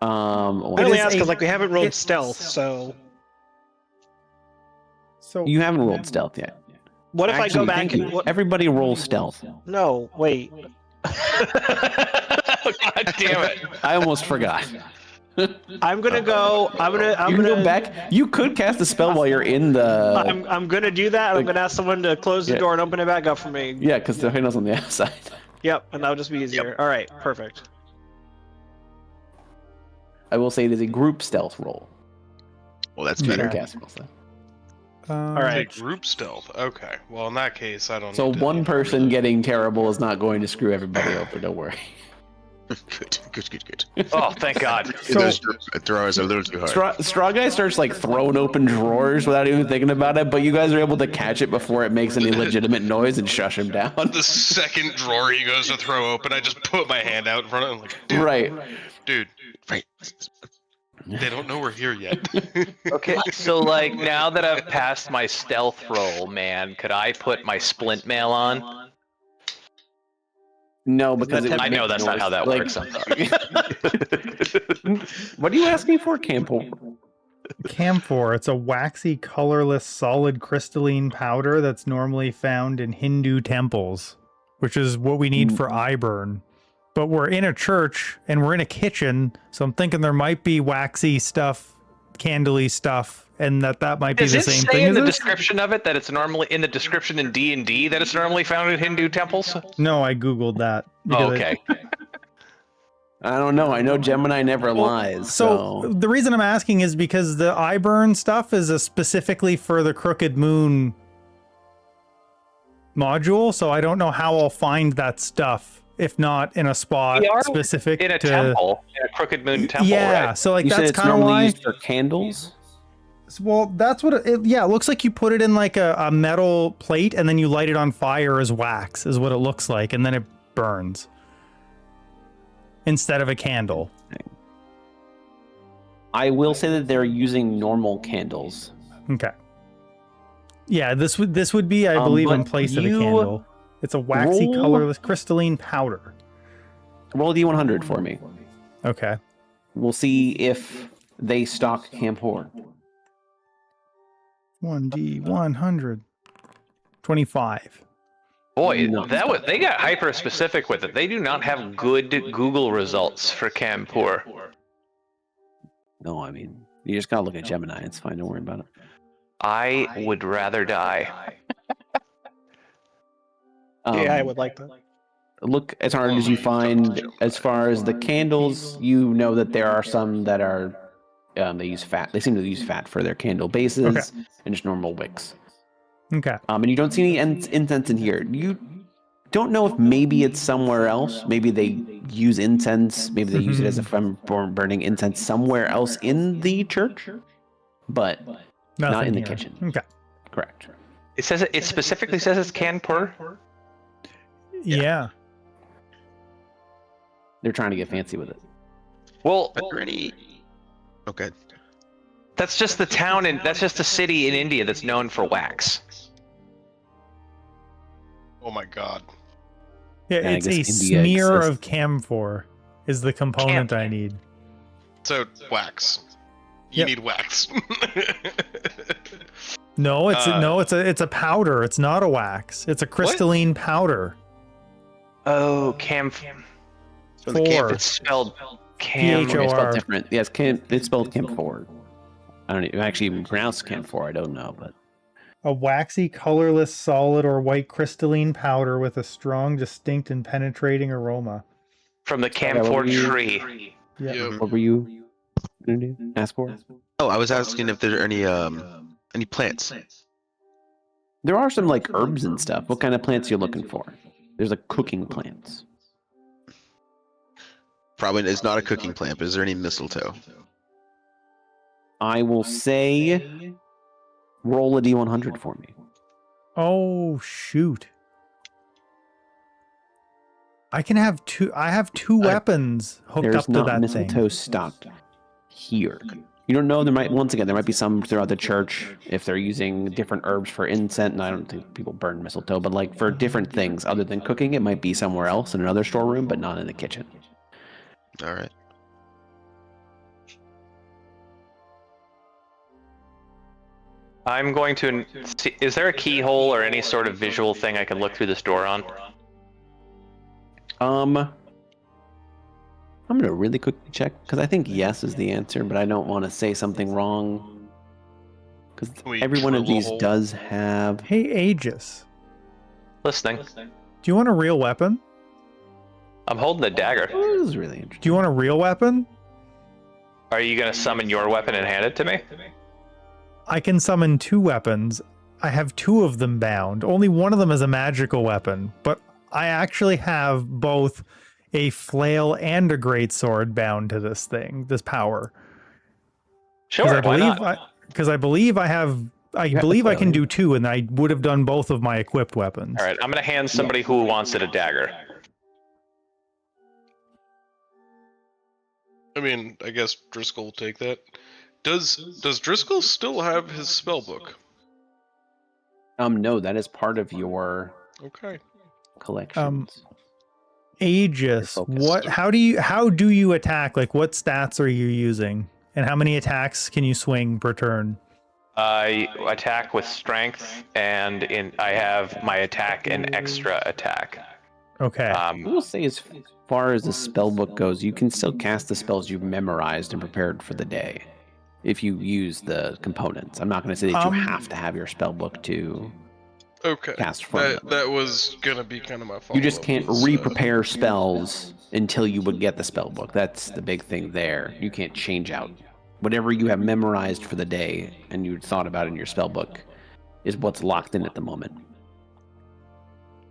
I well, only is ask because a- like we haven't rolled it's- stealth, so So you haven't rolled stealth yet. what if I Actually, go back thank and you. what? Everybody roll stealth. No, wait. God damn it. I almost forgot. I'm gonna go. I'm You can gonna go back. You could cast a spell while you're in the. I'm gonna do that. I'm like- gonna ask someone to close the Yeah. door and open it back up for me. Yeah, because the handle's on the outside. Yep, and that'll just be easier. All right, perfect. I will say it is a group stealth roll. Well, that's You better. can cast spell stealth. All right. Group stealth. Okay. Well, in that case, I don't. So need to- one person getting terrible is not going to screw everybody over. Don't worry. Good. Oh, thank God. Those drawers are a little too hard. StrawGuy starts like throwing open drawers without even thinking about it, but you guys are able to catch it before it makes any legitimate noise and shush him down. The second drawer he goes to throw open, I just put my hand out in front of him, like, dude, Right. dude, Right. they don't know we're here yet. Okay, so like now that I've passed my stealth roll, man, could I put my splint mail on? No, because it would I know make that's not noise. how that Like- works. I'm sorry. What are you asking for, Campo? camphor. It's a waxy, colorless, solid crystalline powder that's normally found in Hindu temples, which is what we need for eye burn. But we're in a church and we're in a kitchen, so I'm thinking there might be waxy stuff, candly stuff, and that might be Does the it same say thing in as the this? description of it that it's normally in the description in D&D that it's normally found in Hindu temples? No, I googled that. because Oh, okay. I don't know. I know Gemini never lies. So the reason I'm asking is because the eye burn stuff is specifically for the Crooked Moon module, so I don't know how I'll find that stuff if not in a spot We are specific In a to temple, in a Crooked Moon temple, yeah, right? so like you said that's it's kind of normally why. used for candles. Well, that's what yeah, it looks like you put it in like a metal plate and then you light it on fire as wax is what it looks like, and then it burns instead of a candle. I will say that they're using normal candles. Okay. Yeah, this would be, I believe, in but place of a you candle. It's a waxy, roll- colorless, crystalline powder. Roll a D100 for me. Okay. We'll see if they stock Camphor. 1D100. 25. Boy, No. they got hyper specific with it. They do not have good Google results for Campur. No, I mean, you just gotta look at Gemini. It's fine. Don't worry about it. I would rather die. Yeah, I would like that. Look as hard as you find. As far as the candles, you know that there are some that are they use fat. They seem to use fat for their candle bases Okay. and just normal wicks. Okay. And you don't see any incense in here. You don't know if maybe it's somewhere else. Maybe they use incense. Maybe they use it as a form for burning incense somewhere else in the church, but not Nothing in the here. kitchen. Okay. Correct. It says it specifically says it's Campur. Yeah. They're trying to get fancy with it. Well, Are there any? Okay. that's just the town and that's just a city in India that's known for wax. Oh my god. Yeah, And I it's a guess India smear exists. of camphor is the component I need. So wax. You Yep. need wax. No, it's it's a powder. It's not a wax. It's a crystalline powder. Oh, Camp. From the camp, Four. It's spelled Cam. PHO. It's spelled Or- different. Yes, it's spelled Camphor. I don't actually even pronounce Camphor. I don't know, but A waxy, colorless, solid or white crystalline powder with a strong, distinct, and penetrating aroma. From the what camphor were you- tree. Yeah. Yep. what were you gonna do? Ask for? Oh, I was asking if there are any plants. There are some like herbs and stuff. What kind of plants you're looking for? There's like cooking plants. Probably it's not a cooking plant, but is there any mistletoe? I will say, roll a D100 for me. Oh shoot! I can have two. I have two weapons hooked There's up to not that mistletoe thing. stocked here. You don't know. There might be some throughout the church if they're using different herbs for incense. And I don't think people burn mistletoe, but like for different things other than cooking, it might be somewhere else in another storeroom, but not in the kitchen. All right. I'm going to see, is there a keyhole or any sort of visual thing I can look through this door on? I'm gonna really quickly check because I think yes is the answer, but I don't want to say something wrong because every one of these does have. Hey, Aegis. Listening. Do you want a real weapon? I'm holding a dagger. Oh, this is really interesting. Do you want a real weapon? Are you going to summon your weapon and hand it to me? I can summon 2 weapons. I have 2 of them bound. Only one of them is a magical weapon, but I actually have both a flail and a greatsword bound to this thing, this power. Sure, why not? Because I believe I can do 2, and I would have done both of my equipped weapons. All right, I'm going to hand somebody who wants it a dagger. I mean, I guess Driscoll will take that. Does Driscoll still have his spellbook? No, that is part of your Okay. collections. Aegis, how do you attack? Like, what stats are you using? And how many attacks can you swing per turn? I attack with strength, and I have my attack and extra attack. Okay. I will say, as far as the spellbook goes, you can still cast the spells you've memorized and prepared for the day if you use the components. I'm not going to say that you have to have your spellbook to cast from them. That was going to be kind of my fault. You just can't re-prepare spells until you would get the spellbook. That's the big thing there. You can't change out. Whatever you have memorized for the day and you thought about in your spellbook is what's locked in at the moment.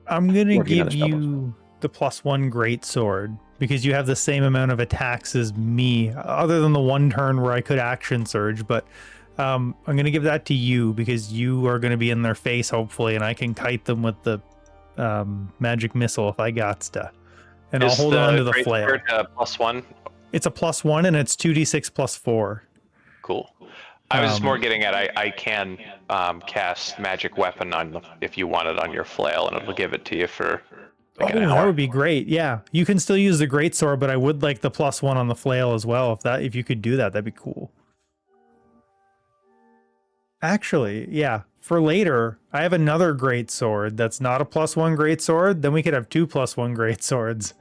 I'm going to give you the +1 greatsword because you have the same amount of attacks as me, other than the 1 turn where I could action surge. But I'm going to give that to you because you are going to be in their face, hopefully, and I can kite them with the magic missile if I gots to. And I'll hold on to the flail. +1? It's a +1 and it's 2d6 +4. Cool. I was just more getting at I can cast magic weapon on if you want it on your flail, and it'll give it to you for like an hour. That would be great. Yeah, you can still use the greatsword, but I would like the +1 on the flail as well. If you could do that, that'd be cool. Actually, yeah. For later, I have another greatsword that's not a +1 greatsword. Then we could have 2 +1 greatswords.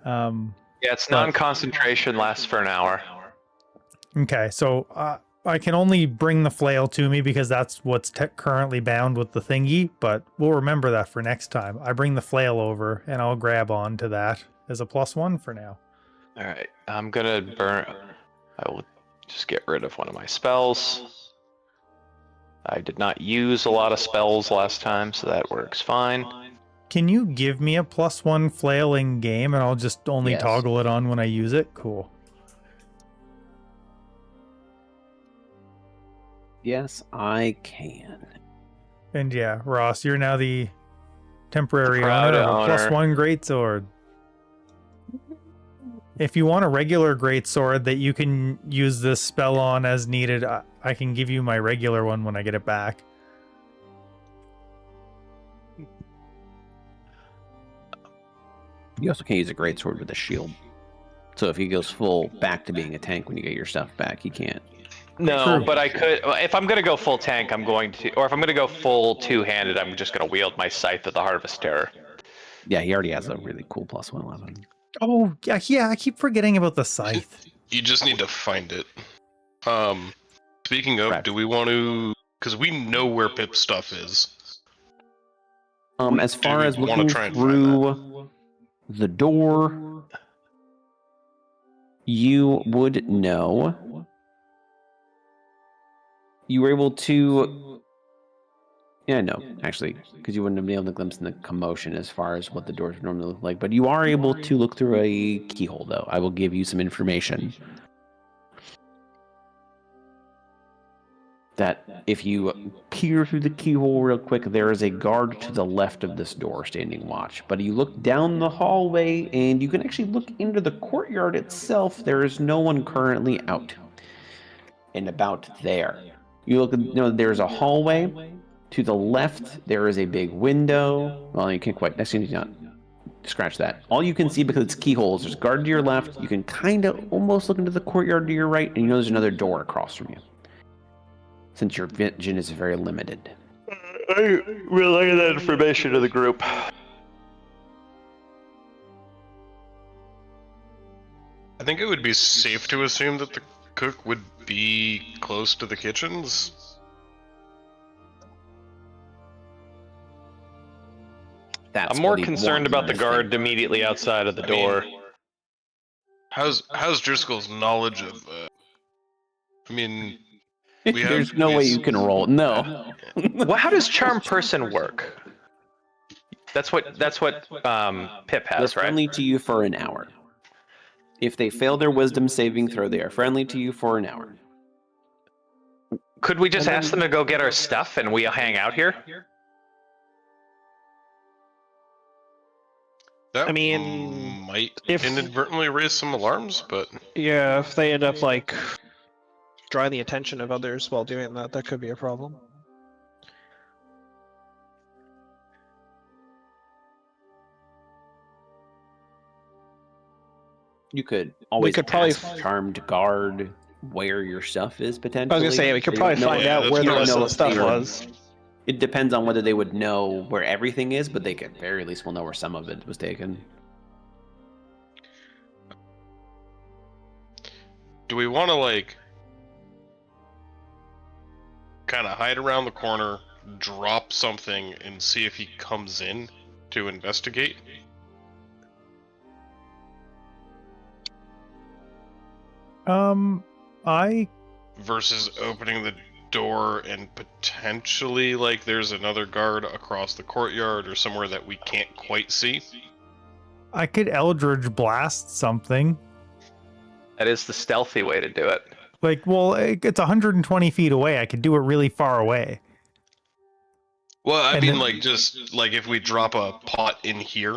Yeah, it's non-concentration, lasts for an hour. Okay, so I can only bring the flail to me because that's what's currently bound with the thingy, but we'll remember that for next time. I bring the flail over and I'll grab on to that as a +1 for now. All right, I'm gonna burn. I will just get rid of one of my spells. I did not use a lot of spells last time, so that works fine. Can you give me a +1 flail in game and I'll just only toggle it on when I use it? Cool. Yes, I can. And yeah, Ross, you're now the temporary Proud owner of a owner. +1 greatsword. If you want a regular greatsword that you can use this spell on as needed, I can give you my regular one when I get it back. You also can't use a greatsword with a shield. So if he goes full back to being a tank when you get your stuff back, he can't. No, True. but I could. If I'm gonna go full tank, I'm going to, or if I'm gonna go full two-handed, I'm just gonna wield my scythe of the Harvest Terror. Yeah, he already has a really cool +1 weapon. Oh, yeah, I keep forgetting about the scythe. You just need to find it. Speaking of, Right. do we want to? Because we know where Pip's stuff is. As far we as wanna looking try and find through the door, you would know. You were able to... Yeah, no, actually, because you wouldn't have been able to glimpse in the commotion as far as what the doors would normally look like. But you are able to look through a keyhole, though. I will give you some information. That if you peer through the keyhole real quick, there is a guard to the left of this door standing watch. But you look down the hallway, and you can actually look into the courtyard itself. There is no one currently out. and about there. You look, there's a hallway. To the left, there is a big window. Well, you can't quite, not scratch that. All you can see, because it's keyholes, there's a guard to your left. You can kind of almost look into the courtyard to your right, and there's another door across from you. Since your vision is very limited. I relay that information to the group. I think it would be safe to assume that the cook would be close to the kitchens. I'm more concerned about the guard immediately outside of the door. How's Driscoll's knowledge of? There's no way you can roll. No. Well, how does Charm Person work? That's what Pip has, They're right? friendly to you for an hour. If they fail their wisdom saving throw, they are friendly to you for an hour. Could we just ask them to go get our stuff and we'll hang out here? That mean, might if- inadvertently raise some alarms, but Yeah, if they end up like drawing the attention of others while doing that, that could be a problem. You could always could probably ask Charmed Guard where your stuff is potentially. I was gonna say we could They probably don't know find if- out that's where the what I rest of know the if stuff they are- was. It depends on whether they would know where everything is, but they could very least will know where some of it was taken. do we want to like kind of hide around the corner, drop something, and see if he comes in to investigate? I Versus opening the door and potentially like there's another guard across the courtyard or somewhere that we can't quite see. could Eldritch Blast something. That is the stealthy way to do it. Like, well, it's 120 feet away. I could do it really far away. Well, I And mean, then- like, just like if we drop a pot in here,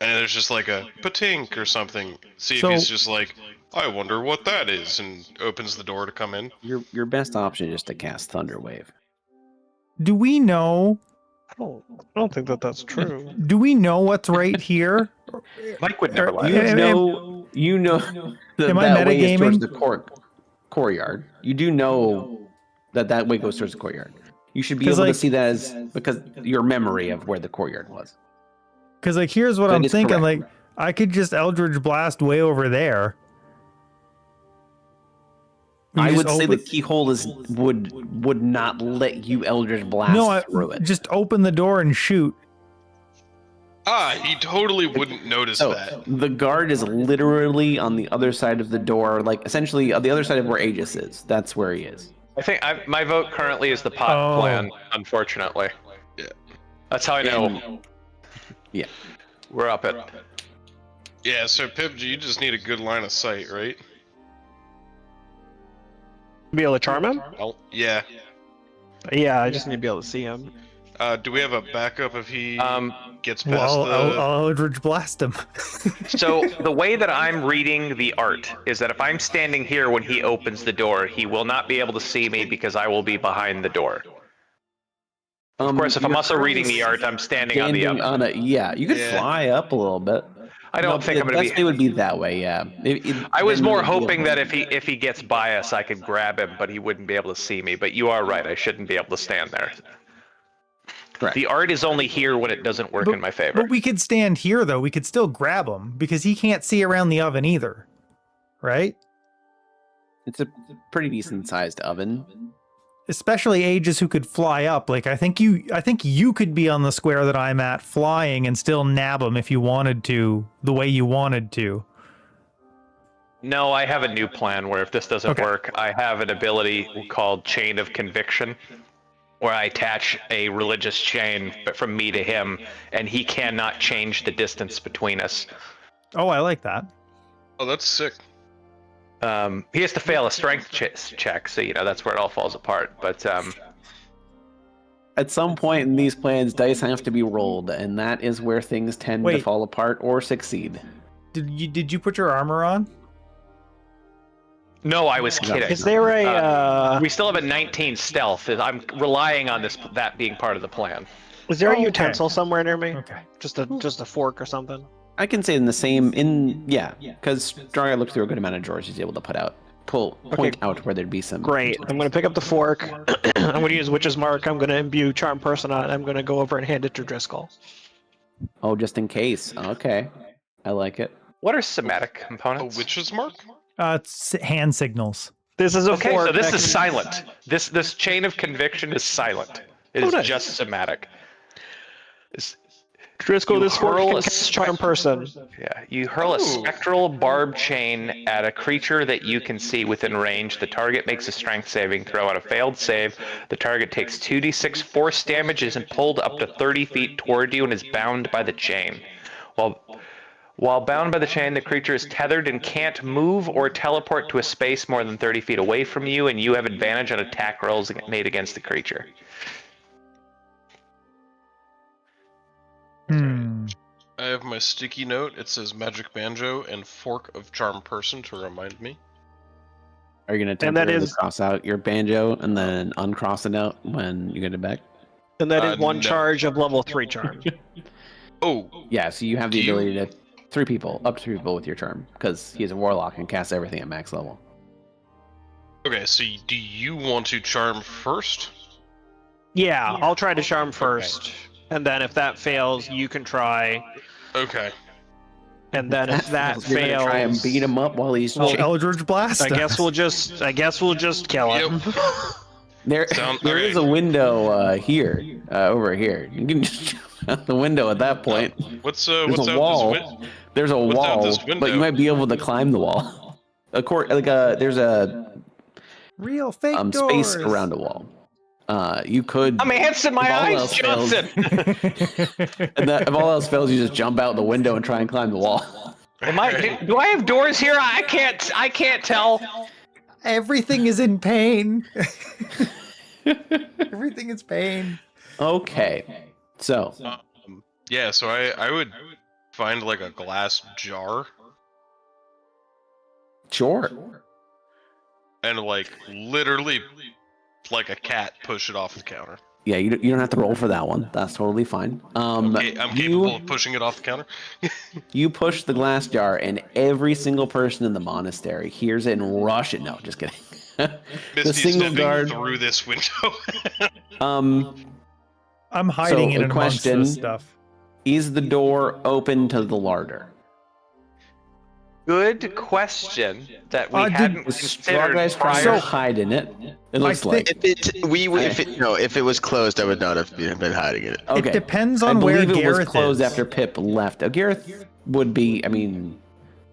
and there's just like a patink or something. See if So- he's just like, I wonder what that is, and opens the door to come in. Your best option is to cast Thunder Wave. Do we know? I don't think that that's true. Do we know what's right here? Mike would never Or- lie. You know that Am I that way is towards metagaming? the courtyard. You do know that way goes towards the courtyard. You should be 'Cause, able like- to see that as because your memory of where the courtyard was. Because like, here's what That I'm is thinking. correct. Like, I could just Eldritch Blast way over there. We I just would say the open- keyhole would not let you Eldritch Blast no, through it. just open the door and shoot. He totally wouldn't notice So that. the guard is literally on the other side of the door, like essentially on the other side of where Aegis is. That's where he is. I think my vote currently is the pot Oh. plan, unfortunately. Yeah. That's how I know And- yeah. we're up it. Yeah, so Pip, you just need a good line of sight, right? Be able to charm him? Yeah. Yeah, I just need to be able to see him. Do we have a backup if he gets past Well, the... I'll Eldritch Blast him. So the way that I'm reading the art is that if I'm standing here when he opens the door, he will not be able to see me because I will be behind the door. Of course, if I'm also reading the art, I'm standing on the up. Yeah, you could Yeah. fly up a little bit. I don't think I'm the going best to way be. would be that way. Yeah. I was then more you'd be hoping able- that if he gets by us, I could grab him, but he wouldn't be able to see me. But you are right. I shouldn't be able to stand there. Correct. The art is only here when it doesn't work in my favor. But we could stand here though. We could still grab him because he can't see around the oven either, right? It's a pretty decent sized oven. Especially Aegis who could fly up. Like I think you could be on the square that I'm at flying and still nab him if you wanted to, the way you wanted to. No, I have a new plan where if this doesn't Okay. work, I have an ability called Chain of Conviction, where I attach a religious chain from me to him, and he cannot change the distance between us. Oh, I like that. Oh, that's sick. He has to fail a strength check, so that's where it all falls apart. But At some point in these plans, dice have to be rolled, and that is where things tend to Wait. fall apart or succeed. Did you put your armor on? No, I was kidding. Is there a We still have a 19 stealth. I'm relying on that being part of the plan. is there a Okay. utensil somewhere near me? Okay. Just a fork or something. I can say because StrawGuy looked through a good amount of drawers. He's able to point out where there'd be some. Great. I'm gonna pick up the fork. I'm gonna use Witch's Mark. I'm gonna imbue Charm Person on it. I'm gonna go over and hand it to Dri Skell. Oh, just in case. Okay, I like it. What are somatic A components? witch's mark? It's hand signals. This is a Okay, fork. so this that is can- silent. This chain of conviction is silent. It is nice. just somatic. Dri Skell, You this fork hurl can a cast Charm Person. Yeah, you hurl a spectral barb chain at a creature that you can see within range. The target makes a strength saving throw. On a failed save, the target takes 2d6 force damage, is pulled up to 30 feet toward you, and is bound by the chain. While bound by the chain, the creature is tethered and can't move or teleport to a space more than 30 feet away from you, and you have advantage on attack rolls made against the creature. I have my sticky note. It says magic banjo and fork of charm person to remind me. Are you gonna And that temporarily is- cross out your banjo and then uncross it out when you get it back? And that is one No. charge of level 3 charm. Oh, Yeah, so you have the Do you- ability to up to 3 people with your charm because he's a warlock and casts everything at max level. okay. So do you want to charm first? Yeah, I'll try to charm first. And then if that fails, you can try. Okay. And then if that You're gonna try and fails, beat him up while he's. Oh, Eldritch Blast. I guess we'll just kill him. Yep. There is a window here, over here. You can just jump out the window at that point. What's There's what's a out wall. this win- There's a what's out wall, this but window? you might be able to climb the wall. There's a Real fake space doors. around a wall. You could. I'm Hanson, my If all eyes, else fails- Johnson. and if all else fails, you just jump out the window and try and climb the wall. Do I have doors here? I can't tell. Everything is in pain. Everything is pain. Okay, so Yeah. So I would find like a glass jar sure. and like literally like a cat push it off the counter. Yeah, you don't have to roll for that one. That's totally fine. Okay, I'm capable of pushing it off the counter. You push the glass jar, and every single person in the monastery hears it and rush it. No, just kidding. The Misty's single stepping guard. through this window. I'm hiding So, in a amongst question. this stuff. Is the door open to the larder? Good question that we Did- hadn't Is considered StrawGuy's trying prior. to hide in it? It looks think- like. If it was closed, I would not have been hiding it. Okay. It depends I on where believe it was Gareth closed is. after Pip left. Gareth would be. I mean,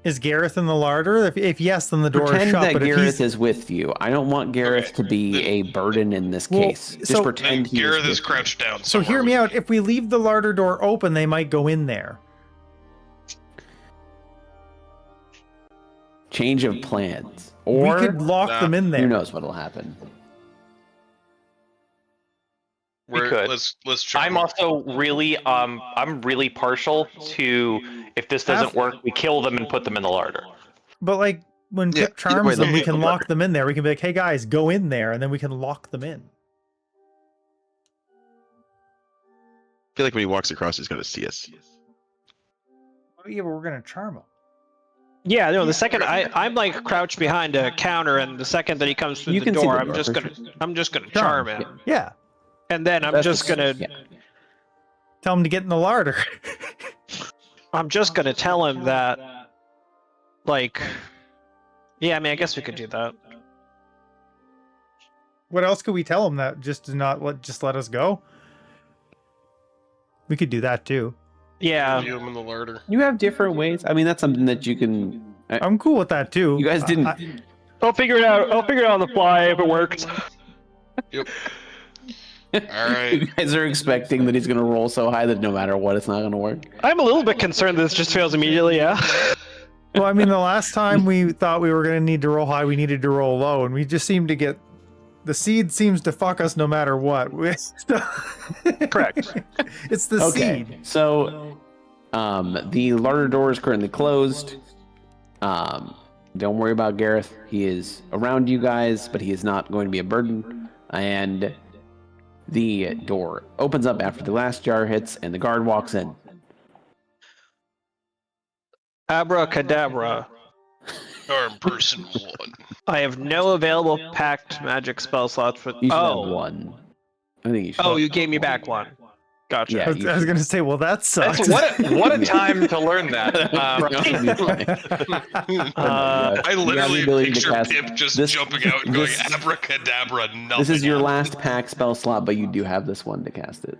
Is Gareth in the larder? If yes, then the door is pretend shut. that But if Gareth he's is with you. I don't want Gareth to be a burden in this Well, case. Just so- And pretend he Gareth is with you. crouched down. so hear somewhere me with out. If we leave the larder door open, they might go in there. Change of plans, or we could lock Nah. them in there. who knows what'll happen. We're- could. Let's try. I'm also really I'm really partial to if this doesn't work, we kill them and put them in the larder. But like when Yeah, Pip either way, charms them, we they'll can be in the lock them in there. We can be like, "Hey guys, go in there," and then we can lock them in. I feel like when he walks across, he's gonna see us. Oh yeah, but we're gonna charm him. Yeah, no. The second I'm like crouched behind a counter, and the second that he comes through You the can see door, the I'm door, just for gonna sure. charm him, Yeah. and then I'm That's just gonna yeah. Tell him to get in the larder. tell him that, like, yeah. I mean, I guess we could do that. What else could we tell him that just to not let us go? We could do that too. Yeah. View him in the larder. You have different ways. I mean, that's something that you can. I'm cool with that too. You guys didn't. I'll figure it out. I'll figure it out on the fly if it works. Yep. All right. You guys are expecting that he's gonna roll so high that no matter what, it's not gonna work. I'm a little bit concerned that this just fails immediately. Yeah. Well, I mean, the last time we thought we were gonna need to roll high, we needed to roll low, and we just seem to get. The seed seems to fuck us no matter what. Correct. It's the Okay, seed. so the larder door is currently closed. Don't worry about Gareth. He is around you guys, but he is not going to be a burden. And the door opens up after the last jar hits, and the guard walks in. Abracadabra. Charm person 1. I have no available packed magic spell slots for. You should have one. I think you should. Oh, you gave me back one. Gotcha. Yeah, I was gonna say, well, that sucks. What a time to learn that. I literally ability to picture cast Pip just this- jumping out and going this- abracadabra. Nothing. This is your last pack spell slot, but you do have this one to cast it.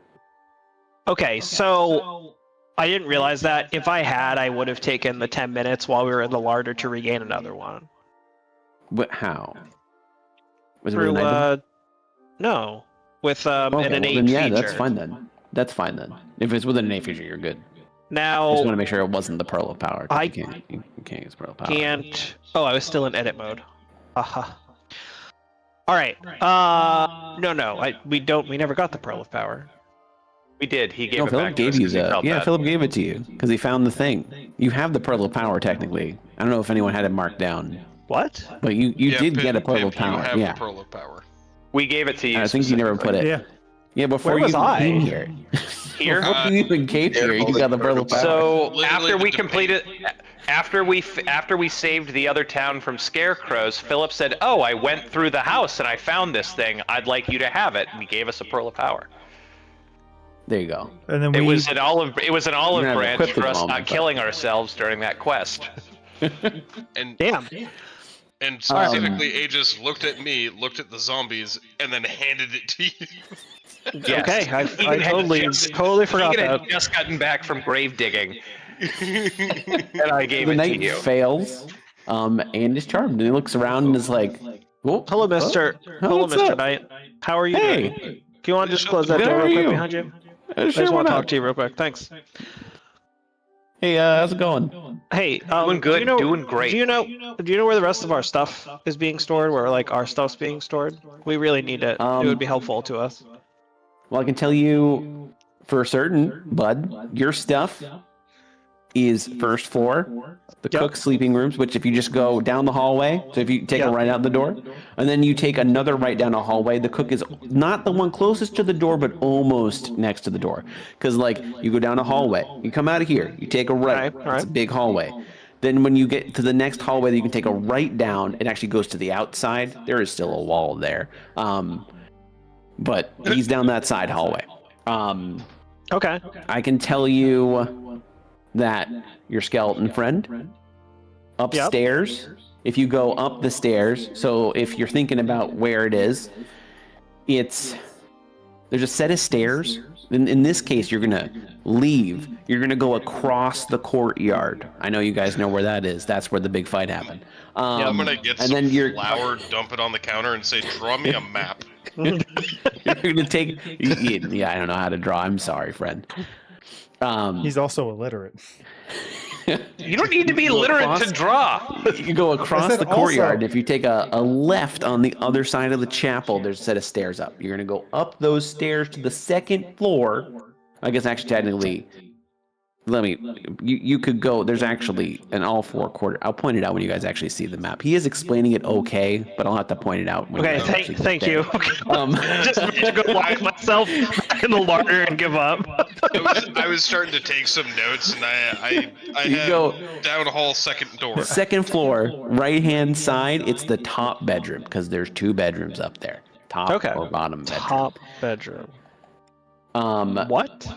Okay, so I didn't realize that. If I had, I would have taken the 10 minutes while we were in the larder to regain another one. But how? Was it Through, with an item? no. With an Okay, innate then, yeah, feature. that's fine then. That's fine then. If it's with an innate feature, you're good. I Now, just want to make sure it wasn't the Pearl of Power. 'Cause I you can't use Pearl of Power. can't. Oh, I was still in edit mode. Haha. All right. No. We never got the Pearl of Power. We did. He gave No, it Philip back to gave us you 'cause he the. felt Yeah, bad. Philip gave it to you because he found the thing. You have the Pearl of Power technically. I don't know if anyone had it marked down, What? but you Yeah, did Pip, get a Pearl Pip, of Power. You have Yeah, the Pearl of Power. We gave it to you. I think you never put it. Yeah. Yeah, before Where you was I? came here. Here. Before you even came here, you got the Pearl of Power. So Literally after the we debate. completed, after we saved the other town from scarecrows, Philip said, "Oh, I went through the house and I found this thing. I'd like you to have it." And he gave us a Pearl of Power. There you go. And then It we was an olive. It was an olive You're not branch equipped at for the us moment, not but- killing ourselves during that quest. And Damn. and specifically, Aegis looked at me, looked at the zombies, and then handed it to you. Yes. Okay, I Egan had totally forgot Egan that. had just gotten back from grave digging, and I gave The it to knight you. fails, and is charmed. And he looks around and is like, "Oh, Hello, Mister. Hello, what's Mr. up? Knight. How are you doing? Hey, Do you want to just close that Good, door how real are quick you? behind you? I sure, just why want to not? talk to you real quick. Thanks. Hey, how's it going? Hey, Doing good, do you know, doing great. Do you know where the rest of our stuff is being stored? Where like our stuff's being stored? We really need it. It would be helpful to us. Well, I can tell you for certain, bud, your stuff is first floor, the Yep. cook's sleeping rooms, which if you just go down the hallway, so if you take a Yep. right out the door, and then you take another right down a hallway, the cook is not the one closest to the door, but almost next to the door. Because, like, you go down a hallway, you come out of here, you take a right, Right, right. it's a big hallway. Then when you get to the next hallway that you can take a right down, it actually goes to the outside. There is still a wall there. But he's down that side hallway. Okay. I can tell you that your skeleton friend upstairs, if you go up the stairs, so if you're thinking about where it is, there's a set of stairs. In this case, you're gonna leave. You're gonna go across the courtyard. I know you guys know where that is. That's where the big fight happened. I'm gonna get and some then you're flour, dump it on the counter, and say, "Draw me a map." you're gonna take. Yeah, I don't know how to draw. I'm sorry, friend. He's also illiterate. You don't need to be literate to draw. You go across said the courtyard. also. If you take a left on the other side of the chapel, there's a set of stairs up. You're going to go up those stairs to the second floor. I guess actually technically, you could go, there's actually an all four quarter. I'll point it out when you guys actually see the map. He is explaining it okay, but I'll have to point it out. When Okay. you guys actually get Thank there. you. Just ready to go lock myself back in the larder and give up. I was starting to take some notes, and I You had go- down hall second door. Second floor, right hand side, it's the top bedroom because there's two bedrooms up there. Top Okay. or bottom bedroom. Top bedroom. Um, What?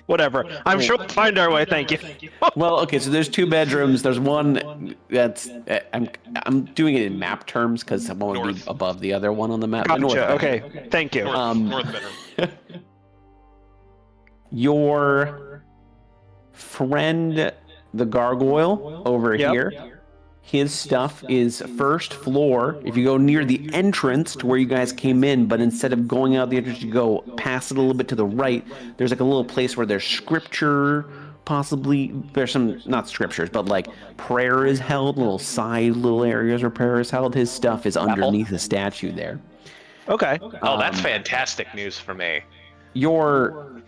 Whatever. I'm sure we'll find our way. Thank you. Well, okay, so there's two bedrooms. There's one that's I'm doing it in map terms because one would be North. above the other one on the map. The north Gotcha. bedroom. Okay. Thank you. North bedroom. Your friend, the gargoyle over Yep. here, his stuff is first floor. If you go near the entrance to where you guys came in, but instead of going out the entrance, you go past it a little bit to the right. There's like a little place where there's scripture. Possibly there's some not scriptures, but like prayer is held. Little areas where prayer is held. His stuff is underneath the statue there. Okay. Oh, that's fantastic news for me. Your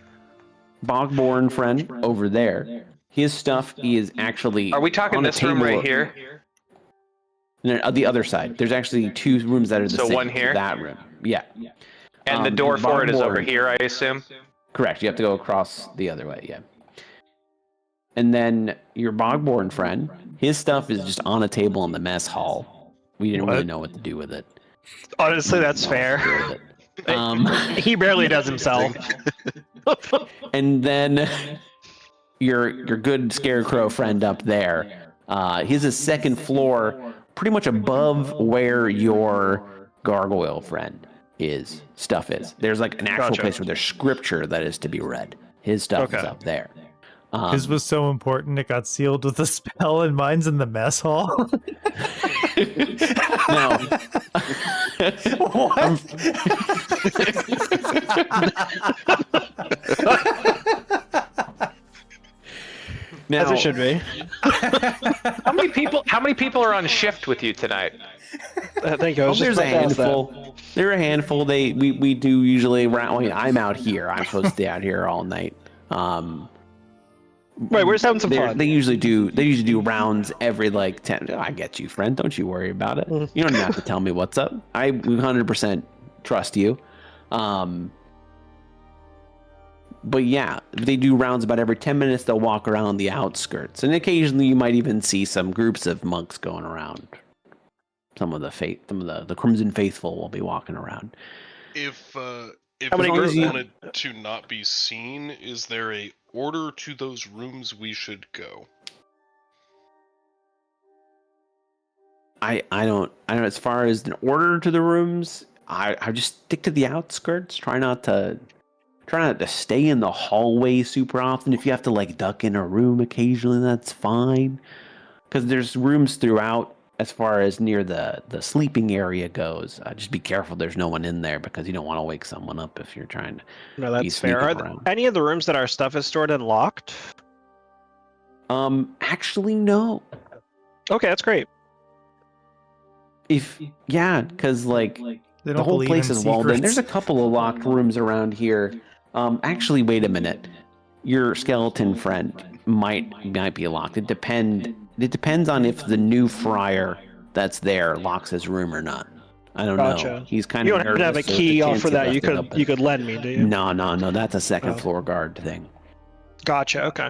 Bogborn friend over there, His stuff is actually. Are we talking on a this room table- right here? No, the other side. There's actually 2 rooms that are the So same. one here? That room. Yeah. And the door the for it is bottom over board- here, I assume? Correct. You have to go across the other way. Yeah. And then your Bogborn friend, his stuff is just on a table in the mess hall. We didn't really What? know what to do with it. Honestly, that's Know what to fair. do with it. He barely does himself. And then your good scarecrow friend up there, his is second floor, pretty much above where your gargoyle friend stuff is. There's like an actual Gotcha. place where there's scripture that is to be read. His stuff is Okay. up there. His was so important it got sealed with a spell, and mine's in the mess hall. Now, What? now As it should be. How many people are on shift with you tonight? Thank you. I was just there's a about to ask that. handful. There are a handful. We do usually around. I mean, I'm out here. I'm supposed to stay out here all night. Right, we're just having some fun. They usually do rounds every like 10. Oh, I get you, friend. Don't you worry about it. You don't even have to tell me what's up. I 100% trust you. But yeah, they do rounds about every 10 minutes. They'll walk around the outskirts, and occasionally you might even see some groups of monks going around. Some of the Crimson Faithful will be walking around. If How you many groups- wanted to not be seen, is there a order to those rooms we should go? I don't. As far as an order to the rooms, I just stick to the outskirts. Try not to stay in the hallway super often. If you have to like duck in a room occasionally, that's fine. Because there's rooms throughout. As far as near the sleeping area goes, just be careful. There's no one in there because you don't want to wake someone up if you're trying to. No, that's be fair. sneaking Are around. any of the rooms that our stuff is stored in locked? Actually, no. Okay, that's great. Because like They the don't whole believe place in is walled in. secrets. There's a couple of locked rooms around here. Actually, wait a minute. Your skeleton friend might be locked. It depends on if the new friar that's there locks his room or not. I don't know. Gotcha. He's kind You of don't have to have a nervous, so there's key chance for he that. left You it could open. you could lend me, do you? No. That's a second Oh. floor guard thing. Gotcha. Okay.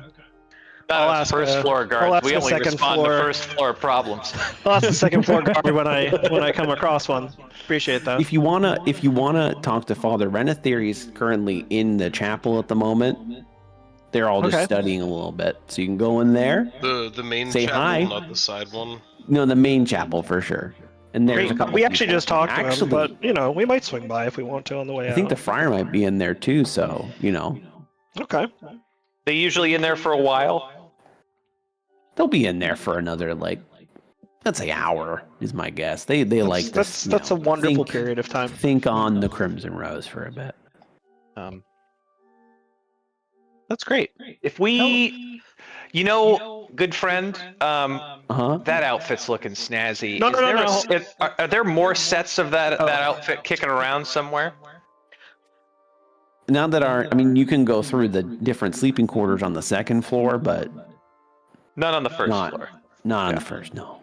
I'll I'll ask ask, first floor I'll guards. ask We the only second respond floor. to first floor problems. Well, that's the second floor guard when I come across one. Appreciate that. If you wanna talk to Father Renethir, he's currently in the chapel at the moment. They're all just Okay. studying a little bit, so you can go in there. The main Say chapel, hi. not the side one. No, the main chapel for sure. And there's a couple. We actually people. just talked to Actually, him, but we might swing by if we want to on the way I out. think the friar might be in there too. So Okay. They usually in there for a while. they'll be in there for another let's say hour is my guess. They like this. That's a wonderful think, period of time. Think on the Crimson Rose for a bit. That's great. If we, good friend, that outfit's looking snazzy. No, Is no, there no, Are there more sets of that outfit kicking around somewhere? Now that you can go through the different sleeping quarters on the second floor, but None on the first not floor. not on Yeah. the first. No,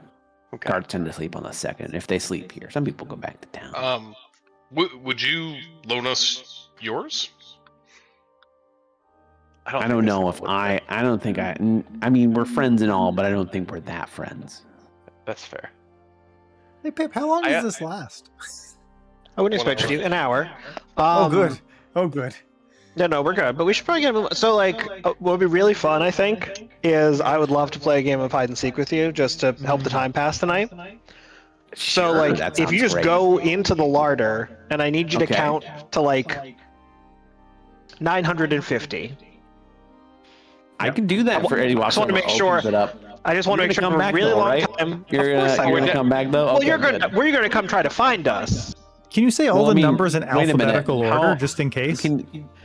Okay. guards tend to sleep on the second if they sleep here. Some people go back to town. Would you loan us yours? I think don't this know is if gonna I don't think we're friends and all, but I don't think we're that friends. That's fair. Hey, Pip, how long I- does this last? I wouldn't expect you to. An hour. Oh, good. Oh, good. No, we're good. But we should probably get. So, what would be really fun, I think, is I would love to play a game of hide and seek with you just to help the time pass tonight. So, Sure, that if you sounds just great. go into the larder and I need you to Okay. count to 950. I can do that for anyone. I just wanna make sure- I just want to You're make sure gonna come for a back really though, long right? time. You're Of course I gonna would. come back though. Well, Okay, you're good. gonna. Where are you gonna come try to find us? Can you say all Well, I the mean, numbers in wait a minute. alphabetical How- order, just in case?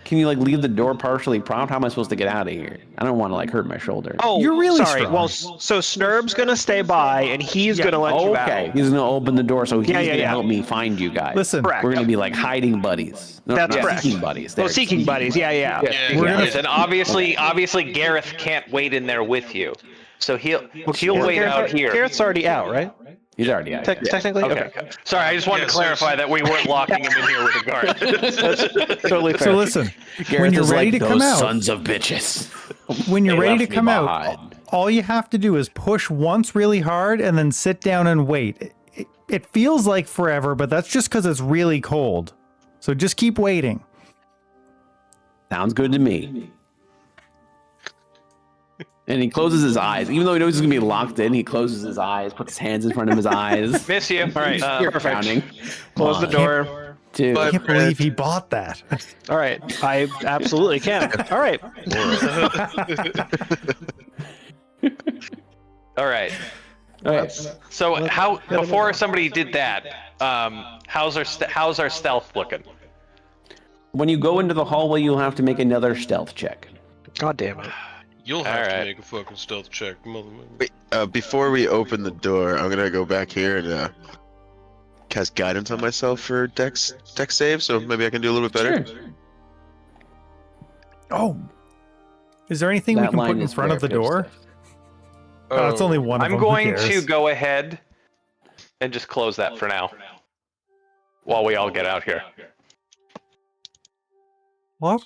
Can you like leave the door partially propped? How am I supposed to get out of here? I don't want to like hurt my shoulder. Oh, You're really sorry. strong. Well, so Snurb's gonna stay by, and he's gonna let you out. Okay, he's gonna open the door, so he's Yeah, gonna help me find you guys. Listen, Correct. We're gonna be like hiding buddies. No, That's not correct. seeking buddies. Oh, There, seeking buddies. Yeah. Yeah, We're gonna- And obviously Gareth can't wait in there with you, so he'll wait out here. Garrett's already out, right? He's already out. Technically. Okay. Sorry, I just wanted to clarify that we weren't locking him in here with a guard. Totally fair. So listen, when Gareth you're is ready like, to come "Those out, sons of bitches. when you're They ready to left me come out, behind." all you have to do is push once really hard and then sit down and wait. It feels like forever, but that's just because it's really cold. So just keep waiting. Sounds good to me. And he closes his eyes. Even though he knows he's going to be locked in, he closes his eyes, puts his hands in front of his eyes. Miss you. All right, You're perfect. counting. Close the One, door. two. I can't believe he bought that. All right. I absolutely can. All right. All right. All right. So how before somebody did that, how's our stealth looking? When you go into the hallway, you'll have to make another stealth check. God damn it. You'll have Alright. to make a fucking stealth check. Wait, before we open the door, I'm gonna go back here and cast guidance on myself for dex save, so maybe I can do a little bit better. Sure. Oh, is there anything we That can put line in is front of the fair, door? Oh, it's only one of I'm them. Who going cares? to go ahead and just close that for now, while we all get out here. What?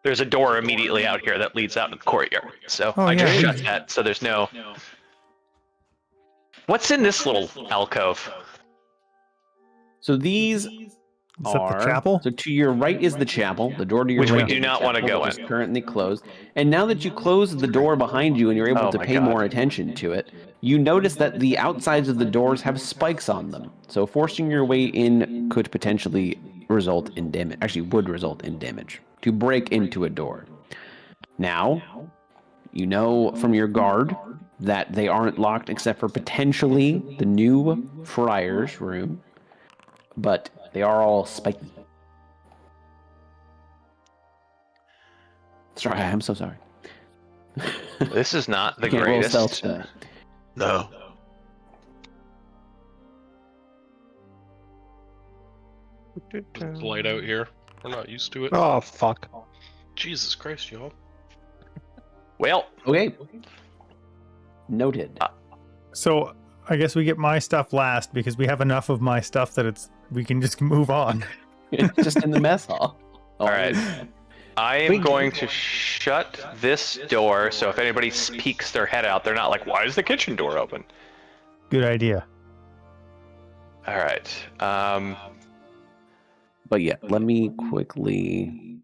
There's a door immediately out here that leads out to the courtyard, so Oh, I just yeah. shut that, so there's no. What's in this little alcove? So these Is that are the chapel? So to your right is the chapel. The door to your Which we right do is the not wanna chapel, go which in. is currently closed. And now that you close the door behind you and you're able Oh to my pay God. more attention to it, you notice that the outsides of the doors have spikes on them. So forcing your way in could potentially result in damage. Actually, would result in damage to break into a door. Now, you know from your guard that they aren't locked except for potentially the new friar's room, but they are all spiky. Sorry, I'm so sorry. This is not the Can't roll greatest. stealth tonight. No. It's light out here. We're not used to it. Oh, fuck. Jesus Christ, y'all. Well, Okay. Noted. So I guess we get my stuff last because we have enough of my stuff that we can just move on. It's just in the mess hall. All right. I am going to shut this door, so if anybody peeks their head out, they're not like, "Why is the kitchen door open?" Good idea. All right. But yeah, let me quickly.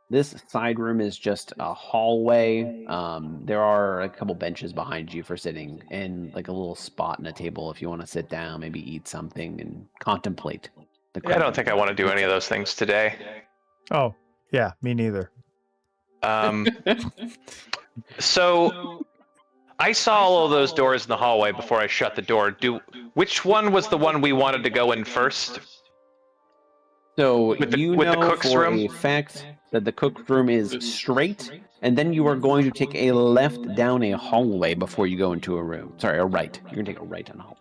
This side room is just a hallway. There are a couple benches behind you for sitting, and like a little spot and a table if you want to sit down, maybe eat something and contemplate. I don't think I want to do any of those things today. Oh, yeah, me neither. So I saw all of those doors in the hallway before I shut the door. Which one was the one we wanted to go in first? So With the- you with the know cook's for room? a fact that the cook's room is straight, and then you are going to take a left down a hallway before you go into a room. Sorry, a right. You're gonna take a right on a hallway.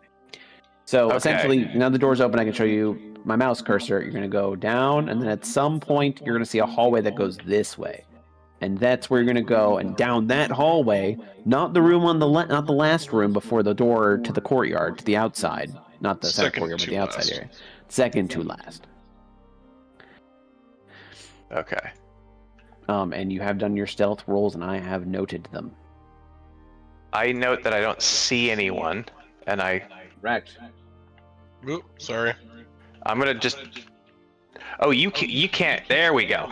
So Okay. essentially, now the door's open. I can show you my mouse cursor. You're gonna go down, and then at some point, you're gonna see a hallway that goes this way, and that's where you're gonna go. And down that hallway, not the room on the not the last room before the door to the courtyard, to the outside, not the center Second courtyard, but to the outside last. area. Second to last. Okay. And you have done your stealth rolls, and I have noted them. I note that I don't see anyone, and Correct. Oop, sorry. I'm gonna just. Oh, you can't. There we go.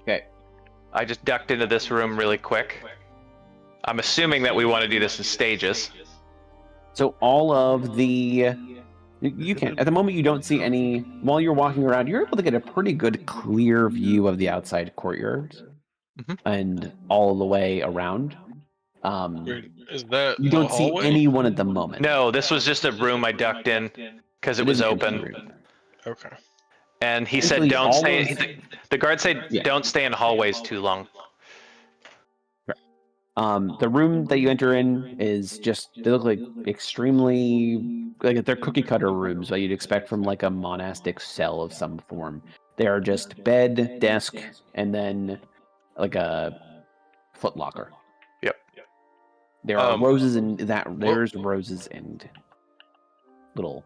Okay. I just ducked into this room really quick. I'm assuming that we want to do this in stages. So all of the you can at the moment you don't see any while you're walking around. You're able to get a pretty good clear view of the outside courtyard Mhm. and all the way around. Is that You a don't see hallway? anyone at the moment. No, this was just a room I ducked in because it was is an empty open. room. Okay. And he said, Essentially, "Don't all stay." of- The guard said, Yeah. "Don't stay in hallways too long." The room that you enter in is just, they look like extremely, like they're cookie cutter rooms that you'd expect from like a monastic cell of some form. They are just bed, desk, and then like a footlocker. Yep. There are Um, roses and there's roses and little.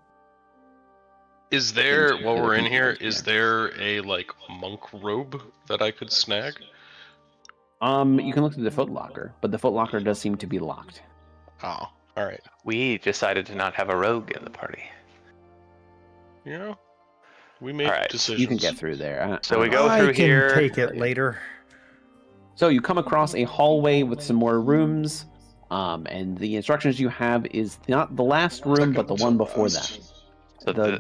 Is there, Things while for we're in people here, right is there. there a like monk robe that I could snag? You can look through the footlocker, but the footlocker does seem to be locked. Oh, all right. We decided to not have a rogue in the party. You know, we make All right, decisions. You can get through there. So we go I through can here. take it later. So you come across a hallway with some more rooms, and the instructions you have is not the last room, but the one before that. So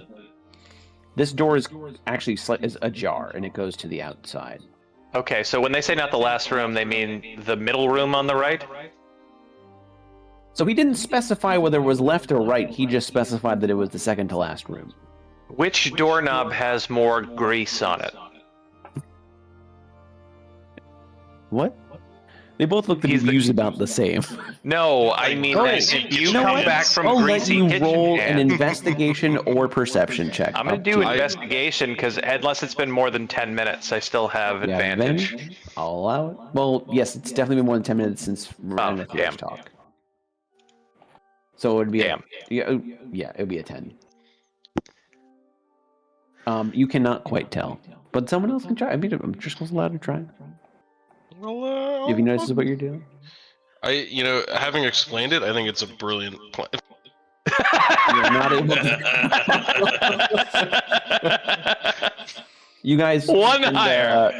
This door is actually is ajar, and it goes to the outside. okay, so when they say not the last room, they mean the middle room on the right? So he didn't specify whether it was left or right. He just specified that it was the second to last room. Which doorknob has more grease on it? What? They both look to be He's the- used about the same. No, I mean that Greasy if you kitchen come hands. back from I'll let greasy you kitchen roll an hand- investigation or perception check. I'm gonna up do to you. investigation because unless it's been more than 10 minutes, I still have You have advantage. I'll allow it. Well, yes, it's definitely been more than 10 minutes since Renethier's damn. talk. So it would be Damn. it would be a 10. You cannot quite tell, but someone else can try. I mean, I'm just allowed to try. Well, If you notice what you're doing, you know, having explained it, I think it's a brilliant plan. you're not able to. You guys One spend, higher.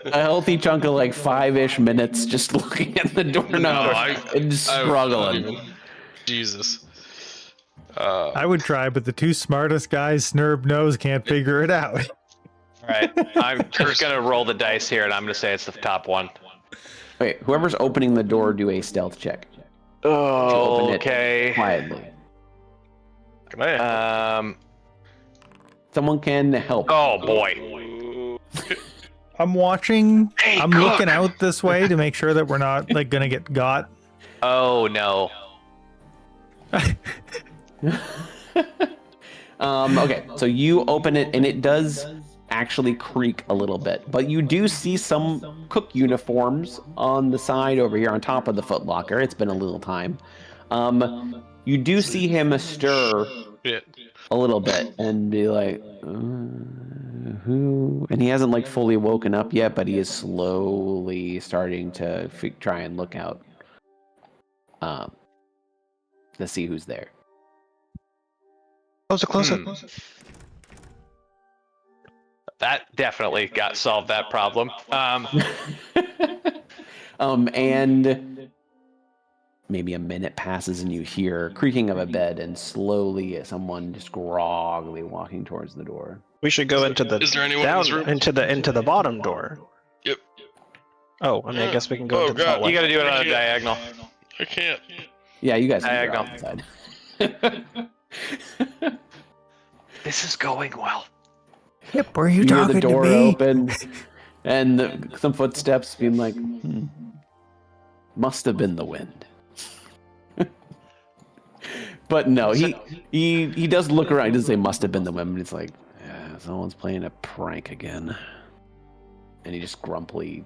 a healthy chunk of like 5-ish minutes just looking at the doorknob and struggling. Jesus. I would try, but the two smartest guys Snurb knows can't figure it out. Alright, I'm just gonna roll the dice here and I'm gonna say it's the top one. Wait, whoever's opening the door, do a stealth check. Oh, Open it okay. quietly. Can I? Someone can help. Oh boy. I'm watching. Hey, I'm cook! looking out this way to make sure that we're not like gonna get got. Oh no. Okay, so you open it and it does actually creak a little bit, but you do see some cook uniforms on the side over here on top of the footlocker. It's been a little time. You do see him stir Shit. a little bit and be like, who? And he hasn't like fully woken up yet, but he is slowly starting to try and look out to see who's there. Close it, close it. That definitely got solved that problem. And maybe a minute passes and you hear creaking of a bed and slowly someone just groggily walking towards the door. We should go into the Is there anyone in down this room? into the bottom door. Yep. Oh, I mean, I guess we can go Oh, into the God. hallway. You gotta do it on a Yeah. diagonal. I can't. Yeah, you guys can go Diagonal. outside. This is going well. Yep, were you You hear talking the door to me? open and some footsteps being like, must have been the wind. But no, he does look around. He doesn't say must have been the wind. But it's like, yeah, someone's playing a prank again. And he just grumpily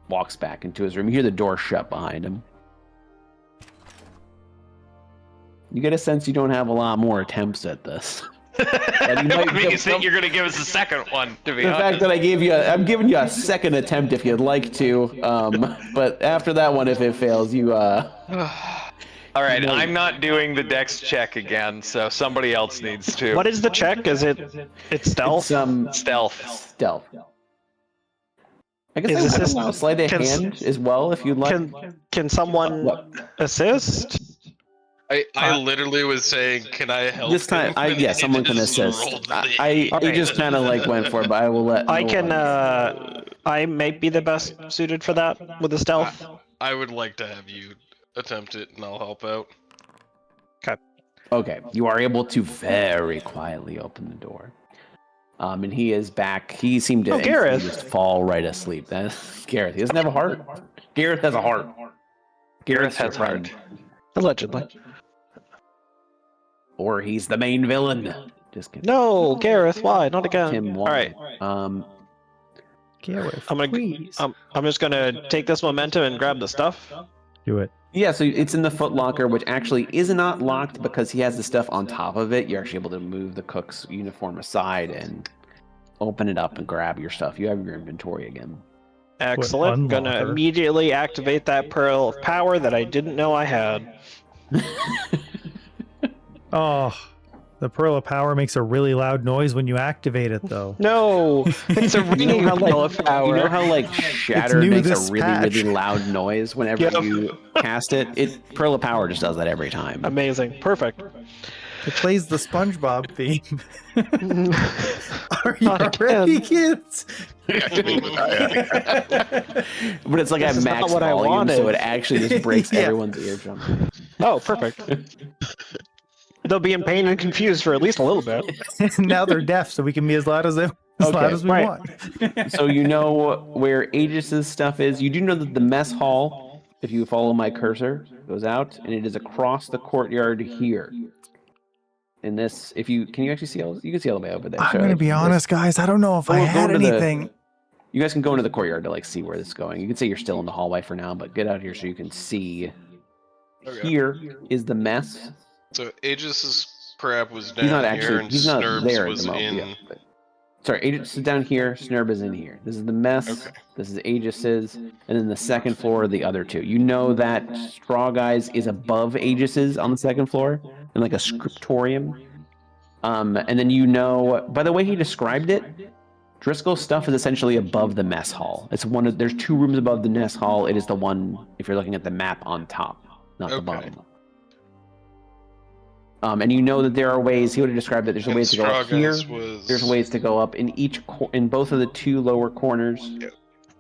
walks back into his room. You hear the door shut behind him. You get a sense you don't have a lot more attempts at this. And you might It means give that some- you're gonna give us a second one, to be the honest. fact that I'm giving you a second attempt if you'd like to. But after that one, if it fails, you All right, I'm not doing the dex check again, so somebody else needs to. What is the check? Is it's stealth? it's Stealth. stealth. I guess Is I would this- allow sleight of can- hand as well if you'd like. Can someone assist? I literally was saying, can I help? This time, him? yeah, And someone he can just assist. rolled the- I Okay. just kind of like went for it, but I will let. I can. I may be the best suited for that with the stealth. I would like to have you attempt it, and I'll help out. Okay, you are able to very quietly open the door. And he is back. He seemed to Gareth. just fall right asleep. Gareth, he doesn't have a heart. Gareth has a heart. Gareth has your heart. friend. Allegedly. Or he's the main villain. Just kidding. No, Gareth, why? Not again. Tim, All why? right. Gareth, I'm gonna. please. I'm just gonna take this momentum and grab the stuff. Do it. Yeah, so it's in the foot locker, which actually is not locked because he has the stuff on top of it. You're actually able to move the cook's uniform aside and open it up and grab your stuff. You have your inventory again. Excellent. Gonna unlocker. immediately activate that pearl of power that I didn't know I had. Oh, the Pearl of Power makes a really loud noise when you activate it, though. No, it's a ringing pearl of power. You know how like Shatter new makes this a really, patch. really loud noise whenever Yep. you cast it? Pearl of Power just does that every time. Amazing. Perfect. It plays the SpongeBob theme. Are you Not ready, again. kids? But it's like This at is max not what I volume, so wanted. it actually just breaks Yeah. everyone's eardrum. Oh, perfect. They'll be in pain and confused for at least a little bit. Now they're deaf, so we can be as loud as loud Okay, as we right. want. So you know where Aegis's stuff is. You do know that the mess hall, if you follow my cursor, goes out, and it is across the courtyard here. In this, can you actually see all? You can see all the way over there. I'm So gonna be this- honest, guys. I don't know if I Go had into the- anything. You guys can go into the courtyard to like see where this is going. You can say you're still in the hallway for now, but get out here so you can see. Okay. Here is the mess. So Aegis's crap was down He's not here, actually. and He's not Snurb's there at was the moment. in. Yeah, but- sorry, Aegis is down here. Snurb is in here. This is the mess. Okay. This is Aegis's, and then the second floor are the other two. You know that StrawGuy's is above Aegis's on the second floor, in like a scriptorium. And then you know, by the way he described it, Driscoll's stuff is essentially above the mess hall. It's one of there's two rooms above the mess hall. It is the one if you're looking at the map on top, not the Okay. bottom. And you know that there are ways. He would have described that there's a And way to go up here. StrawGuy's was... There's ways to go up in in both of the two lower corners. Yep.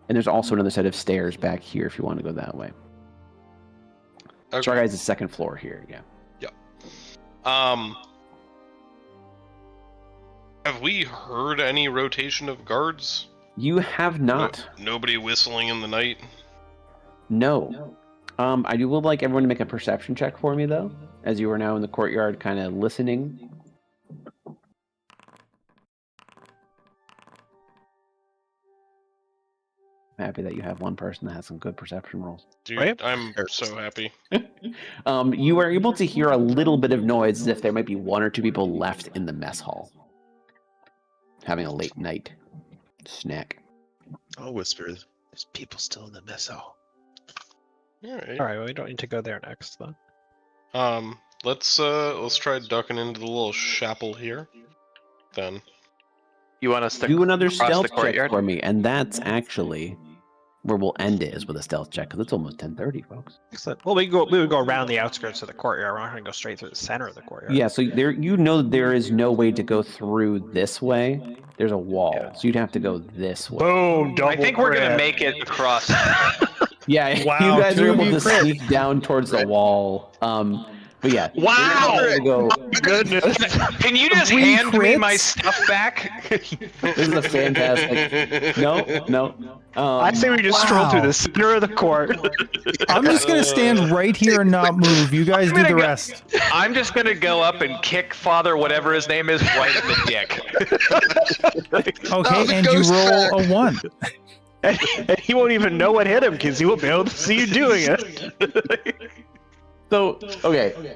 And there's also another set of stairs back here if you want to go that way. Okay. StrawGuy's the second floor here. Yeah. Have we heard any rotation of guards? You have not. Nobody whistling in the night? No. I would like everyone to make a perception check for me, though, as you are now in the courtyard kind of listening. I'm happy that you have one person that has some good perception rolls. Dude, Right? I'm so happy. You are able to hear a little bit of noise as if there might be one or two people left in the mess hall. Having a late night snack. I'll whisper. There's people still in the mess hall. Alright. All right, well, we don't need to go there next, then. Let's try ducking into the little chapel here. Then. You want us to Do another cross stealth the check courtyard? for me, and that's actually where we'll end it, is with a stealth check, because it's almost 10:30, folks. Excellent. Well, we would go around the outskirts of the courtyard. We're not going to go straight through the center of the courtyard. Yeah, so there, you know, there is no way to go through this way. There's a wall, so you'd have to go this way. Boom! Double I think we're gonna crit. make it across. Yeah, Wow, you guys two are of able you to crit. sneak down towards the wall. But yeah. Wow! you're able to go. Goodness. Can you just Three hand me my crits? stuff back? This is a fantastic. No. I say we just stroll through wow. the center of the court. I'm just gonna stand right here and not move. You guys do gonna the go- rest. I'm just gonna go up and kick Father, whatever his name is, right in the dick. Okay, and you roll a 1. And he won't even know what hit him because he won't be able to see you doing it. So okay.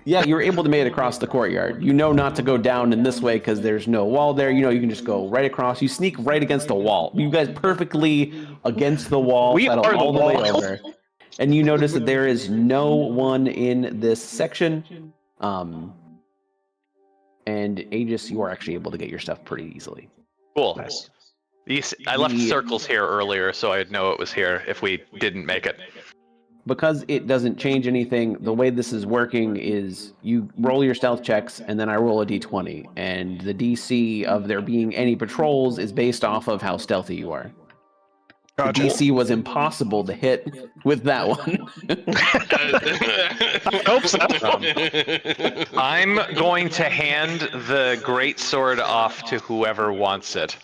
Yeah, you were able to make it across the courtyard. You know not to go down in this way because there's no wall there. You know you can just go right across. You sneak right against the wall. You guys perfectly against the wall, We settle are the all the way wall. over. And you notice that there is no one in this section. And Aegis, you are actually able to get your stuff pretty easily. Cool. Nice. I left circles here earlier, so I'd know it was here if we didn't make it. Because it doesn't change anything, the way this is working is you roll your stealth checks and then I roll a d20. And the DC of there being any patrols is based off of how stealthy you are. The DC was impossible to hit with that one. I hope so. I'm going to hand the great sword off to whoever wants it.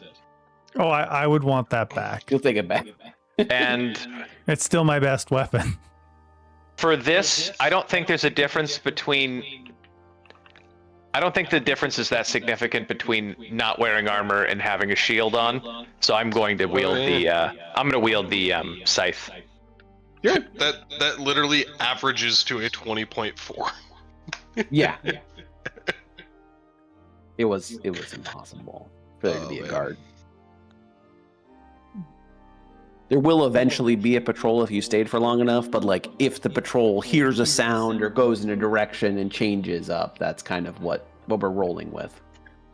Oh, I would want that back. You'll take it back. And It's still my best weapon. for this, I don't think there's a difference between... I don't think the difference is that significant between not wearing armor and having a shield on. So I'm going to wield the scythe. Yeah, that literally averages to a 20.4. Yeah. It was impossible for there to be a man. guard. There will eventually be a patrol if you stayed for long enough, but like if the patrol hears a sound or goes in a direction and changes up, that's kind of what we're rolling with.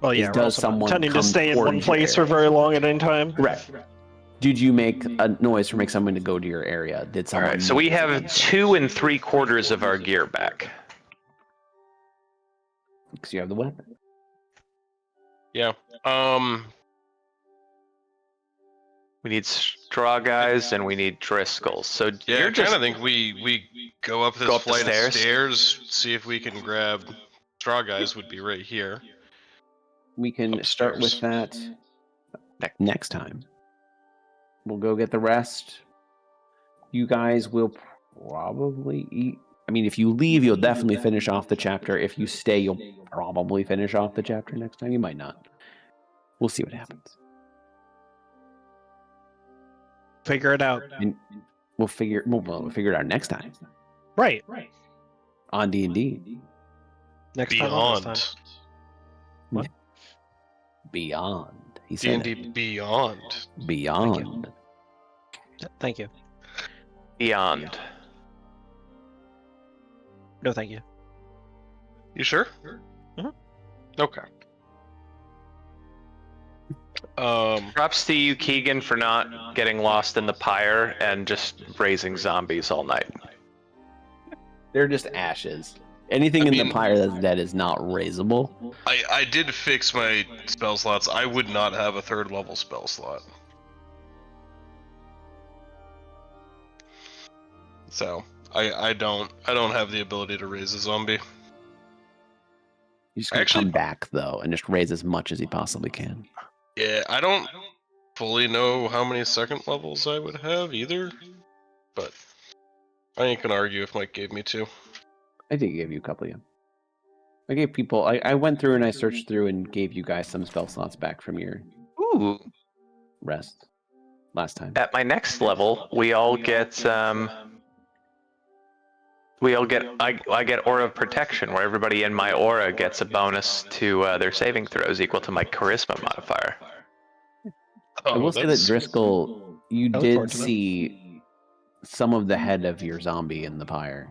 Well, yeah, Does we're also someone not tending to come stay in one towards your place for area? very long at any time. Correct. Did you make a noise for make someone to go to your area? Did All someone? right, so we have 2 3/4 of our gear back. Because you have the weapon. Yeah. We need StrawGuys and we need Dri Skells. So Yeah, you're I just kind of think we go up this Go up the flight stairs? of stairs, see if we can grab StrawGuys would be right here. We can start with that next time. We'll go get the rest. You guys will probably eat. I mean, if you leave, you'll definitely finish off the chapter. If you stay, you'll probably finish off the chapter next time. You might not. We'll see what happens. Figure it out. And we'll figure it out next time Right. on D&D. Next time. on Beyond. this time. Beyond. He said D&D it. Beyond. Beyond. Thank you. beyond. No, thank you. You sure? Mhm. Okay. Props to you, Keegan, for not getting lost in the pyre and just raising zombies all night. They're just ashes. Anything I in mean- the pyre that's dead is not raisable. I did fix my spell slots. I would not have a 3rd level spell slot. So I don't have the ability to raise a zombie. He's gonna come back though and just raise as much as he possibly can. Yeah, I don't fully know how many 2nd levels I would have either, but I ain't gonna argue if Mike gave me 2. I did give you a couple, yeah. I gave people. I went through and I searched through and gave you guys some spell slots back from your Ooh. rest last time. At my next level, we all get I get Aura of Protection, where everybody in my aura gets a bonus to their saving throws equal to my Charisma modifier. I will say that that's- Driscoll, you I look did forward to that. see some of the head of your zombie in the pyre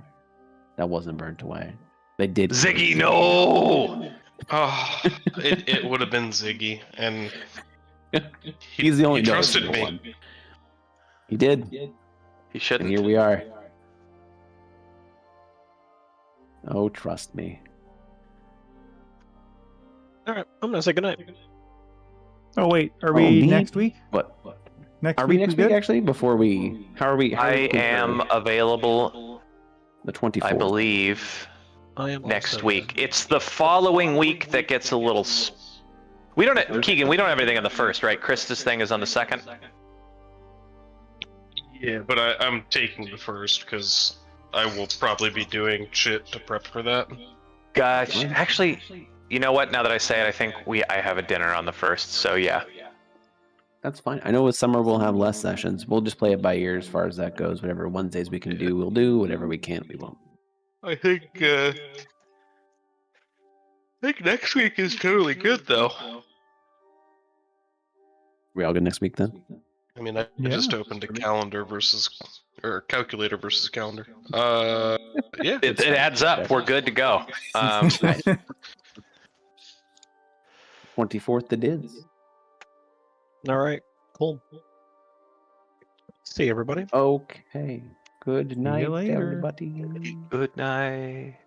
that wasn't burnt away. They did. Ziggy, no! Oh, it would have been Ziggy, and He's the only he trusted noticeable me. one. He did, He and shouldn't. here we are. Oh, trust me. All right, I'm gonna say goodnight. Oh wait, are Oh, we me? next week? What? Next Are we next week good? actually? Before we, how are we? I am available, the 24th. I believe, I am next also week. good. It's the following week that gets a little... We don't have... Keegan, we don't have anything on the 1st, right? Krista's thing is on the 2nd? Yeah, but I'm taking the 1st because I will probably be doing shit to prep for that. Gotcha. Actually, you know what? Now that I say it, I think I have a dinner on the 1st, so yeah. That's fine. I know with summer we'll have less sessions. We'll just play it by ear as far as that goes. Whatever Wednesdays we can do, we'll do. Whatever we can't, we won't. I think next week is totally good though. We all good next week then? I mean, I Yeah. just opened a calendar calculator versus calendar. Yeah. It adds up. We're good to go. 24th it is. All right, cool. See you, everybody. Okay. Good night, later. everybody. Good night.